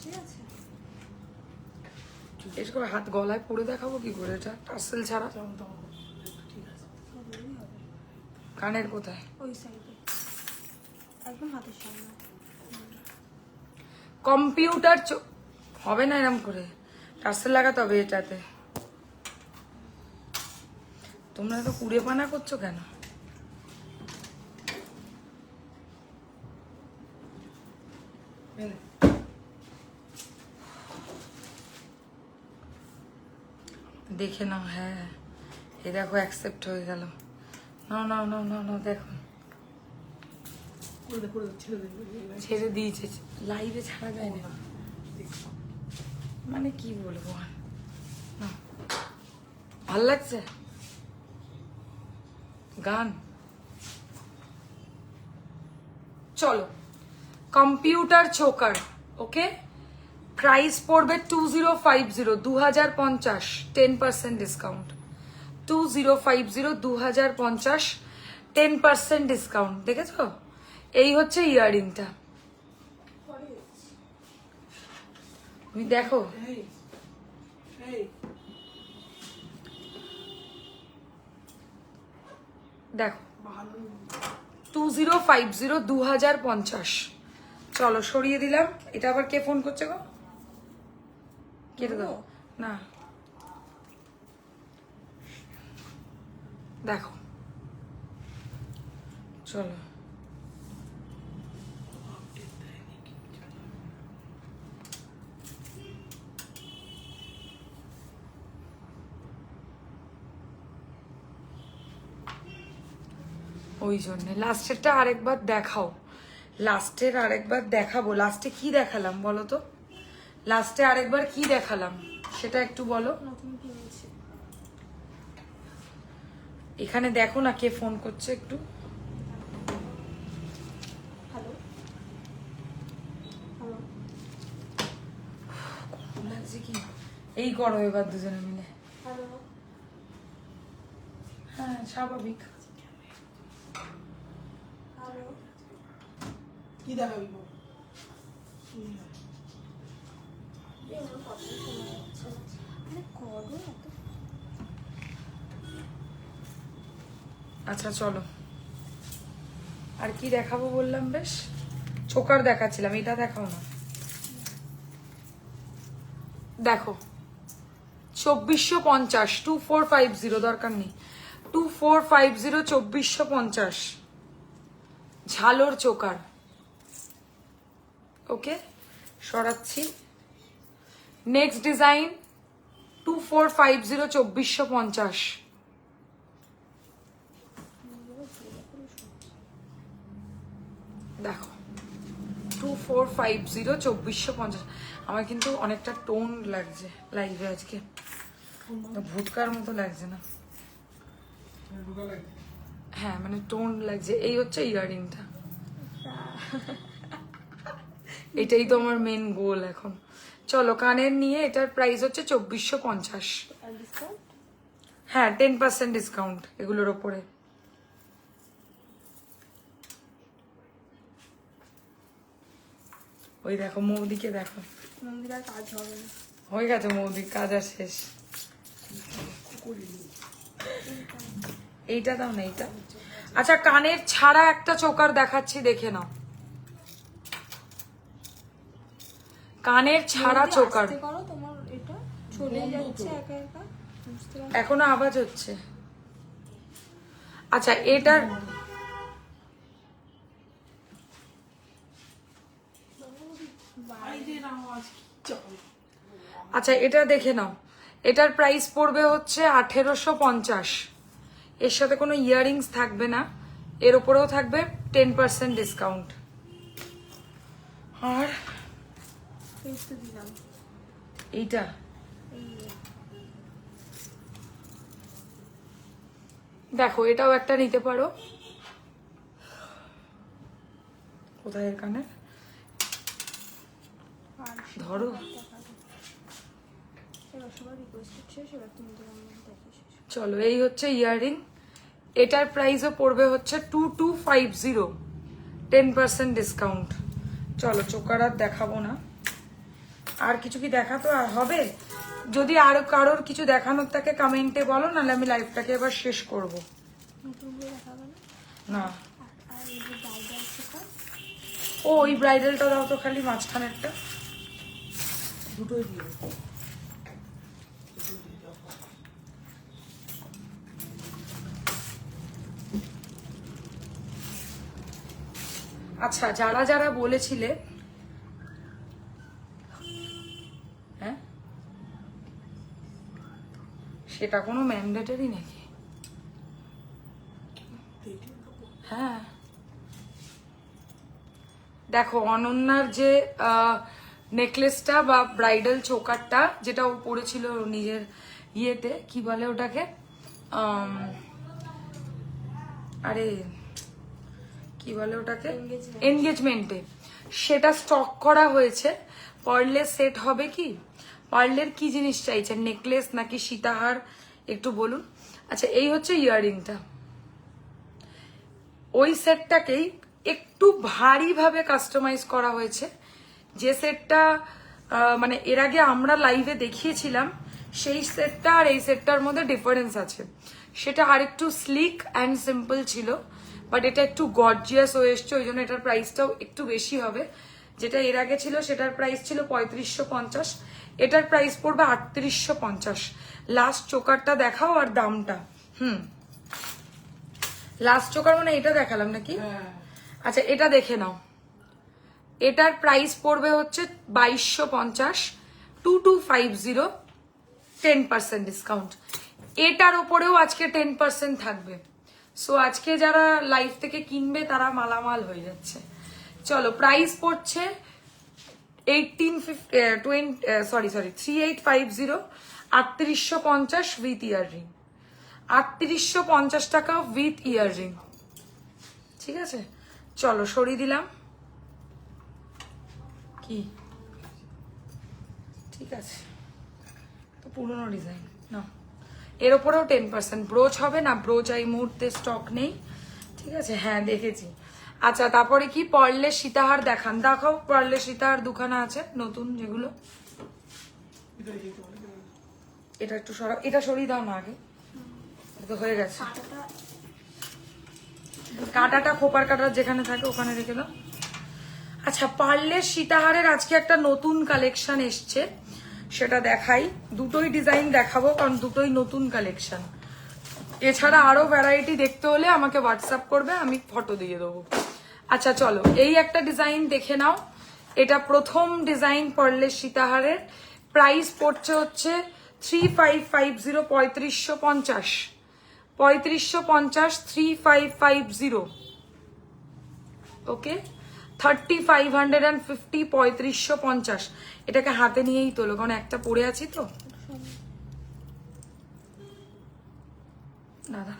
ঠিক আছে, বেশ করে হাত গলায় পরে দেখাবো কি করে, এটা টার্সেল ছাড়া। যেমন তেমন ঠিক আছে। বললেই হবে। কানের কোথায়? ওই সাইডে একদম হাতের সামনে। কম্পিউটার হবে না এরম করে, টার্সেল লাগাতে হবে এটাতে। তোমরা তো কুড়ে পানা করছো কেন? মেনে দেখে নাও। হ্যাঁ, এই দেখো অ্যাকসেপ্ট হয়ে গেল। নাও নাও নাও নাও নাও, দেখো করে দে ছেড়ে দে। ছেড়ে দিয়েছে, লাইভে ছাড়া যায় না। মানে কি বলবো আর, নাও। ভাল লাগছে গান? চলো, কম্পিউটার চোকার, ওকে, প্রাইস পড়বে 2050, 2050, 10% ডিসকাউন্ট, 2050, 2050, 10% ডিসকাউন্ট। দেখেছো? এই হচ্ছে ইয়াররিংটা, তুমি দেখো। এই এই দেখো, ভালো 2050, 2050। চলো, সরিয়ে দিলাম। এটা আবার কে ফোন করছে গো? কেটে দাও না। দেখো, চলো, ওই জন্যে লাস্টেরটা আরেকবার দেখাও, লাস্টের আরেকবার দেখাবো। লাস্টে কি দেখালাম বলো তো? লাস্টে আরেকবার কি দেখালাম সেটা একটু বলো। নতুন কিনেছি। এখানে দেখো না কে ফোন করছে একটু। হ্যালো হ্যালো, লাগছে কি? এই করো এবার দুজনে মিলে। হ্যালো হ্যাঁ, স্বাভাবিক। হ্যালো। কি দেখাবি বল? আমার কথা শোনা যাচ্ছে না। আরে করো এত। আচ্ছা চলো, আর কি দেখাবো বললাম? বেশ চোকার দেখাচ্ছিলাম, এটা দেখাও না। দেখো 2450, 2450, দরকার নেই, 2450, 2450 ঝালোর চোকার। ওকে, সরাচ্ছি। Next design 2450, 2450। দেখো 2450, 2450। আমার কিন্তু অনেকটা টোন লাগছে লাইভে আজকে, ভুটকার মতো লাগছে না। হ্যাঁ মানে টোন লাগছে। এই হচ্ছে ইয়াররিংটা, এটাই তো আমার মেন গোল এখন। চলো কানের নিয়ে, এটার প্রাইস হচ্ছে 2450। আর ডিসকাউন্ট? হ্যাঁ 10% ডিসকাউন্ট এগুলোর ওপরে। ওই দেখো মৌদিকে দেখো, মন্দিরের কাজ হবে না। হয়ে গেছে মৌদির কাজ আর শেষ। এইটা দাও না, এইটা। আচ্ছা কানের ছাড়া একটা চোকার দেখাচ্ছি, দেখে নাও। কানের ছাড়া মন্দির চোকার। আস্তে করো, তোমার এটা চলে যাচ্ছে একা একা। বুঝতে পারছো? এখনো আওয়াজ হচ্ছে। আচ্ছা এটার, আচ্ছা এটা দেখে নাও। এটার প্রাইস পড়বে হচ্ছে 1850। এর সাথে কোনো ইয়াররিংস থাকবে না, এর উপরেও থাকবে 10% ডিসকাউন্ট। আর এই তো দিলাম। এইটা দেখো, এটাও একটা নিতে পারো। কোথায় এর কানে আর ধরো। এবার সবার রিকোয়েস্ট শেষ, এবার তুমি তোমার মধ্যে দেখে শেষ। চলো এই হচ্ছে ইয়াররিং। এটার প্রাইসও পড়বে হচ্ছে 2250, 10% ডিসকাউন্ট। চলো চোকার আর দেখাবো না। আর কিছু কি দেখাতো আর হবে? যদি আর কারোর কিছু দেখানোর থাকে কমেন্টে বলো, নাহলে আমি লাইভটাকে এবার শেষ করব। নতুন করে দেখাবে না? না আর এই যে ব্রাইডাল চোখা, ও ওই ব্রাইডালটা দাও তো, খালি মাঝখানেরটা। দুটোই দিয়ে আচ্ছা যারা যারা বলেছিলে, হ্যাঁ সেটা কোনো ম্যান্ডেটরি নাকি? হ্যাঁ দেখো অনন্যার যে নেকলেসটা বা ব্রাইডাল চোকারটা, যেটা ও পরেছিল নিজের ইয়েতে, কি বলে ওটাকে, আরে কি বলে ওটাকে, এনগেজমেন্টে, সেটা স্টক করা হয়েছে। পার্লের সেট হবে কি? পার্লের কি জিনিস চাইছেন, নেকলেস নাকি সীতাহার, একটু বলুন। আচ্ছা এই হচ্ছে ইয়াররিংটা, ওই সেটটাকেই একটু ভারীভাবে কাস্টমাইজ করা হয়েছে। যে সেটটা মানে এর আগে আমরা লাইভে দেখিয়েছিলাম, সেই সেটটা আর এই সেটটার মধ্যে ডিফারেন্স আছে। সেটা আরেকটু স্লিক অ্যান্ড সিম্পল ছিল, বাট এটা একটু গর্জিয়াস হয়ে এসছে, ওই জন্য এটার প্রাইসটাও একটু বেশি হবে। যেটা এর আগে ছিল সেটার প্রাইস ছিল 3550, এটার প্রাইস পড়বে 3850। লাস্ট চোকারটা দেখাও আর দামটা। লাস্ট চোকার মানে এটা দেখালাম নাকি? আচ্ছা এটা দেখে নাও। এটার প্রাইস পড়বে হচ্ছে 2250, 2250, 10% ডিসকাউন্ট। এটার ওপরেও আজকে 10% থাকবে। সো আজকে যারা লাইভ থেকে কিনবে তারা মালামাল হয়ে যাচ্ছে। চলো প্রাইস পড়ছে 3850 উইথ ইয়াররিং, 3850 টাকা উইথ ইয়াররিং। ঠিক আছে চলো সরিয়ে দিলাম। কি ঠিক আছে, তো পুরোনো ডিজাইন না, এর ওপরেও 10% ব্রোচ হবে না। ব্রোচ এই মুহূর্তে স্টক নেই, ঠিক আছে। হ্যাঁ দেখেছি। আচ্ছা, তারপরে কি পার্লের সীতাহার দেখান, দেখাও। পার্লের সীতাহার দুখানা আছে নতুন, যেগুলো এটা একটু সরাও, এটা সরিয়ে দাও না আগে, এটা তো হয়ে গেছে। কাঁটাটা খোপার কাটা যেখানে থাকে ওখানে রেখে দাও। আচ্ছা, পার্লের সীতাহারের আজকে একটা নতুন কালেকশন এসছে, সেটা দেখাই। দুটোই ডিজাইন দেখাবো কারণ দুটোই নতুন কালেকশন। এছাড়া আরো ভ্যারাইটি দেখতে হলে আমাকে হোয়াটসঅ্যাপ করবে, আমি ফটো দিয়ে দেবো। আচ্ছা চলো, এই একটা ডিজাইন দেখে নাও। এটা প্রথম ডিজাইন পার্লের সীতাহারের। প্রাইস পড়ছে হচ্ছে 3550, 3550, 3550, 3550। ওকে, 3550, 3550। এটাকে হাতে নিয়েই তোলো কারণ একটা পরে আছি তো। দাদা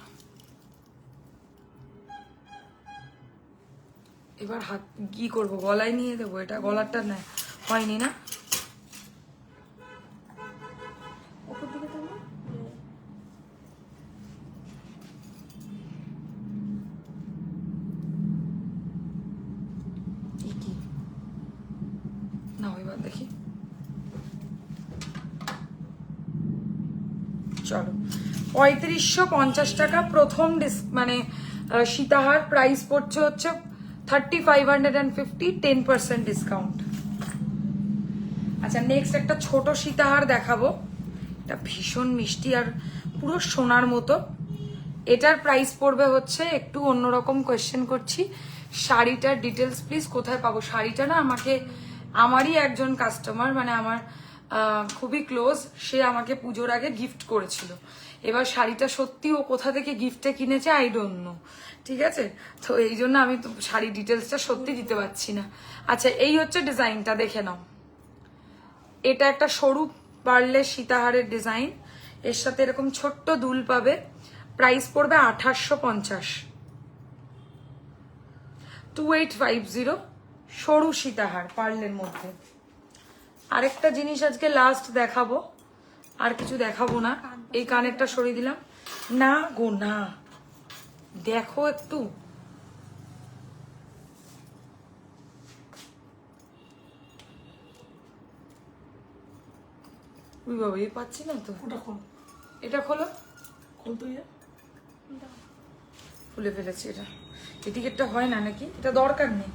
এবার হাত কি করব, গলায় নিয়ে দেবো? এটা গলারটা না হয়নি না। ওপর দিকে তোলো। কি না, এবার দেখি। চলো, 3550 টাকা প্রথম মানে সীতাহার। প্রাইস পড়ছে হচ্ছে 3550, 10% ডিসকাউন্ট। আচ্ছা, নেক্সট একটা ছোট সীতাহার দেখাবো। এটা ভীষণ মিষ্টি আর পুরো সোনার মতো। এটার প্রাইস পড়বে হচ্ছে, একটু অন্যরকম কোয়েশ্চেন করছি, শাড়িটার ডিটেলস প্লিজ। কোথায় পাবো শাড়িটা? না, আমারই একজন কাস্টমার, মানে আমার খুবই ক্লোজ, সে আমাকে পুজোর আগে গিফট করেছিল। এবার শাড়িটা সত্যি ও কোথা থেকে গিফটে কিনেছে আই ডোন্ট নো, ঠিক আছে? তো এই জন্য আমি তো শাড়ি ডিটেলসটা সত্যি দিতে পারছি না। আচ্ছা, এই হচ্ছে ডিজাইনটা, দেখে নাও। এটা একটা সরু পার্লের সীতাহারের ডিজাইন, এর সাথে এরকম ছোট্ট দুল পাবে। প্রাইস পড়বে 2850, 2850, সরু সীতাহার পার্লের মধ্যে। আরেকটা জিনিস আজকে লাস্ট দেখাবো, আর কিছু দেখাবো না। এই কানেরটা সরিয়ে দিলাম। না গো না, দেখো একটু। ওই বাবা, এ পাচ্ছি না তো। ওটা খোল, এটা খোলো। খোল তো ইয়ে। খুলে ফেলেছি এটা। এই টিকিটটা হয় না নাকি? এটা দরকার নেই।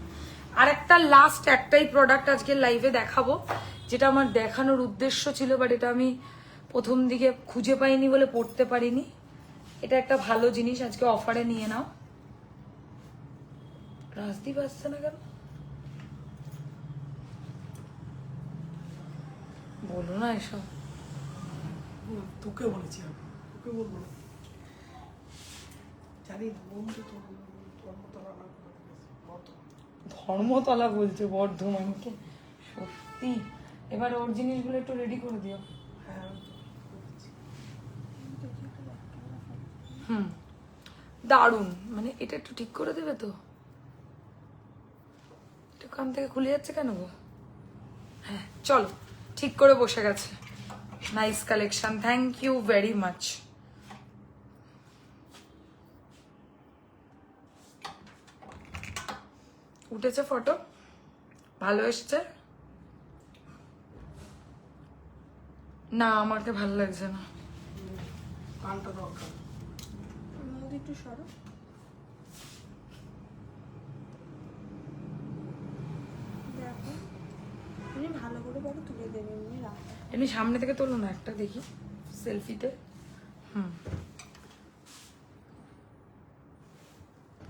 আর একটা লাস্ট একটাই প্রোডাক্ট আজকে লাইভে দেখাবো, যেটা আমার দেখানোর উদ্দেশ্য ছিল, বাট এটা আমি প্রথম দিকে খুঁজে পাইনি বলে পড়তে পারিনি। এটা একটা ভালো জিনিস, আজকে অফারে নিয়ে নাও। রাজদীপ আসছে না কেন? বলো না এসব। তোকে বলেছি আমি, তোকে বলবো না। জানি না, বন্ধু তো ধর্মতলা না ধর্মতলা বলছে বর্ধমানকে, সত্যি। এবার ওর জিনিসগুলো একটু রেডি করে দিও। হ্যাঁ, দারুণ, মানে এটা একটু ঠিক করে দেবে তো? এটা কান থেকে খুলে যাচ্ছে কেন গো? হ্যাঁ চলো, ঠিক করে বসে গেছে। Nice collection, thank you very much. উঠেছে ফটো? ভালো এসছে? না, আমাকে ভালো লাগছে না। কানটা দরকার। মোদি একটু সরো। দেখো, তুমি ভালো করে বলো, তুলে দেবে এমনি রাখ। এমনি সামনে থেকে তোলো না একটা, দেখি সেলফিতে।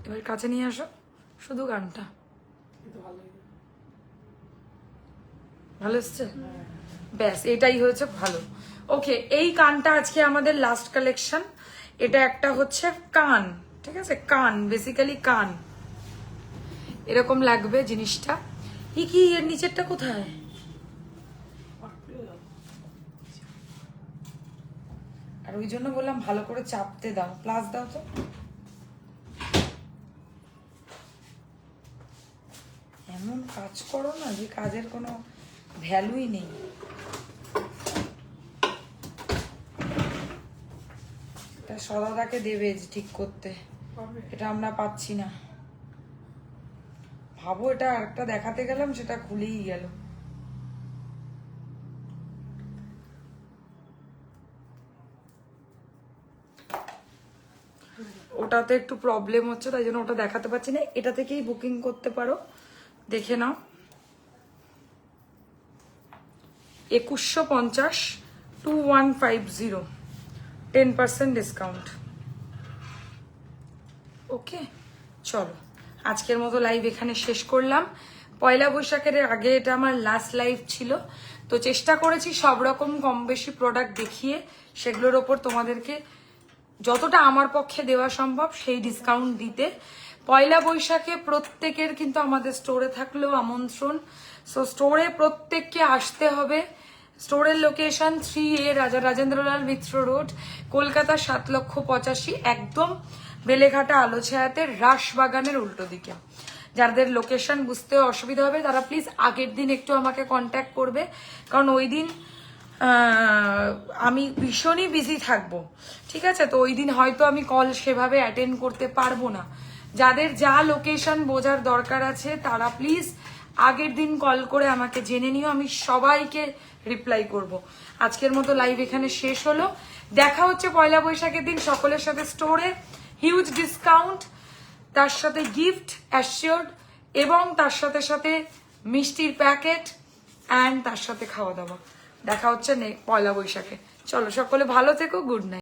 এবার কাছে নিয়ে আসো, শুধু গানটা। ভালো এসছে? ব্যাস, এটাই হয়েছে ভালো। ওকে, এই কানটা আজকে আমাদের লাস্ট কালেকশন। এটা একটা হচ্ছে কান, ঠিক আছে? কান, বেসিক্যালি কান এরকম লাগবে জিনিসটা। কি এর নিচেরটা কোথায়? আর ওই জন্য বললাম ভালো করে চাপতে দাও, প্লাস দাও তো। এমন কাজ করো না যে কাজের কোনো ভ্যালুই নেই। এটা সদাদাকে দেবে ঠিক করতে, এটা আমরা পাচ্ছি না। ভাবো এটা আরেকটা দেখাতে গেলাম, সেটা খুলেই গেল। ওটাতে একটু প্রবলেম হচ্ছে, তাই জন্য ওটা দেখাতে পারছি না। এটা থেকেই বুকিং করতে পারো, দেখে নাও। 2150 2150, 10% ডিসকাউন্ট। ওকে, চলো আজকের মতো লাইভ এখানে শেষ করলাম। পয়লা বৈশাখের আগে এটা আমার লাস্ট লাইভ ছিল, তো চেষ্টা করেছি সব রকম কম বেশি প্রোডাক্ট দেখিয়ে সেগুলোর ওপর তোমাদেরকে যতটা আমার পক্ষে দেওয়া সম্ভব সেই ডিসকাউন্ট দিতে। পয়লা বৈশাখে প্রত্যেকের কিন্তু আমাদের স্টোরে থাকলেও আমন্ত্রণ, সো স্টোরে প্রত্যেককে আসতে হবে। স্টোরের লোকেশন 3A রাজা রাজেন্দ্রলাল মিত্র রোড, কলকাতা 7,85,000, একদম বেলেঘাটা আলোছায়াতে রাসবাগানের উল্টো দিকে। যাদের লোকেশন বুঝতে অসুবিধা হবে তারা প্লিজ আগের দিন একটু আমাকে কন্ট্যাক্ট করবে, কারণ ওই দিন আমি ভীষণই বিজি থাকবো, ঠিক আছে? তো ওই দিন হয়তো আমি কল সেভাবে অ্যাটেন্ড করতে পারবো না। যাদের যা লোকেশন বোঝার দরকার আছে তারা প্লিজ আগের দিন কল করে আমাকে জেনে নিও, আমি সবাইকে রিপ্লাই করব। আজকের মতো লাইভ এখানে শেষ হলো, দেখা হচ্ছে পয়লা বৈশাখের দিন সকলের সাথে স্টোরে। হিউজ ডিসকাউন্ট, তার সাথে গিফট অ্যাসিওর্ড, এবং তার সাথে সাথে মিষ্টির প্যাকেট অ্যান্ড তার সাথে খাওয়া দাওয়া। দেখা হচ্ছে পয়লা বৈশাখে। চলো সকলে ভালো থেকো, গুড নাইট।